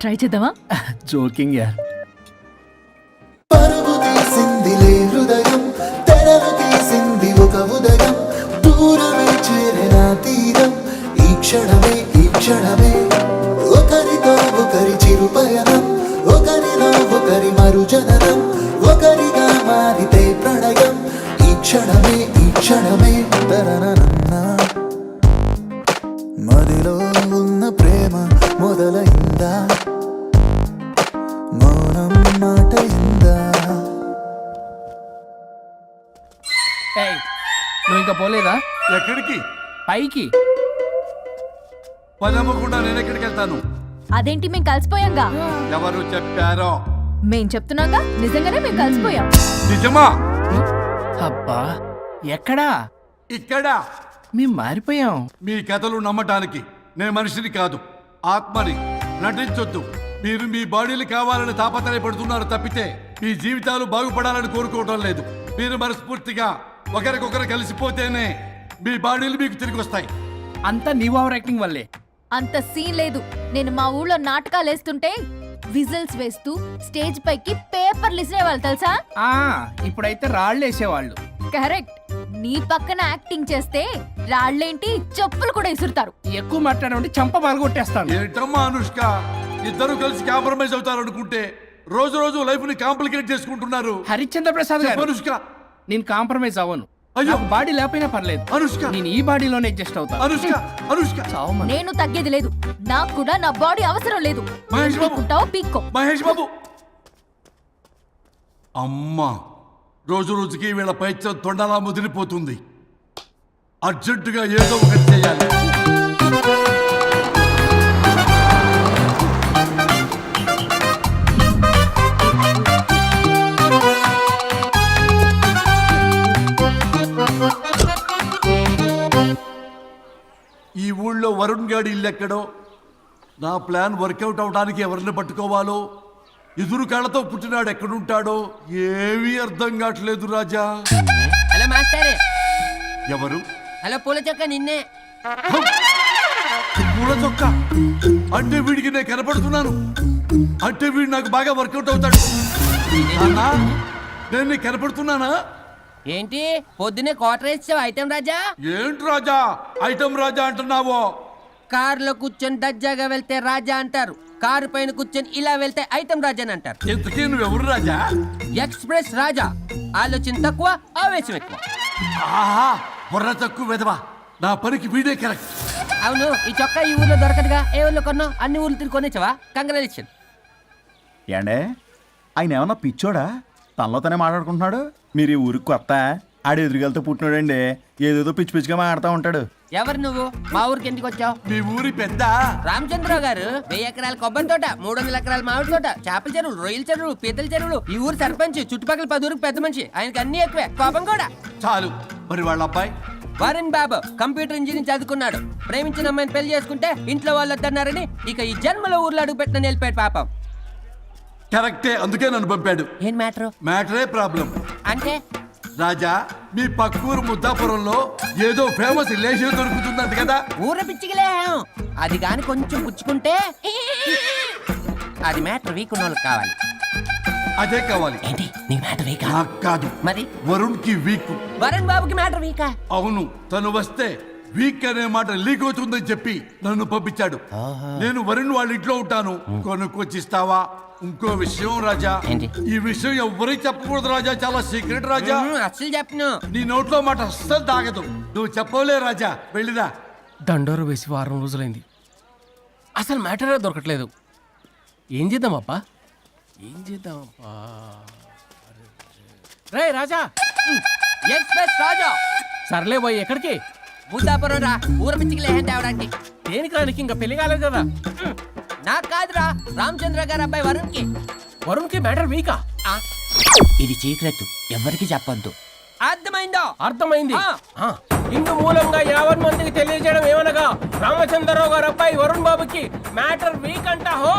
ట్రై చేద్దామా? జోకింగ్ యార్. పరుగు తీసిందిలే హృదయం తెరలు తీసింది ఒక ఉదయం దూరమే చేరిన తీరం ఈ క్షణమే ఒకరితో ఒకరి చిరు పయనం ఒకరిలో ఒకరి మరుజననం ఒకరిగా మారితే ప్రణయం ఈ క్షణమే తరనన్న మదిలో ఉన్న ప్రేమ మొదలైందా మౌనం మాట ఇందా ఏయ్, నువ్వు ఇంకా పోలేదా? ఎక్కడికి? పైకి. పదమ్మకుండా నేను ఎక్కడికి వెళ్తాను? అదేంటి మేము కలిసిపోయాంగా? ఎవరు చెప్పారో? మేం చెప్తున్నాగా, నిజంగానే మేము కలిసిపోయాం. నిజమా? అబ్బా, ఎక్కడా? ఇక్కడ. మేము మారిపోయాం. మీ కథలు నమ్మటానికి నేను మనిషిని కాదు, ఆత్మని. నటించొద్దు. మీరు మీ బాడీలు కావాలని తాపత్రయపడుతున్నారు తప్పితే మీ జీవితాలు బాగుపడాలని కోరుకోవడం లేదు. మీరు మనస్ఫూర్తిగా ఒకరికొకరు కలిసిపోతేనే మీ బాడీలు మీకు తిరిగి వస్తాయి. అంతా నీ ఓవర్ యాక్టింగ్ వల్లే. అంత సీన్ లేదు. నేను మా ఊళ్ళో నాటకాలు వేస్తుంటే విజిల్స్ వేస్తూ స్టేజ్ పైకి పేపర్లు ఇసిరేవాళ్ళు తెలుసా? ఇప్పుడైతే రాళ్ళు వేసేవాళ్ళు. కరెక్ట్. నీ పక్కన యాక్టింగ్ చేస్తే రాళ్ళేంటి చెప్పులు కూడా ఇసురుతారు. ఎక్కువ మాట్లాడండి, చంప పాల్గొట్టేస్తాను. ఏంటమ్మా అనుష్క, ఇద్దరు కలిసి కాంప్రమైజ్ అవుతారు అనుకుంటే రోజు రోజు లైఫ్ ని కాంప్లికేట్ చేసుకుంటున్నారు. హరిశ్చంద్ర ప్రసాద్ గారు, అనుష్క, నేను కాంప్రమైజ్ అవ్వను. అయ్యో నాకు బాడీ లేకపోయినా పర్లేదు, అనుష్క నేను ఈ బాడీలోనే అడ్జస్ట్ అవుతాను. అనుష్క అనుష్క చావమను. నేను తగ్గేది లేదు. నాకు కూడా నా బాడీ అవసరం లేదు. మహేష్ బాబు. పీక్కుంటావో పీక్కో. మహేష్ బాబు అమ్మా రోజు రోజుకి వీళ్ళ పైత్యం తొండలా ముదిరిపోతుంది. అర్జెంటుగా ఏదో ఒకటి చేయాలి. ఈ ఊళ్ళో వరుణ్ గాడి ఇల్లు ఎక్కడో, నా ప్లాన్ వర్కౌట్ అవడానికి ఎవరిని పట్టుకోవాలో, ఎదురు కాళ్ళతో పుట్టినాడు ఎక్కడుంటాడో ఏమీ అర్థం కావట్లేదు రాజా. Hello master. ఎవరు? హలో పూల చొక్క నిన్నే. పూల చొక్క అంటే వీడికి నేను కనపడుతున్నాను, అంటే వీడు నాకు బాగా వర్కౌట్ అవుతాడు. నాన్నా, నేను నీకు కనపడుతున్నానా? ఏంటి పొద్దునే క్వార్టర్ ఇచ్చావు ఐటమ్ రాజా? ఏంటి రాజా ఐటమ్ రాజా అంటున్నావో? కారులో కూర్చొని దజ్జాగా వెళ్తే రాజా అంటారు, కారు పైన కూర్చొని ఇలా వెళ్తే ఐటమ్ రాజా అని అంటారు. ఇంతకీ నువ్వెవరు రాజా? ఎక్స్ప్రెస్ రాజా. ఆలోచన తక్కువ, ఆవేశం ఎక్కువ. ఆహా, బుర్ర తక్కువ వెదవా. నా పనికి వీడే కరెక్ట్. అవును, ఈ చొక్కా ఈ ఊర్లో దొరకదుగా. ఏ ఊర్లో కొన్నావు? అన్ని ఊర్లు తిరిగి కొనేచ్చావా? కంగ్రాచులేషన్. ఏండే ఆయన ఏమన్నా పిచ్చోడా? తనలో తనే మాట్లాడుకుంటున్నాడు. మీరు ఈ ఊరికి కొత్త, ఆడు ఎదురుగలతో పుట్టినాడండి. ఏదేదో పిచ్చి పిచ్చిగా మాట్లాడుతూ ఉంటాడు. ఎవరు నువ్వు? మా ఊరికి ఎందుకు వచ్చావు? మీ ఊరి పెద్ద రామచంద్రరావు గారు 1000 ఎకరాల కొబ్బరి తోట, 300 ఎకరాల మామిడి తోట, చేపల చెరువులు, రొయ్యల చెరువులు, పీతల చెరువులు. ఈ ఊరు సర్పంచ్, చుట్టుపక్కల 10 ఊరికి పెద్ద మనిషి. ఆయనకి అన్ని ఎక్కువే, కోపం కూడా. చాలు. మరి వాళ్ళ అబ్బాయి వరుణ్ బాబు కంప్యూటర్ ఇంజనీరింగ్ చదువుకున్నాడు. ప్రేమించిన అమ్మాయిని పెళ్లి చేసుకుంటే ఇంట్లో వాళ్ళు వద్దన్నారని ఇక ఈ జన్మలో ఊర్లో అడుగు పెట్టిన నిలిపాడు పాపం. కరెక్టే, అందుకే నన్ను పంపాడు. ఏం మ్యాటర్? మ్యాటరే ప్రాబ్లం. అంటే రాజా, మీ పక్కూరు ముద్దాపురంలో ఏదో ఫేమస్ రిలేషన్ దొరుకుతుందంట కదా? ఊర పిచ్చికిలే. అది గాని కొంచెం పుచ్చుకుంటే అది మ్యాటర్ వీక్ ఉన్న వాళ్ళకి కావాలి. అదే కావాలి. ఏంటి నీ మ్యాటర్ వీకా? నాకు కాదు, మరి వరుణ్ కి వీక్. వరుణ్ బాబుకి మ్యాటర్ వీకా? అవును, తను వస్తే వీక్ అనే మాట లీక్ అవుతుందని చెప్పి నన్ను పంపించాడు. నేను వరుణ్ వాళ్ళ ఇంట్లో ఉంటాను, కొనుక్కొచ్చిస్తావా? ఇంకో విషయం రాజా, ఏంటి? ఈ విషయం ఎవరికి చెప్పకూడదు రాజా, చాలా సీక్రెట్ రాజా. అస్సలు చెప్పను. నీ నోట్లో మాట అస్సలు తాగదు. నువ్వు చెప్పలే రాజా, వెళ్ళిరా. దండోరు వేసి వారం రోజులైంది, అసలు మ్యాటరే దొరకట్లేదు. ఏం చేద్దామప్పా? రే రాజా. ఎక్స్ప్రెస్ రాజా. సర్లే పోయి ఎక్కడికి? ముద్దాపురం రా, ఊర పిచ్చికిలే తేవడానికి. దేనికి రానికి? ఇంకా పెళ్లి కాలేదు కదా. నాకు కాదురా, రామచంద్ర గారు అబ్బాయి వరుణ్ కి. వరుణ్కి మ్యాటర్ వీకా? ఇది సీక్రెట్, ఎవరికి చెప్పొద్దు. అర్థమైందో? అర్థమైంది. ఇందు మూలంగా 50 మందికి తెలియజేయడం ఏమనగా రామచంద్రరావు గారు అబ్బాయి వరుణ్ బాబుకి మ్యాటర్ వీక్ అంట. హో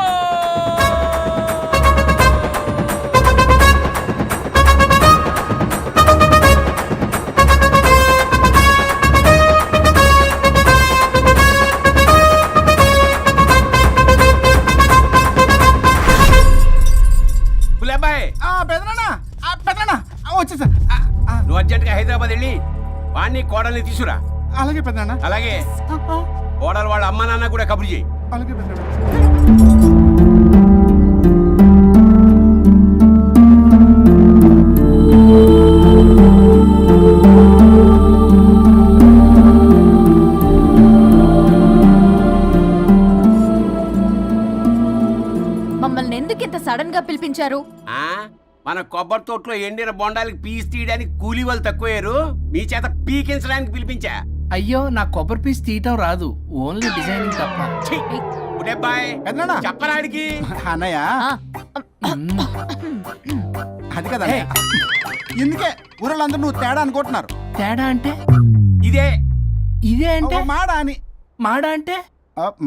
వచ్చేసా. నువ్వు అర్జెంట్గా హైదరాబాద్ వెళ్ళి వాణ్ణి కోడల్ని తీసుకురా. అలాగే పెద్దనా. అలాగే కోడలు వాళ్ళ అమ్మ నాన్న కూడా కబురు చేయి. అలాగే పెద్దనా. మమ్మల్ని ఎందుకు ఇంత సడన్ గా పిలిపించారు? మన కొబ్బరి తోటలో ఎండిన బొండాలకి పీస్ తీయడానికి కూలీ వాళ్ళు తక్కువయ్యారు, మీ చేత పీకించడానికి పిలిపించా. అయ్యో, నా కొబ్బరి పీస్ తీయటం రాదు, ఓన్లీ డిజైనింగ్ తప్ప. చెప్పరాడికి అన్నయ్య ఆ, అది కదా ఇందుకే ఊరలందరూ నువ్వు తేడా అనుకుంటున్నారు. తేడా అంటే ఇదే ఇదే అంటే మాడ అని. మాడ అంటే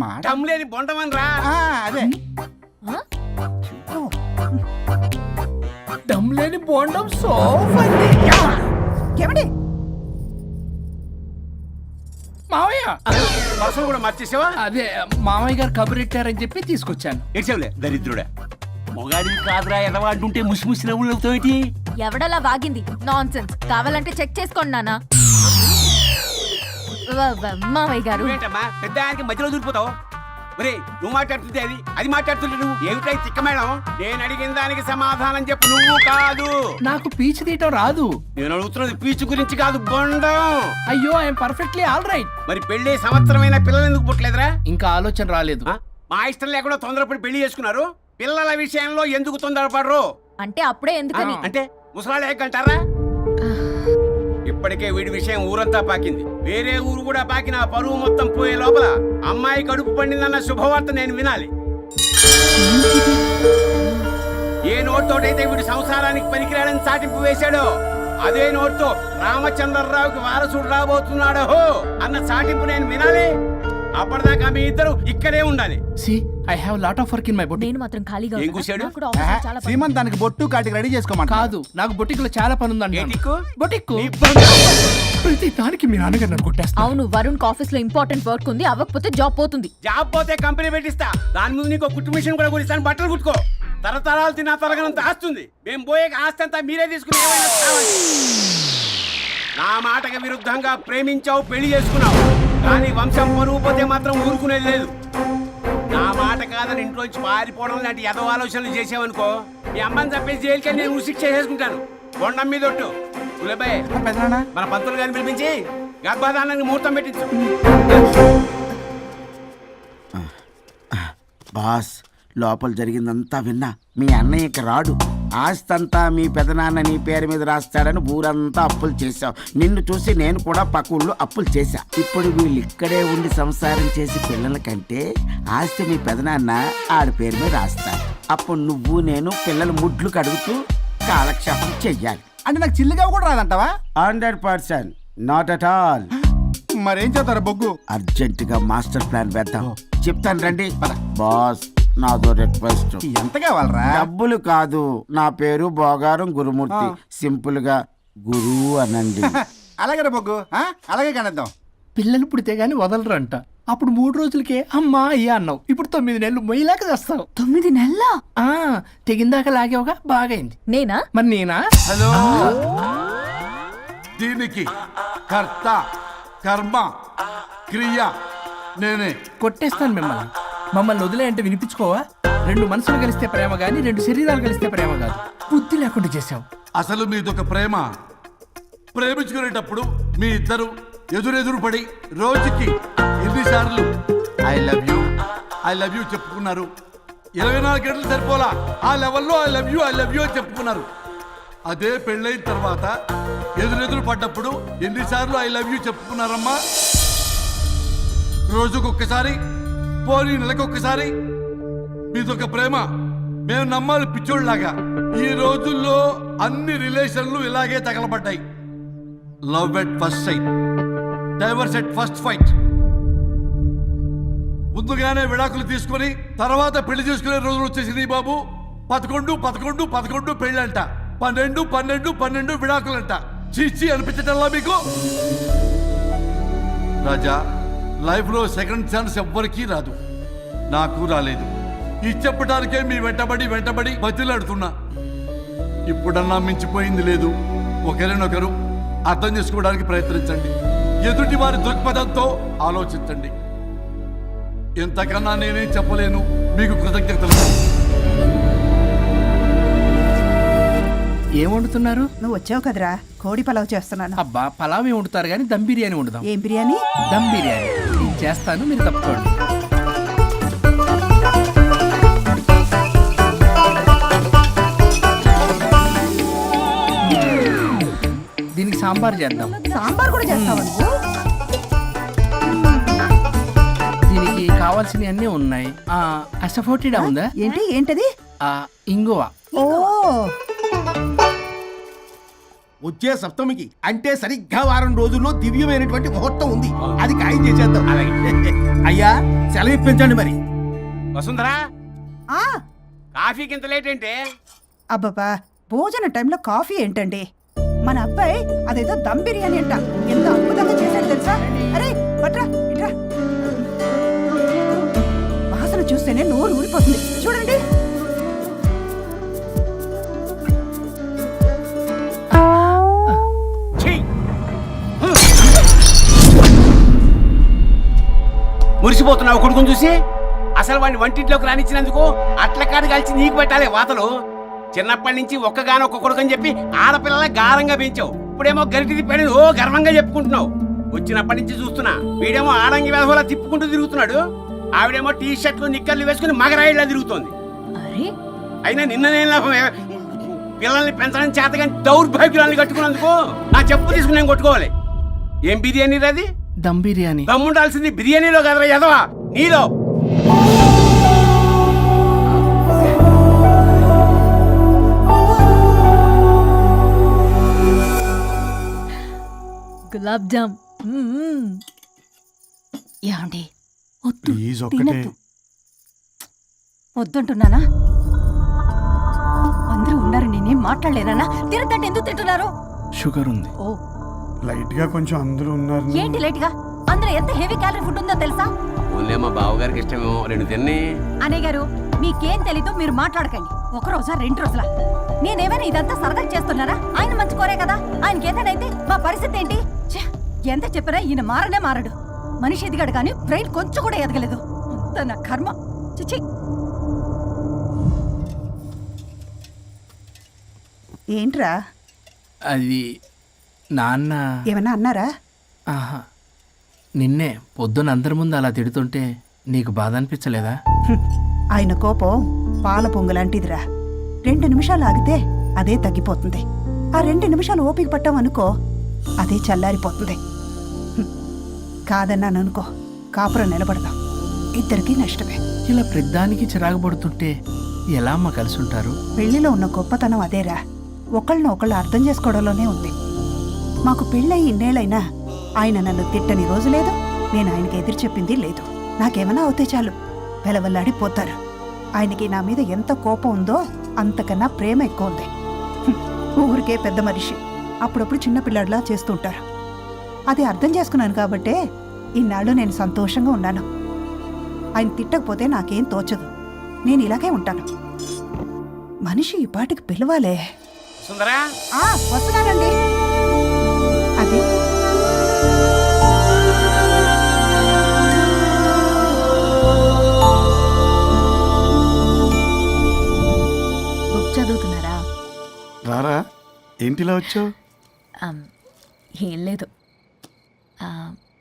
మాడ టమ్లేని బొండమని రా. అదే టమ్లేని బొండం సో ఏమండి మావయ్య వర్షం కూడా మార్చేసావా? అదే మామయ్య గారు కబురెట్టారని చెప్పి తీసుకొచ్చాను. ఏడ్చావులే దరిద్రుడా. మొగాడిని కాదురా ఎదవా అంటుంటే ముసి ముసి నవ్వులు అవుతావేటి? ఎవడలా వాగింది? Nonsense. కావాలంటే చెక్ చేసుకోండి నాన్న. మావయ్య గారు ఏంటమ్మా పెద్ద ఆయనకి మధ్యలో దూరిపోతావు? ఒరే నువ్వు మాట్లాడుతుంది అది మాట్లాడుతుంటే నువ్వు ఏమిటై తిక్క మేడం? నేను అడిగిన దానికి సమాధానం చెప్పు. నువ్వు కాదు. నాకు పీచు తీయటం రాదు. నేను అడుగుతున్నది పీచు గురించి కాదు, బొండం. అయ్యో ఐఎమ్ పర్ఫెక్ట్లీ ఆల్ రైట్. మరి పెళ్లి సంవత్సరమైన పిల్లలు ఎందుకు పుట్టలేదురా? ఇంకా ఆలోచన రాలేదు. మా ఇష్టం లేకుండా తొందరపడి పెళ్లి చేసుకున్నారు. పిల్లల విషయంలో ఎందుకు తొందరపడరు? అంటే అప్పుడే ఎందుకని? అంటే ముసలాళ్ళు ఎక్కంటారా? ఇప్పటికే వీడి విషయం ఊరంతా పాకింది. వేరే ఊరు కూడా పాకిన పరువు మొత్తం పోయే లోపల అమ్మాయి కడుపు పండిందన్న శుభవార్త నేను వినాలి. ఏ నోటితోటైతే వీడు సంసారానికి పనికిరాడని చాటింపు వేశాడో అదే నోటితో రామచంద్రరావుకి వారసుడు రాబోతున్నాడో అన్న చాటింపు నేను వినాలి. అప్పటిదాకా మీ ఇద్దరు ఇక్కడే ఉండాలి. See I have lot of work in my boutique. నేను మాత్రం ఖాళీగా ఏం ఉన్నానా? కూశాడు? నాకు కూడా ఆఫీస్లో చాలా పని. సీమన్ దానికి బొట్టు కాటికి రెడీ చేసుకోమంట. కాదు, నాకు బొటిక్ లో చాలా పని ఉందండి. ఏటిక్కు? బొటిక్ నీ బంధు. ప్రతి దానికి మీ నాన్నగారు నన్ను కొట్టేస్తా. అవును, వరుణ్ ఆఫీస్ లో ఇంపార్టెంట్ వర్క్ ఉంది, అవ్వకపోతే జాబ్ పోతుంది. జాబ్ పోతే కంపెనీ పెట్టిస్తా. దాని ముందు నీకు కుట్టు మిషన్ కూడా కుడిస్తాను. బట్టలు కుట్టుకో. తరతరాలు తిన్నా తరగనంత ఆస్తుంది. మేము పోయే ఆస్తి అంతా మీరే తీసుకుని ఏమైనా కావాలి. నా మాటకి విరుద్ధంగా ప్రేమించావు, పెళ్లి చేసుకున్నావు. కానీ వంశం పరువు పోతే మాత్రం ఊరుకునేది లేదు. నా మాట కాదని ఇంట్లోంచి పారిపోవడం లాంటి ఎదవ ఆలోచనలు చేసావనుకో, మీ అమ్మని చంపేసి జైలుకి నేను శిక్ష చేసుకుంటాను. బొండం మీద ఒట్టు. ఉలబాయ్ మన పంతులు గారిని పిలిపించి గర్భధానానికి ముహూర్తం పెట్టించు. బాస్, లోపల జరిగిందంతా విన్నా. మీ అన్నయ్యకి రాడు. ఆస్తంతా మీ పెదనాన్న నీ పేరు మీద రాస్తాడని ఊరంతా అప్పులు చేశావు. నిన్ను చూసి నేను కూడా పక్క ఊళ్ళో అప్పులు చేశా. ఇప్పుడు వీళ్ళు ఇక్కడే ఉండి సంసారం చేసి పిల్లల కంటే ఆస్తి మీ పెదనాన్న ఆడి పేరు మీద రాస్తాడు. అప్పుడు నువ్వు నేను పిల్లల ముడ్లు కడుగుతూ కాలక్షేపం చెయ్యాలి. అంటే నాకు చిల్లుగా కూడా రాదంటావా? 100%. Not at all. మరేం చేస్తారు బొగ్గు? అర్జెంటుగా మాస్టర్ ప్లాన్ వేద్దాం. చెప్తాను రండి. బాస్, నాదో రిక్వెస్ట్. ఎంత కావాలరా? డబ్బులు కాదు, నా పేరు బోగారం గురుమూర్తి. సింపుల్ గా గురు అనండి. అలాగే బొగ్గు, అలాగే కనేద్దాం. పిల్లలు పుడితే గానీ వదలరంట. అప్పుడు 3 రోజులకే అమ్మా అయ్యా అన్నావు. ఇప్పుడు 9 నెలలు మొయ్యలాక చేస్తావు. 9 నెలల తెగిందాక లాగేవగా బాగైంది. నేనా? మరి నేనా? హలో, దీనికి కర్త కర్మ క్రియ నేనే. కొట్టేస్తాను మిమ్మల్ని. మమ్మల్ని వదిలే అంటే వినిపించుకోవా? 2 మనసులు కలిస్తే ప్రేమ గాని 2 శరీరాలు కలిస్తే ప్రేమ కాదు. బుద్ధి లేకుండా చేసావు. అసలు మీదొక ప్రేమ. ప్రేమించుకునేటప్పుడు మీ ఇద్దరు ఎదురెదురు పడి రోజుకి ఎన్నిసార్లు ఐ లవ్ యూ చెప్పుకున్నారు? 24 గంటలు సరిపోలా. ఆ లెవెల్లో ఐ లవ్ యూ అని చెప్పుకున్నారు. అదే పెళ్ళైన తర్వాత ఎదురెదురు పడ్డప్పుడు ఎన్నిసార్లు ఐ లవ్ యూ చెప్పుకున్నారమ్మా? రోజుకొక్కసారి, పోనీ నెలకొక్కసారి. మీదొక ప్రేమ. మేము నమ్మాలి పిచ్చోళ్ళలాగా. ఈ రోజుల్లో అన్ని రిలేషన్లు ఇలాగే తగలబడ్డాయి. Love at first sight, divorce at first fight. ముందుగానే విడాకులు తీసుకొని తర్వాత పెళ్లి చేసుకునే రోజులు వచ్చేసింది బాబు. 11 పెళ్ళంట, 12 విడాకులంట. చీచి అనిపించటల్లా మీకు? రాజా, లైఫ్ లో సెకండ్ ఛాన్స్ ఎవ్వరికీ రాదు. నాకు రాలేదు. ఈ చెప్పడానికే మీ వెంటబడి బతిలాడుతున్నా. ఇప్పుడన్నా మించిపోయింది లేదు. ఒకరినొకరు అర్థం చేసుకోవడానికి ప్రయత్నించండి. ఎదుటి వారి దృక్పథంతో ఆలోచించండి. ఎంతకన్నా నేనేం చెప్పలేను. మీకు కృతజ్ఞతలు. ఏం వండుతున్నారు? నువ్వు వచ్చావు కదరా, కోడి పలావ్ చేస్తున్నాను. అబ్బా, పలావ్ ఏం వండుతారు కానీ దమ్ బిర్యానీ వండుదాం. ఏం బిర్యానీ? దమ్ బిర్యానీ. నేను చేస్తాను, మీరు తప్పుకోండి. దీనికి సాంబార్ చేద్దాం. సాంబార్ కూడా చేస్తావా నువ్వు? దీనికి కావాల్సినవి అన్నీ ఉన్నాయి. అసఫోటిడా ఉందా? ఏంటది? ఇంగువ. ఓ, వచ్చే సప్తమికి అంటే సరిగ్గా వారం రోజుల్లో దివ్యమైనటువంటి ముహూర్తం ఉంది. అది ఖాయం చేసేద్దాం. అయ్యా, సెలవు ఇప్పించండి మరి. వసుంధరా, కాఫీకి ఇంత లేట్ ఏంటే? అబ్బబ్బా, భోజన టైంలో కాఫీ ఏంటండి? మన అబ్బాయి అదేదో దమ్ బిర్యానీ అంట, ఎంత అద్భుతంగా చేశాడు తెలుసా? అరే పట్రా, ఇట్రా. వాసన చూస్తేనే నోరు ఊరిపోతుంది. చూడండి. మురిసిపోతున్నావు కొడుకుని చూసి? అసలు వాడిని వంటింట్లోకి రానిచ్చినందుకు అట్ల కాడు కలిసి నీకు పెట్టాలి వాతలు. చిన్నప్పటి నుంచి ఒక్కగానొక్క కొడుకు అని చెప్పి ఆడపిల్లల గారంగా పెంచావు. ఇప్పుడేమో గరిటి తిప్పాడు ఓ గర్వంగా చెప్పుకుంటున్నావు. వచ్చినప్పటి నుంచి చూస్తున్నా వీడేమో ఆడంగి వ్యవహారంలో తిప్పుకుంటూ తిరుగుతున్నాడు, ఆవిడేమో టీ షర్ట్లు నిక్కర్లు వేసుకుని మగరాయిలా తిరుగుతోంది. అరే అయినా నిన్న నేను పిల్లల్ని పెంచడం చేతగా దౌర్భాగ్యురాన్ని కట్టుకున్నందుకు నా చెప్పు తీసుకుని నేను కొట్టుకోవాలి. ఏం బిర్యానీ అది? దమ్ బిర్యానీ. దమ్ముండాల్సింది బిర్యానీలో కదరా ఎదవా, నీలో. గులాబ్ జామ్. ఏమండి వద్దు, ప్లీజ్ తినద్దు. వద్దంటున్నానా? అందరూ ఉన్నారు, నేనేం మాట్లాడలేనా? తినద్దంటే ఎందుకు తింటున్నారు? షుగర్ ఉంది. ఓ లైట్ గా కొంచెం అందరూ ఉన్నారు. ఏంటి లేట్ గా? అందులో ఎంత హెవీ క్యాలరీ ఫుడ్ ఉందో తెలుసా? ఓన్లే మా బావగారికి ఇష్టమేమో 2 తిన్ని. అన్నయ్య గారు మీకేం తెలీదు, మీరు మాట్లాడకండి. ఒక రోజా 2 రోజులా? నేనేమైనా ఇదంతా సరదా చేస్తున్నారా? ఆయన మంచి కోరే కదా, ఆయనకి ఏదైతే మా పరిస్థితి ఏంటి? ఛే, ఎంత చెప్పినా ఈయన మారనే మారడు. మనిషి ఎదిగాడు కానీ బ్రెయిన్ కొంచెం కూడా ఎదగలేదు. అంత నా కర్మ. చిచి. ఏంట్రా? అది నాన్న. ఏమన్నా అన్నారా? ఆహా, నిన్నే పొద్దున అందరి ముందు అలా తిడుతుంటే నీకు బాధ అనిపించలేదా? ఆయన కోపం పాల పొంగులాంటిదిరా. 2 నిమిషాలు ఆగితే అదే తగ్గిపోతుంది. ఆ 2 నిమిషాలు ఓపిక పట్టామనుకో అదే చల్లారిపోతుంది. కాదన్నాననుకో కాపురం నిలబడదాం, ఇద్దరికీ నష్టమే. ఇలా ప్రతిదానికి చిరాకు పడుతుంటే ఎలా అమ్మ కలిసి ఉంటారు? పెళ్లిలో ఉన్న గొప్పతనం అదేరా, ఒకళ్ళని ఒకళ్ళు అర్థం చేసుకోవడంలోనే ఉంది. మాకు పెళ్ళయి ఇన్నేళ్ళైనా ఆయన నన్ను తిట్టని రోజు లేదు, నేను ఆయనకి ఎదురు చెప్పింది లేదు. నాకేమైనా అవుతే చాలు వెలవల్లాడిపోతారు. ఆయనకి నా మీద ఎంత కోపం ఉందో అంతకన్నా ప్రేమ ఎక్కువ ఉంది. ఊరికే పెద్ద మనిషి, అప్పుడప్పుడు చిన్నపిల్లాడిలా చేస్తుంటారు. అది అర్థం చేసుకున్నాను కాబట్టే ఇన్నాళ్ళు నేను సంతోషంగా ఉన్నాను. ఆయన తిట్టకపోతే నాకేం తోచదు, నేను ఇలాగే ఉంటాను. మనిషి ఈ పాటికి పిలవాలే. సుందరా వస్తున్నానండి. అది బుక్ చదువుతున్నారా? రారా, ఏంటిలా వచ్చావు? ఏం లేదు,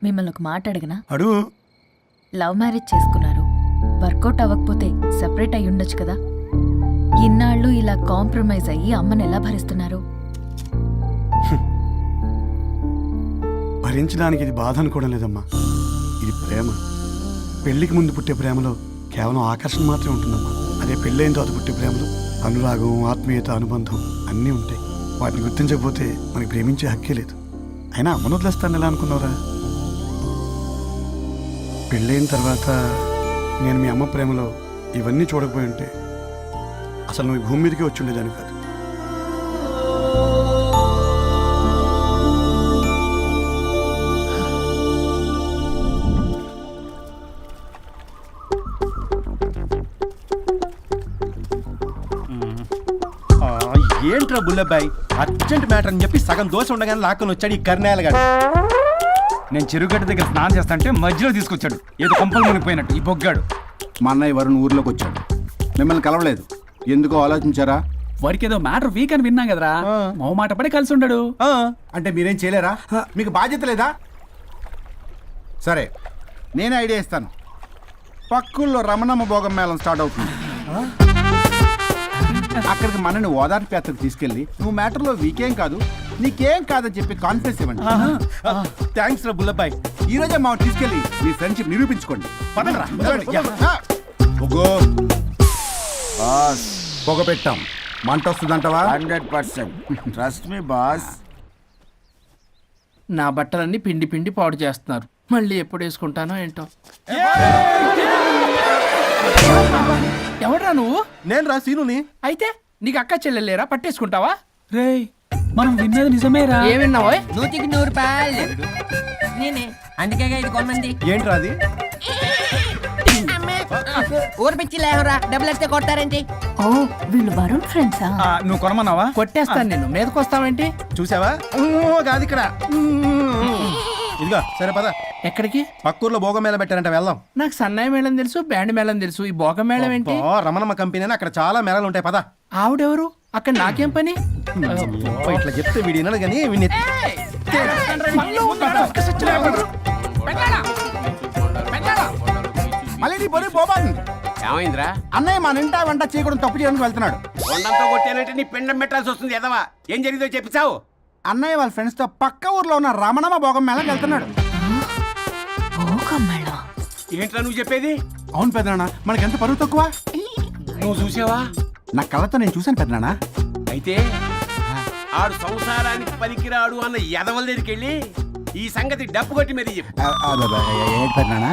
మిమ్మల్ని ఒక మాట అడిగినా? అడుగు. లవ్ మ్యారేజ్ చేసుకున్నారు, వర్కౌట్ అవ్వకపోతే సెపరేట్ అయి ఉండొచ్చు కదా. ఇన్నాళ్ళు ఇలా కాంప్రమైజ్ అయ్యి అమ్మని ఎలా భరిస్తున్నారు? భరించడానికి ఇది బాధ అనుకోవడం లేదమ్మా, ఇది ప్రేమ. పెళ్లికి ముందు పుట్టే ప్రేమలో కేవలం ఆకర్షణ మాత్రమే ఉంటుందమ్మా. అదే పెళ్ళైన తర్వాత పుట్టే ప్రేమలో అనురాగం, ఆత్మీయత, అనుబంధం అన్నీ ఉంటాయి. వాటిని గుర్తించకపోతే మనకి ప్రేమించే హక్కే లేదు. అయినా అమ్మను వదిలేస్తాను ఎలా అనుకున్నావురా? పెళ్ళైన తర్వాత నేను మీ అమ్మ ప్రేమలో ఇవన్నీ చూడకపోయి ఉంటే అసలు నువ్వు ఈ భూమి మీదకే వచ్చి ఉండేదాన్ని కాదు. ఏంట్రా బుల్లబ్బాయి, అర్జెంట్ మ్యాటర్ అని చెప్పి సగం దోశ ఉండగానే లాక్కొని వచ్చాడు ఈ కర్ణాలు గారు. నేను చెరుగడ్డ దగ్గర స్నానం చేస్తాంటే మధ్యలో తీసుకొచ్చాడు, ఏదో కొంపలు మునిగిపోయినట్టు ఈ బొగ్గాడు. మా అన్నయ్య వరుణ్ ఊర్లోకి వచ్చాడు, మిమ్మల్ని కలవలేదు. ఎందుకో ఆలోచించారా? వారికి ఏదో మ్యాటర్ వీక్ అని విన్నాం కదరా, మాట పడి కలిసి ఉండడు. అంటే మీరేం చేయలేరా? మీకు బాధ్యత లేదా? సరే, నేనే ఐడియా ఇస్తాను. పక్కుల్లో రమణమ్మ భోగం మేళం స్టార్ట్ అవుతుంది. అక్కడికి మనని ఓదార్పు యాత్రకు తీసుకెళ్ళి నువ్వు మ్యాటర్లో వీకేం కాదు, నీకేం కాదని చెప్పి కాన్ఫిడెన్స్ ఇవ్వండి. థ్యాంక్స్ రా బుల్లబ్బాయ్, ఈ రోజే మా తీసుకెళ్ళి మీ ఫ్రెండ్షిప్ నిరూపించుకోండి. పొగ పెట్టాం, మంట వస్తుందంటవా? 100% ట్రస్ట్ మీ బాస్. నా బట్టలన్నీ పిండి పిండి పాడు చేస్తున్నారు, మళ్ళీ ఎప్పుడు వేసుకుంటానో ఏంటో. ఎవడ్రా నువ్వు? నేను రా సీనుని. అయితే నీకు అక్క చెల్లెలేరా, పట్టేసుకుంటావా? రేయ్, మనం విన్నది నిజమేరా. ఏం విన్నావో? 100కి 100 రూపాయలు నేనే, అందుకే ఇది కొమ్మంది. ఏంట్రా అది? ఊరు పిచ్చి లేవరా, డబ్బులు ఎత్తే కొడతారేంటి? ఓ వీళ్ళు వరుణ్ ఫ్రెండ్సా? నువ్వు కొనమన్నావా? కొట్టేస్తాను నేను, మీదకొస్తావేంటి? చూసావా? కాదు ఇక్కడ. ఇదిగో సరే పద. ఎక్కడికి? పక్కూర్లో భోగం మేళ పెట్టారంట, వెళ్దాం. నాకు సన్నాయి మేళం తెలుసు, బ్యాండ్ మేళం తెలుసు, ఈ బోగ మేళం ఏంటి? రమణమ్మ కంపెనీ అని అక్కడ చాలా మేళలు ఉంటాయి, పదా. ఆవిడెవరు? అక్కడ నాకేం పని? ఇట్లా చెప్తే వీడి వినడు కానీ వీడిని మళ్ళీ నీ పొరి పోబాంది. ఏమైందిరా? అన్నయ్య మా నింటా వెంట చీకడం తప్పు చేయడానికి వెళ్తున్నాడు. కొండంతో కొట్టానంటే నీ పిండం పెట్టాల్సి వస్తుంది ఎదవా. ఏం జరిగిందో చెప్పిచావు? అన్నయ్య వాళ్ళ ఫ్రెండ్స్ తో పక్క ఊర్లో ఉన్న రమణమ్మ భోగం మేళకి వెళ్తున్నాడు. ఏంట్రా నువ్వు చెప్పేది? అవును పెద్దనాన్న, మనకెంత పరువు తక్కువ. నువ్వు చూసావా? నా కళ్ళతో నేను చూశాను పెద్దనాన్న. అయితే ఆడు సంసారానికి పనికిరాడు అన్న ఎదవల దగ్గరికి వెళ్ళి ఈ సంగతి డప్పు కొట్టి మరి చెప్పు. ఏంటి పెద్దనాన్న?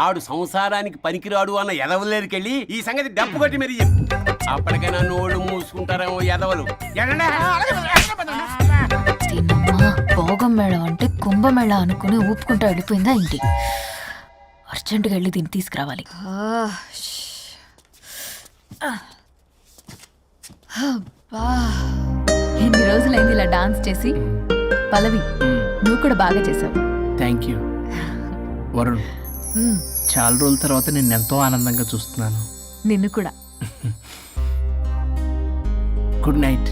ఆడు సంసారానికి పనికిరాడు అన్న ఎదవల దగ్గరికి వెళ్ళి ఈ సంగతి డప్పు కొట్టి మరి చెప్పు. అప్పటికైనా నోళ్ళు మూసుకుంటారేమో ఎదవలు. భోగం మేళం అంటే కుంభమేళ అనుకుని ఊపుకుంటూ వెళ్ళిపోయిందా ఇంటి. అర్జెంటుగా వెళ్ళి దీన్ని తీసుకురావాలి. ఎన్ని రోజులైంది ఇలా డాన్స్ చేసి. పల్లవి, నువ్వు కూడా బాగా చేసావు. Thank you Varun. చాలా రోజుల తర్వాత నేను ఎంతో ఆనందంగా చూస్తున్నాను. నిన్ను కూడా. Good night.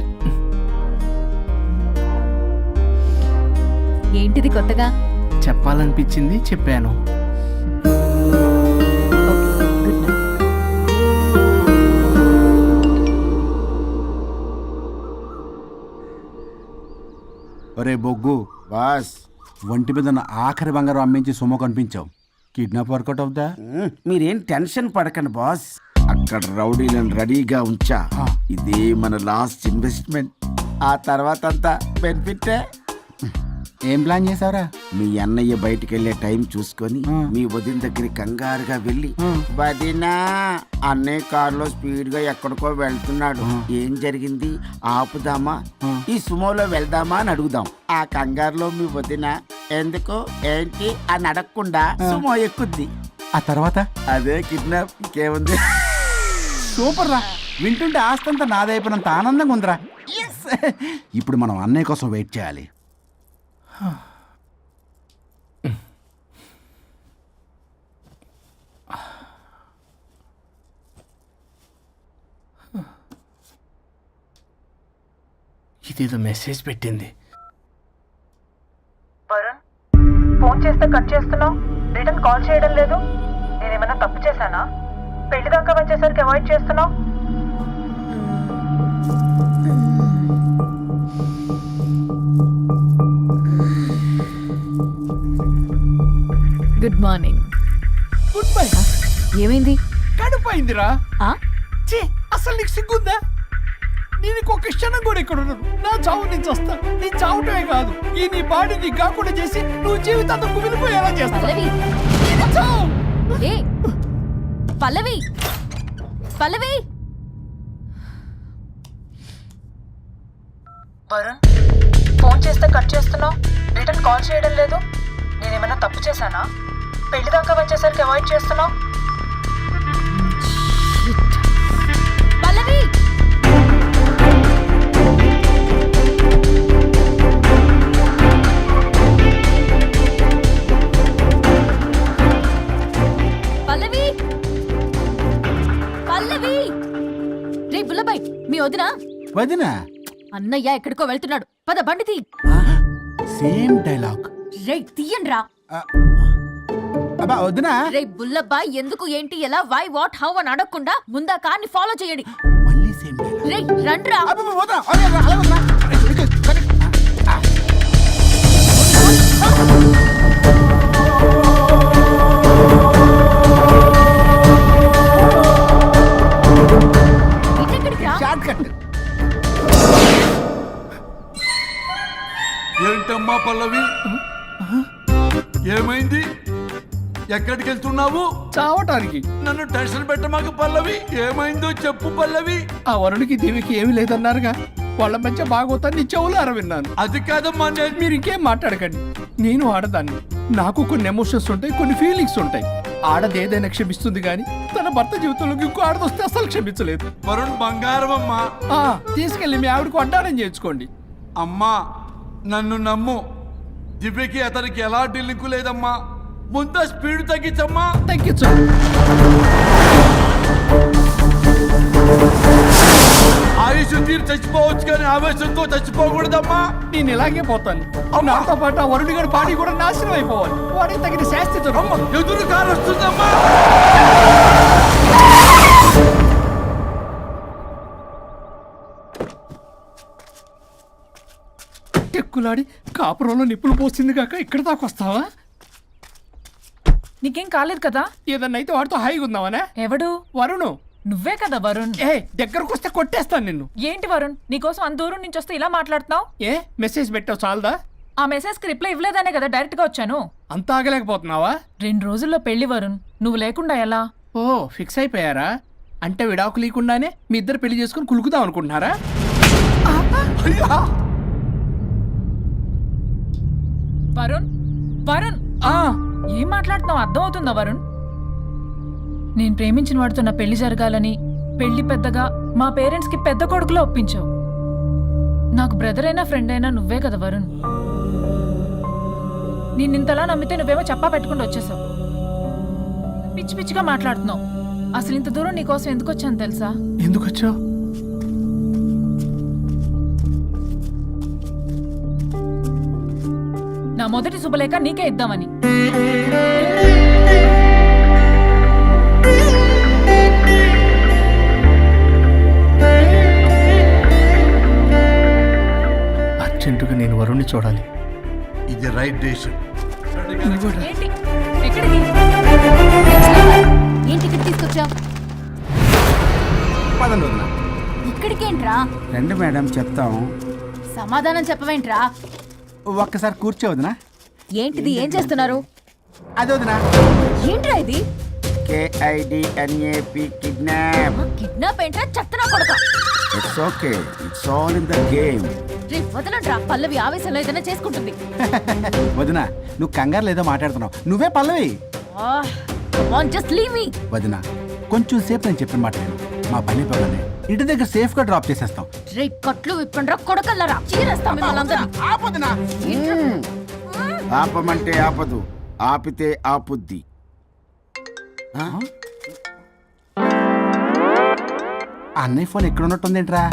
ఏంటిది కొత్తగా? చెప్పాలనిపించింది, చెప్పాను. ఒరే బొగ్గు బాస్, ఒంటి మీద ఉన్న ఆఖరి బంగారం అమ్మించి సొమ్ము కనిపించావు. కిడ్నాప్ వర్కౌట్ అవుతా? మీరేం టెన్షన్ పడకండి బాస్. అక్కడ రౌడీలను రెడీగా ఉంచా. ఇదే మన లాస్ట్ ఇన్వెస్ట్మెంట్. ఆ తర్వాత అంతా బెనిఫిట్. ఏం ప్లాన్ చేసావురా? మీ అన్నయ్య బయటికి వెళ్ళే టైం చూసుకొని మీ వదిన దగ్గర కంగారుగా వెళ్ళి, వదినా అన్నయ్య కారులో స్పీడ్ గా ఎక్కడికో వెళ్తున్నాడు, ఏం జరిగింది, ఆపుదామా, ఈ సుమోలో వెళ్దామా అని అడుగుదాం. ఆ కంగారులో మీ వదిన ఎందుకు ఏంటి అని అడగకుండా సుమో ఎక్కుద్ది. ఆ తర్వాత అదే కిడ్నాప్. ఇంకేముంది? సూపర్ రా. వింటుంటే ఆస్తంతా నాదైపోయినంత ఆనందంగా ఉందిరా. ఇప్పుడు మనం అన్నయ్య కోసం వెయిట్ చేయాలి. ఇదేదో మెసేజ్ పెట్టింది. వరుణ్, ఫోన్ చేస్తే కట్ చేస్తున్నావు, రిటర్న్ కాల్ చేయడం లేదు. నేనేమైనా తప్పు చేశానా? పెళ్లి దాకా వచ్చేసరికి అవాయిడ్ చేస్తున్నావు. Good morning. Good bye. ఏమైంది? కడుపైందిరా. ఆ? ఛీ, అసలు నీకు సిగ్గుందా? నేను ఒక్క క్షణం కూడా ఇక్కడ ఉన్నాను. నా చావు నుంచి వస్తా. నీ చావుటమే కాదు, ఈ నీ బాడీ నీకు కాకుండా చేసి నువ్వు జీవితాంతం కుమిలిపోయేలా చేస్తా. పల్లవి, ఏ పల్లవి, పల్లవి. వరుణ్, ఫోన్ చేస్తే కట్ చేస్తున్నావు, రిటర్న్ కాల్ చేయడం లేదు. నేనేమైనా తప్పు చేశానా? పెళ్లి దాకా వచ్చేసరికి అవాయిడ్ చేస్తున్నావు. పల్లవి, పల్లవి, పల్లవి. రే బుల్లబాయ్, మీ వదినా? వదినా? అన్నయ్య ఎక్కడికో వెళ్తున్నాడు, పద బండి తీ. Same dialogue. రే తీయండి రా. అబ్బా వదినా. రే బుల్లబాయ్, ఎందుకు ఏంటి ఎలా వై వాట్ హౌ అని అడగకుండా ముందా కార్ని ఫాలో చేయండి. మళ్ళీ సేమ్ డైలాగ్. రే రండ్రా. ఏంటమ్మా పల్లవి, ఏమైంది? ఎక్కడికి వెళ్తున్నావు? చావటానికి. నన్ను టెన్షన్ పెట్టమాకు పల్లవి. ఏమైందో చెప్పు పల్లవి. ఆ వరుడికి దేవికి ఏమీ లేదన్నారుగా, వాళ్ళ మధ్య బాగోతాన్ని నీ చెవులారా విన్నాను. అది కాదమ్మా. మీరు ఇంకేం మాట్లాడకండి. నేను ఆడదాన్ని, నాకు కొన్ని ఎమోషన్స్ ఉంటాయి, కొన్ని ఫీలింగ్స్ ఉంటాయి. ఆడది ఏదైనా క్షమిస్తుంది కానీ తన భర్త జీవితంలోకి ఇంకో ఆడదొస్తే అసలు క్షమించలేదు. వరుణ్ బంగారం అమ్మా. తీసుకెళ్ళి మీ ఆవిడకు వడ్డానం చేయించుకోండి. అమ్మా నన్ను నమ్ము, దివ్యకి అతనికి ఎలా లింకు లేదమ్మా. ముందు స్పీడ్ తగ్గించమ్మా. తగ్గించు. ఆయుష్ తీరు చచ్చిపోవచ్చు కానీ ఆవేశంతో చచ్చిపోకూడదమ్మా. నేను ఇలాగే పోతాను. నాతో పాటు ఆ వరుడి గారి బాడీ కూడా నాశనం అయిపోవాలి. వాడికి తగిన శాస్తి దొరకదు. ఎదురు కారు వస్తుందమ్మా. టెక్కులాడి కాపురంలో నిప్పులు పోసింది కాక ఇక్కడ దాకా వస్తావా? నీకేం కాలేదు కదా? ఏదన్నా అయితే వాడితో హాయిగా ఉందామనే. ఎవడు? వరుణు. నువ్వే కదా వరుణ్. దగ్గరకు వస్తే కొట్టేస్తాను నిన్ను. ఏంటి వరుణ్, నీకోసం అంత దూరం నుంచి వస్తే ఇలా మాట్లాడుతున్నావు? మెసేజ్ పెట్టావు చాలదా? ఆ మెసేజ్ కి రిప్లై ఇవ్వలేదనే కదా డైరెక్ట్ గా వచ్చాను. అంత ఆగలేకపోతున్నావా? 2 రోజుల్లో పెళ్లి వరుణ్, నువ్వు లేకుండా ఎలా? ఫిక్స్ అయిపోయారా? అంటే విడాకు లేకుండానే మీ ఇద్దరు పెళ్లి చేసుకుని కులుకుదాం అనుకుంటున్నారా? వరుణ్, వరుణ్, ఏం మాట్లాడుతున్నావు అర్థం అవుతుందా వరుణ్? నేను ప్రేమించిన వాడితో నా పెళ్లి జరగాలని పెళ్లి పెద్దగా మా పేరెంట్స్ కి పెద్ద కొడుకులో ఒప్పించావు. నాకు బ్రదర్ అయినా ఫ్రెండ్ అయినా నువ్వే కదా వరుణ్. నిన్నింతలా నమ్మితే నువ్వేమో చెప్పా పెట్టుకుంటూ వచ్చేసావు. పిచ్చి పిచ్చిగా మాట్లాడుతున్నావు. అసలు ఇంత దూరం నీకోసం ఎందుకు వచ్చాను తెలుసా? ఎందుకు వచ్చావు? నా మొదటి శుభలేఖ నీకే ఇద్దామని. అర్జెంటుగా నేను వరుణ్ణి చూడాలి. ఇది రైట్ డెసిషన్. ఏంటి? ఎక్కడికి? ఏంటి ఇక్కడ తీసుకొచ్చావు? ఇక్కడికేంట్రా? రండి మేడం చెప్తాం. సమాధానం చెప్పవేంట్రా? ఒక్కసారి కూర్చోవద్దునా? ఏంటిది? ఏం చేస్తున్నారు? అది వదినా. ఏంట్రా ఇది? KIDNAP kidnap. కిడ్నాప్ ఏంట్రా? చెత్తనా కొడక. It's okay, it's all in the game. రే వదలండ్రా, పల్లవి ఆవేశంలో ఏదైనా చేసుకుంటుంది. వదినా, నువ్వు కంగారు లేదో మాట్లాడుతున్నావు. నువ్వే పల్లవి. Just leave me. వదినా, కొంచెం సేపు నేను చెప్పిన మాట విను. మా పని పనులనే ఇంటి దగ్గర సేఫ్ గా డ్రాప్ చేసేస్తాం. రే కట్లు విప్పండ్రా కొడకల్లరా, చీరేస్తాం మిమ్మల్ని. ఆపమంటే ఆపదు, ఆపితే ఆపుద్ది. అన్నయ్య ఫోన్ ఎక్కడ ఉన్నట్టుందేంట్రా?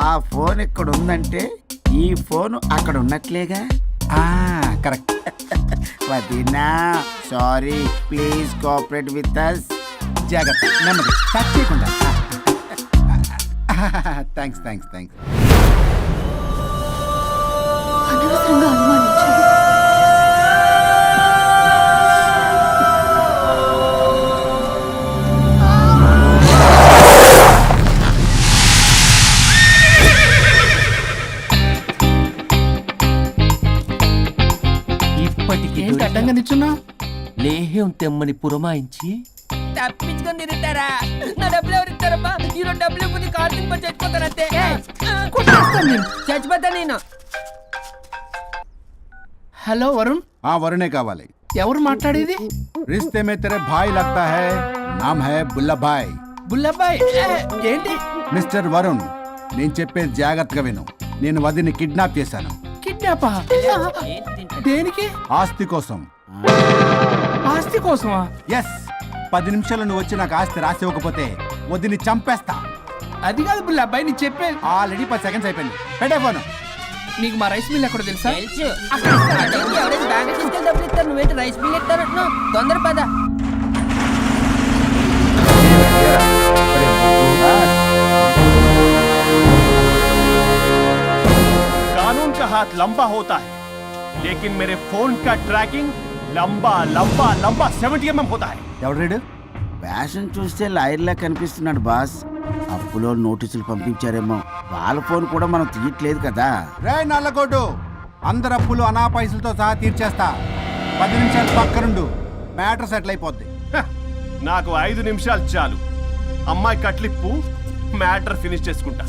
ఆ ఫోన్ ఇక్కడ ఉందంటే ఈ ఫోన్ అక్కడ ఉన్నట్లేగా. కరెక్ట్. వదినా sorry, please cooperate with us. జాగ్రత్త, నెమ్మది, టచ్ చేయకుండా. Thanks thanks thanks. అనవసరంగా అనుమానించాడు. ఏంటి అడ్డంగా నిచ్చున్నా? లేహ్యం తెమ్మని పురమాయించి తప్పించుకొని తిరుగుతారా? నా డబ్బులు ఎవరు ఇస్తారమ్మా? ఈ 2 డబ్బులు ఇవ్వని కారు తినిపోయి చచ్చిపోతానంతే. చచ్చిపోతా నేను. హలో వరుణ్. వరుణే కావాలి. ఎవరు మాట్లాడేది? రిస్తే మే తెరే భాయ్ లగ్తా హై, నామ్ హై బుల్లభాయ్. బుల్లబ్బాయ్ ఏంటి? మిస్టర్ వరుణ్, నేను చెప్పేది జాగ్రత్తగా విను. నేను వదిని కిడ్నాప్ చేశాను. కిడ్నాపా? దేనికి? ఆస్తి కోసం. ఆస్తి కోసమా? ఎస్. 10 నిమిషాలు నువ్వు వచ్చి నాకు ఆస్తి రాసి ఇవ్వకపోతే వదిని చంపేస్తా. అది కాదు బుల్లబ్బాయ్, నీ చెప్పే. ఆల్రెడీ 10 సెకండ్స్ అయిపోయింది. పెట్టే ఫోను. నీకు మా రైస్ మిల్ ఎక్కడ తెలుసా? ఎవరైనా బ్యాంక్ తీసుకెళ్ళి డబ్బులు ఇస్తారు, నువ్వేంటి రైస్ బిల్ ఇస్తారంటున్నావు? తొందర పద. कानून का हाथ लंबा होता है, लेकिन मेरे फोन का ट्रैकिंग लंबा लंबा लंबा 70 mm होता है. ఎవడు? ఫ్యాషన్ చూస్తే లాయర్లా కనిపిస్తున్నాడు బాస్. అప్పులో నోటీసులు పంపించారేమో, వాళ్ళ ఫోన్ కూడా మనం తీయట్లేదు కదా. రే నల్లకోటు, అందరు అప్పులు అనా పైసలతో సహా తీర్చేస్తా. 10 నిమిషాలు పక్కనుండు, మ్యాటర్ సెటిల్ అయిపోద్ది. నాకు 5 నిమిషాలు చాలు. అమ్మాయి కట్లిప్పు, మ్యాటర్ ఫినిష్ చేసుకుంటా.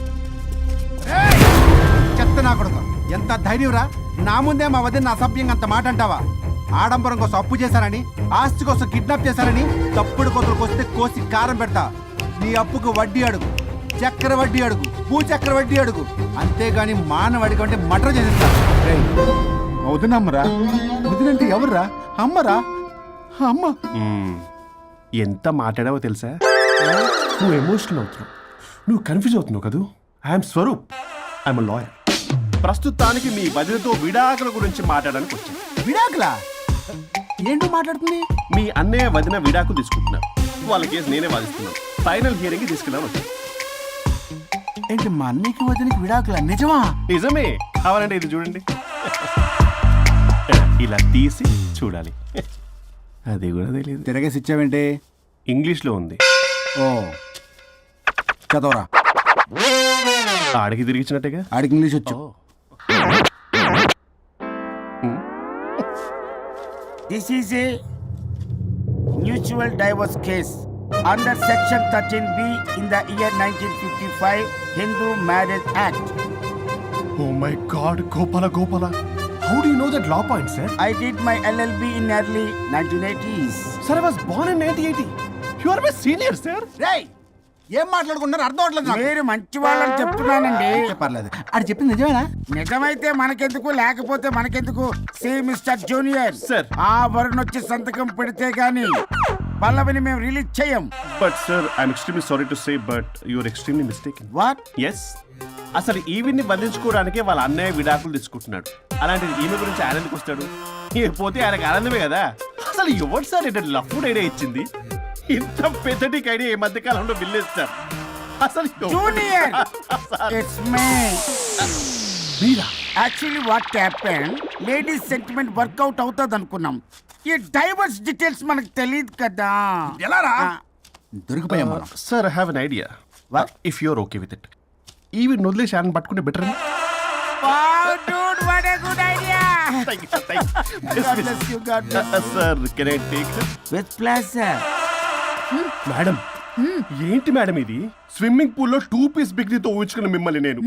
చెత్త నా కొడుకు, ఎంత ధైర్యంరా? నా ముందే మా వదిన అసభ్యంగా అంత మాట అంటావా? ఆడంబరం కోసం అప్పు చేశారని, ఆస్తి కోసం కిడ్నాప్ చేశారని తప్పుడు కొతులకు వస్తే కోసి కారం పెడతా. నీ అప్పుకు వడ్డీ అడుగు, చక్కెర వడ్డీ అడుగు, భూచక్ర వడ్డీ అడుగు. అంతేగాని మానవడికి అంటే మటర్ చేసేస్తా. వదినమ్మరా? వదినంటే ఎవర్రా? అమ్మరా? అమ్మా ఎంత మాట్లాడావో తెలుసా? నువ్వు ఎమోషనల్ అవుతున్నావు, నువ్వు కన్ఫ్యూజ్ అవుతున్నావు కదూ. I'm Swaroop, I'm lawyer. ప్రస్తుతానికి మీ వదినతో విడాకుల గురించి మాట్లాడడానికి వచ్చాను. విడాకులా? ఏంటో మాట్లాడుతుంది? మీ అన్నయ్య వదిన విడాకులు తీసుకుంటున్నారు. వాళ్ళ కేసు నేనే వాదిస్తున్నాను. ఫైనల్ హియరింగ్ తీసుకెళ్ళాను వచ్చాను. ఏంటి మా అన్నయ్యకి వదినకి విడాకులా? నిజమా? నిజమే. కావాలంటే ఇది చూడండి. ఇలా తీసి చూడాలి. అది కూడా తెలియదు. తిరగేసి ఇచ్చావేంటి? ఇంగ్లీష్లో ఉంది. ఓ చదవరా. ఆడికి తిరిగిచ్చినట్టుగా. ఆడికి ఇంగ్లీష్ వచ్చు. This is a mutual divorce case under section 13B in the year 1955 Hindu Marriage Act. Oh my God, Gopala. How do you know that law point, sir? I did my LLB in early 1980s. Sir, I was born in 1980. You are my senior, sir. రేయ్, ఏం మాట్లాడుకుంటున్నారు అర్థం అవట్లేదు నాకు. మీరు మంచి వాళ్ళని చెప్తున్నానండి. పర్లేదు. ఆడు చెప్పింది నిజమేనా? నిజమైతే మనకెందుకు, లేకపోతే మనకెందుకు? See mister junior, Sir. ఆ వరుణ్ వచ్చి సంతకం పెడితే గాని పల్లవిని మేము రిలీజ్ చేయం. But sir, I'm extremely sorry to say, but you are extremely mistaken. What? Yes. అసలు ఈవిని బంధించుకోవడానికే వాళ్ళ అన్నయ్య విడాకులు తీసుకుంటున్నాడు. అలాంటిది ఈమె గురించి ఆయన ఎందుకు వస్తాడు? పోతే ఆయనకు ఆనందమే కదా. అసలు ఎవరు సార్ ఏంటంటే లఫ్డ్ ఐడియా ఇచ్చింది? ఇంత పెద్దటికి ఐడియా ఈ మధ్య కాలంలో విల్లేదు సార్. అసలు జూనియర్, ఇట్స్ మీ. మీరా? Actually what happen, ladies sentiment work out అవుతుంది అనుకున్నాం. ఈ డైవర్స్ డీటెయిల్స్ మనకు తెలియదు కదా. ఎలా రా? దొరికిపోయాం మనం. Sir I have an idea. If you're okay with it, ఈవిని వదిలేసి ఆయన పట్టుకుంటే better. Wow, dude, what a good idea. God bless you, God bless you. Sir, can I take her? With pleasure. మేడం, ఏంటి మేడం ఇది? స్విమ్మింగ్ పూల్లో 2 piece బిగ్నీతో ఊహించుకున్న మిమ్మల్ని నేను.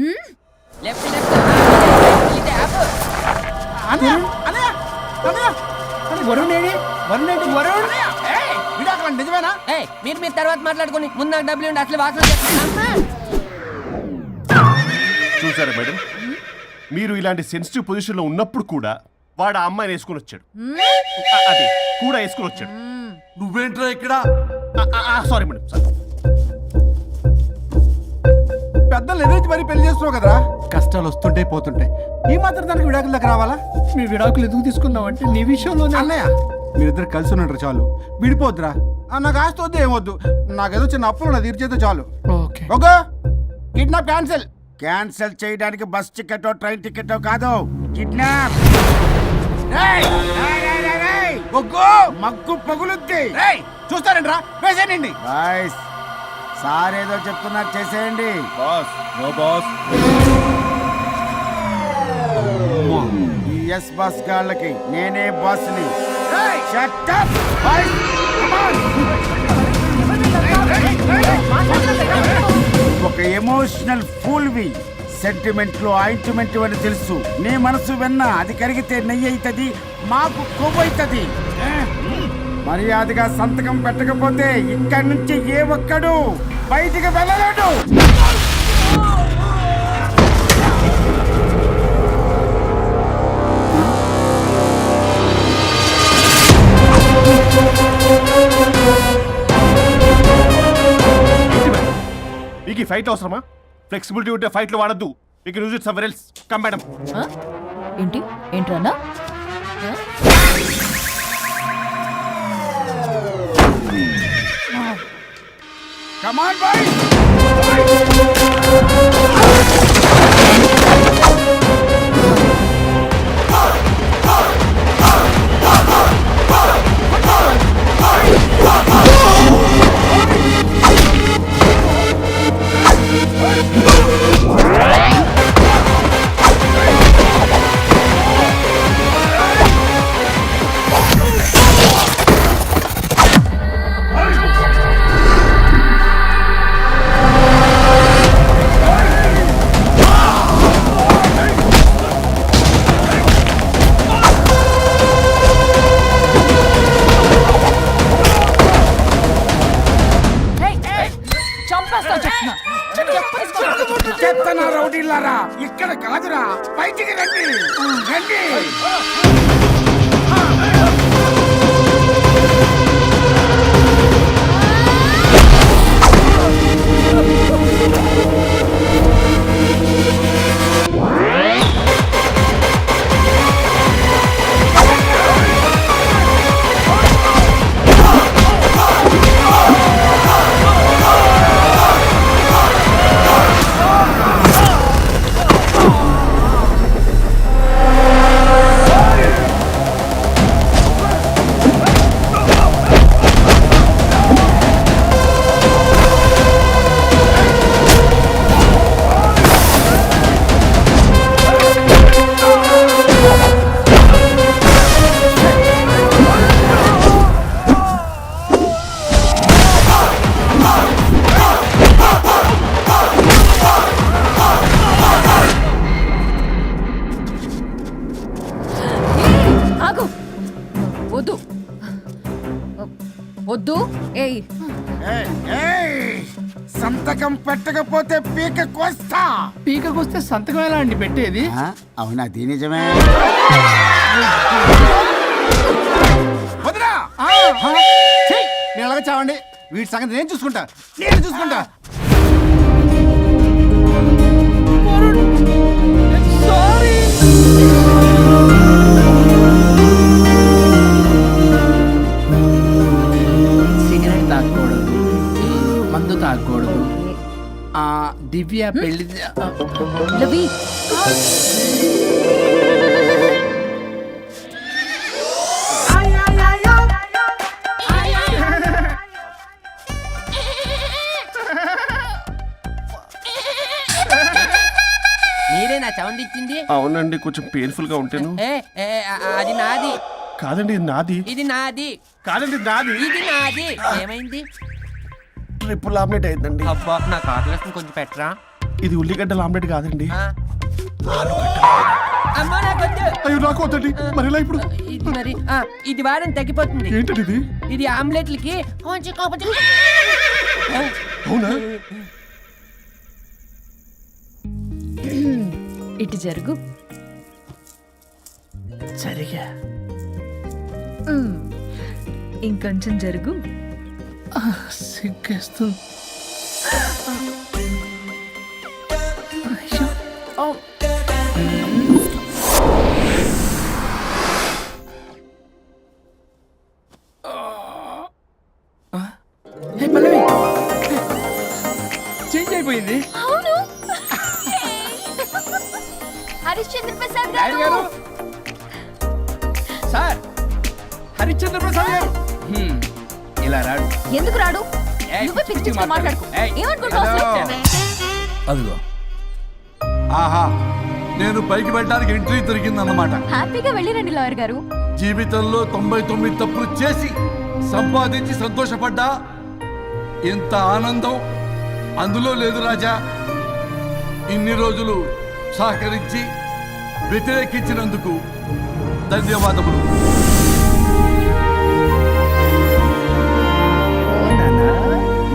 వరుణ్ ఏంటి? వరుణ్ ఏంటి? వరుణ్ విడాకులా? నిజమేనా? మీరు తర్వాత మాట్లాడుకుని ముందు నాకు డబ్బులు ఉండి అసలు వాసన చూసారా మేడం, మీరు ఇలాంటి సెన్సిటివ్ పొజిషన్ లో ఉన్నప్పుడు కూడా వాడు ఆ అమ్మాయిని వేసుకుని వచ్చాడు. అదే కూడా వేసుకుని వచ్చాడు. నువ్వేంట్రా ఇక్కడ? Sorry madam, sorry. పెద్దలు ఎదురు మరి పెళ్లి చేస్తున్నావు కదరా. కష్టాలు వస్తుంటే పోతుంటాయి. ఈ మాత్రం దానికి విడాకుల దగ్గర రావాలా? మీ విడాకులు ఎందుకు తీసుకున్నావు అంటే నీ విషయంలోనే. అన్నయ్య, మీరిద్దరు కలిసి ఉన్నట్టు చాలు. విడిపోద్దురా. నాకు ఆస్తి వద్దు, ఏమొద్దు. నాకేదో చిన్న అప్పులు నా తీర్చేదో చాలు. Okay okay, kidnap cancel. Cancel చేయడానికి బస్ టికెట్ ట్రైన్ టికెట్ కాదు, కిడ్నాప్. మగ్గు పగులుద్ది. చూస్తారంట్రా, వేసేయండి. బాయ్స్, సార్ ఏదో చెప్తున్నారు, చేసేయండి. Boss, no boss. ఈ ఎస్ బస్ గాళ్ళకి నేనే బాస్ని. Shut up, boys. Come on. ఒక ఎమోషనల్ ఫూల్వి. సెంటిమెంట్ లో ఆయింట్మెంట్ అని తెలుసు. నీ మనసు వెన్న, అది కరిగితే నెయ్యి అవుతుంది, మాకు కొవ్వు అవుతుంది. మర్యాదగా సంతకం పెట్టకపోతే ఇక్కడి నుంచి ఏ ఒక్కడు బయటికి వెళ్ళలేడు. మీకు ఈ ఫైట్ అవసరమా? ఫ్లెక్సిబిలిటీ ఉంటే ఫైట్ లో వాడద్దు. You can use it somewhere else. Come madam. ఏంటి ఏంట్రన్నా? Come on, boys. చెత్తనా రౌడీలారా, ఇక్కడ కాదురా, బయటికి రండి, రండి. సంతకం పెట్టకపోతే పీక కోస్తా. పీకకొస్తే సంతకం ఎలా అండి పెట్టేది? అవునా, అది నిజమే. వదినా! ఛీ! నేను ఎలాగ చావండి, వీటి సంగతి నేను చూసుకుంటా. సిగరెట్ తాగకూడదు, మందు తాగకూడదు. దివ్య పెళ్లి రవి మీరే నా సౌండ్ ఇచ్చింది? అవునండి, కొంచెం పెయిన్ఫుల్ గా ఉంటాను. అది నాది. కాదండి, ఇది నాది. ఇది నాది. కాదండి, ఇది నాది. ఇది నాది. ఏమైంది? ట్రిపుల్ ఆమ్లెట్ అయిందండి. అబ్బా, నాకు ఆకలిస్తుంది, కొంచెం పెట్టరా. ఇది ఉల్లిగడ్డల ఆమ్లెట్ కాదండి. అమ్మా, నాకొద్దు. అయ్యో, నాకు వద్దండి. మరి ఇలా ఇప్పుడు ఇది మరి ఇది వాడని తగ్గిపోతుంది. ఏంటండి ఇది? ఇది ఆమ్లెట్లకి కొంచెం కాకపోతే. అవునా? ఇటు జరుగు. సరిగా ఇంకొంచెం జరుగు. సిగ్గేస్తుంది. చేంజ్ అయిపోయింది. అవును. హరిశ్చంద్ర ప్రసాద్ నాయుడు గారు, సార్, హరిశ్చంద్ర ప్రసాద్ గారు ఇలా రాడు. ఎందుకు రాడు? నువ్వే పిచ్చి మాట్లాడుకో. ఏమనుకుంటావు? అదిగో, ఆహా, నేను పైకి వెళ్ళడానికి ఎంట్రీ దొరికిందన్నమాట. హ్యాపీగా వెళ్ళిరండి లాయర్ గారు. జీవితంలో 99 తప్పులు చేసి సంపాదించి సంతోషపడ్డా ఇంత ఆనందం అందులో లేదు రాజా. ఇన్ని రోజులు సహకరించి వ్యతిరేకించినందుకు ధన్యవాదములు.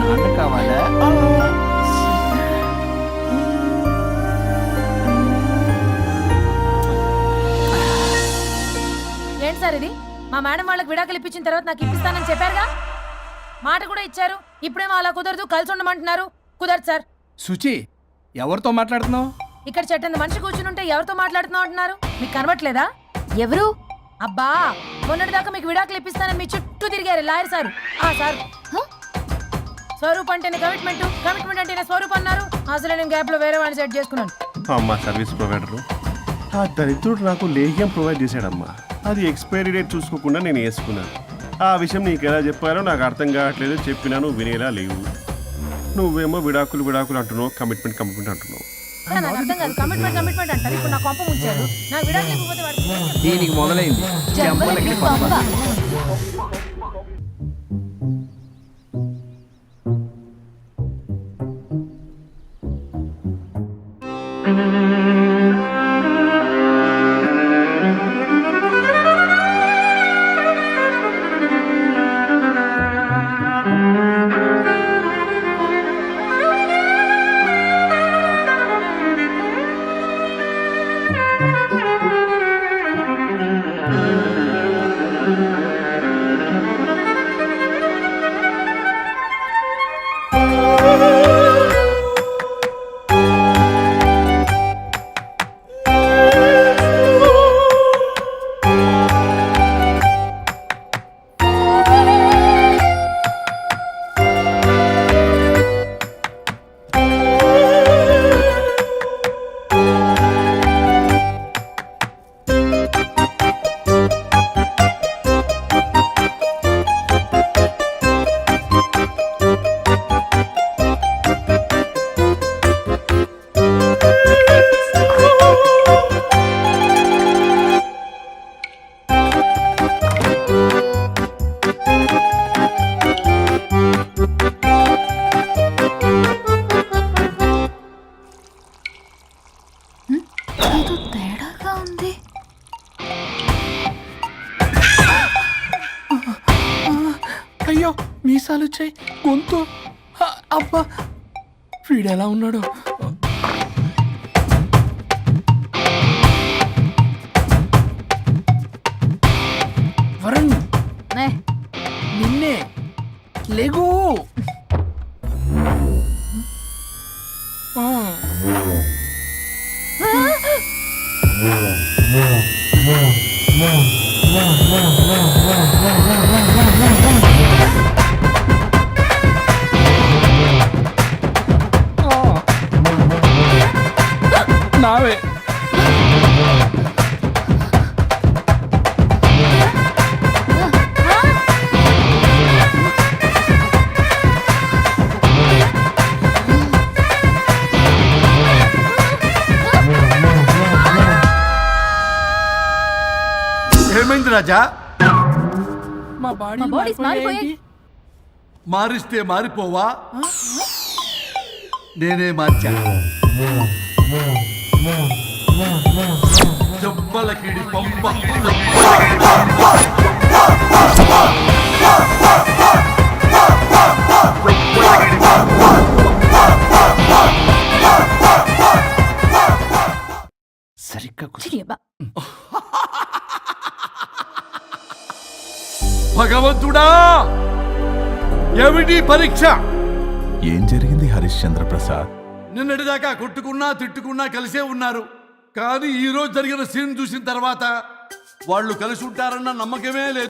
నాన్న కావాలా? ఏంటి సార్ ఇది? మా మేడం వాళ్ళకి విడాకులు ఇప్పించిన తర్వాత నాకు ఇప్పిస్తానని చెప్పారుగా, మాట కూడా ఇచ్చారు. ఇప్పుడేమో అలా కుదరదు, కలిసి ఉండమంటున్నారు. కుదరదు సార్. సుచి, ఎవరితో మాట్లాడుతున్నావు? ఇక్కడ చెట్టంత మనిషి కూర్చుని ఎవరితో మాట్లాడుతున్నావు అంటున్నారు? మీకు కనబట్లేదా? ఎవరు? అబ్బా, మొన్నటిదాకా మీకు విడాకులు ఇప్పిస్తానని మీ చుట్టూ తిరిగారు లాయర్ సారు. సార్, స్వరూప్ అంటేనే కమిట్మెంట్, కమిట్మెంట్ అంటేనే స్వరూప్ అన్నారు. అసలు నేను గ్యాప్ లో వేరే వాడిని సెట్ చేసుకున్నాను. అమ్మా, సర్వీస్ ప్రొవైడరు ఆ దరిద్రుడు నాకు లేహ్యం ప్రొవైడ్ చేశాడమ్మా. అది ఎక్స్పైరీ డేట్ చూసుకోకుండా నేను వేసుకున్నాను. ఆ విషయం నీకు ఎలా చెప్పారో నాకు అర్థం కావట్లేదు. చెప్పినా నువ్వు వినేలా లేవు. నువ్వేమో విడాకులు అంటున్నావు, కమిట్మెంట్ అంటున్నావు. నాకు అర్థం కాదు. కమిట్మెంట్ అంటారు. ఇప్పుడు నా కొంప ముంచారు. నాకు విడాకులు ఇవ్వకపోతే వాడికి దీనికి మొదలైంది జంబలకి పంప. అయ్యో, మీసాలు వచ్చాయి, గొంతు. అబ్బా, వీడు ఎలా ఉన్నాడు? వరుణ్, నే, నిన్నే లేగు. నావే. ఏమైంది రాజా? మా బాడీ మారిపోయాయి. మారిస్తే మారిపోవా? నేనే మార్చా. జబ్బలకిడి పంప. సరిగ్గా చిరియబ్బా. భగవంతుడా, ఏమిటి పరీక్ష? ఏం జరిగింది హరిశ్చంద్ర ప్రసాద్? నిన్నటిదాకా కొట్టుకున్నా తిట్టుకున్నా కలిసే ఉన్నారు. కానీ ఈ రోజు జరిగిన సీన్ చూసిన తర్వాత వాళ్ళు కలిసి ఉంటారన్న నమ్మకమే లేదు.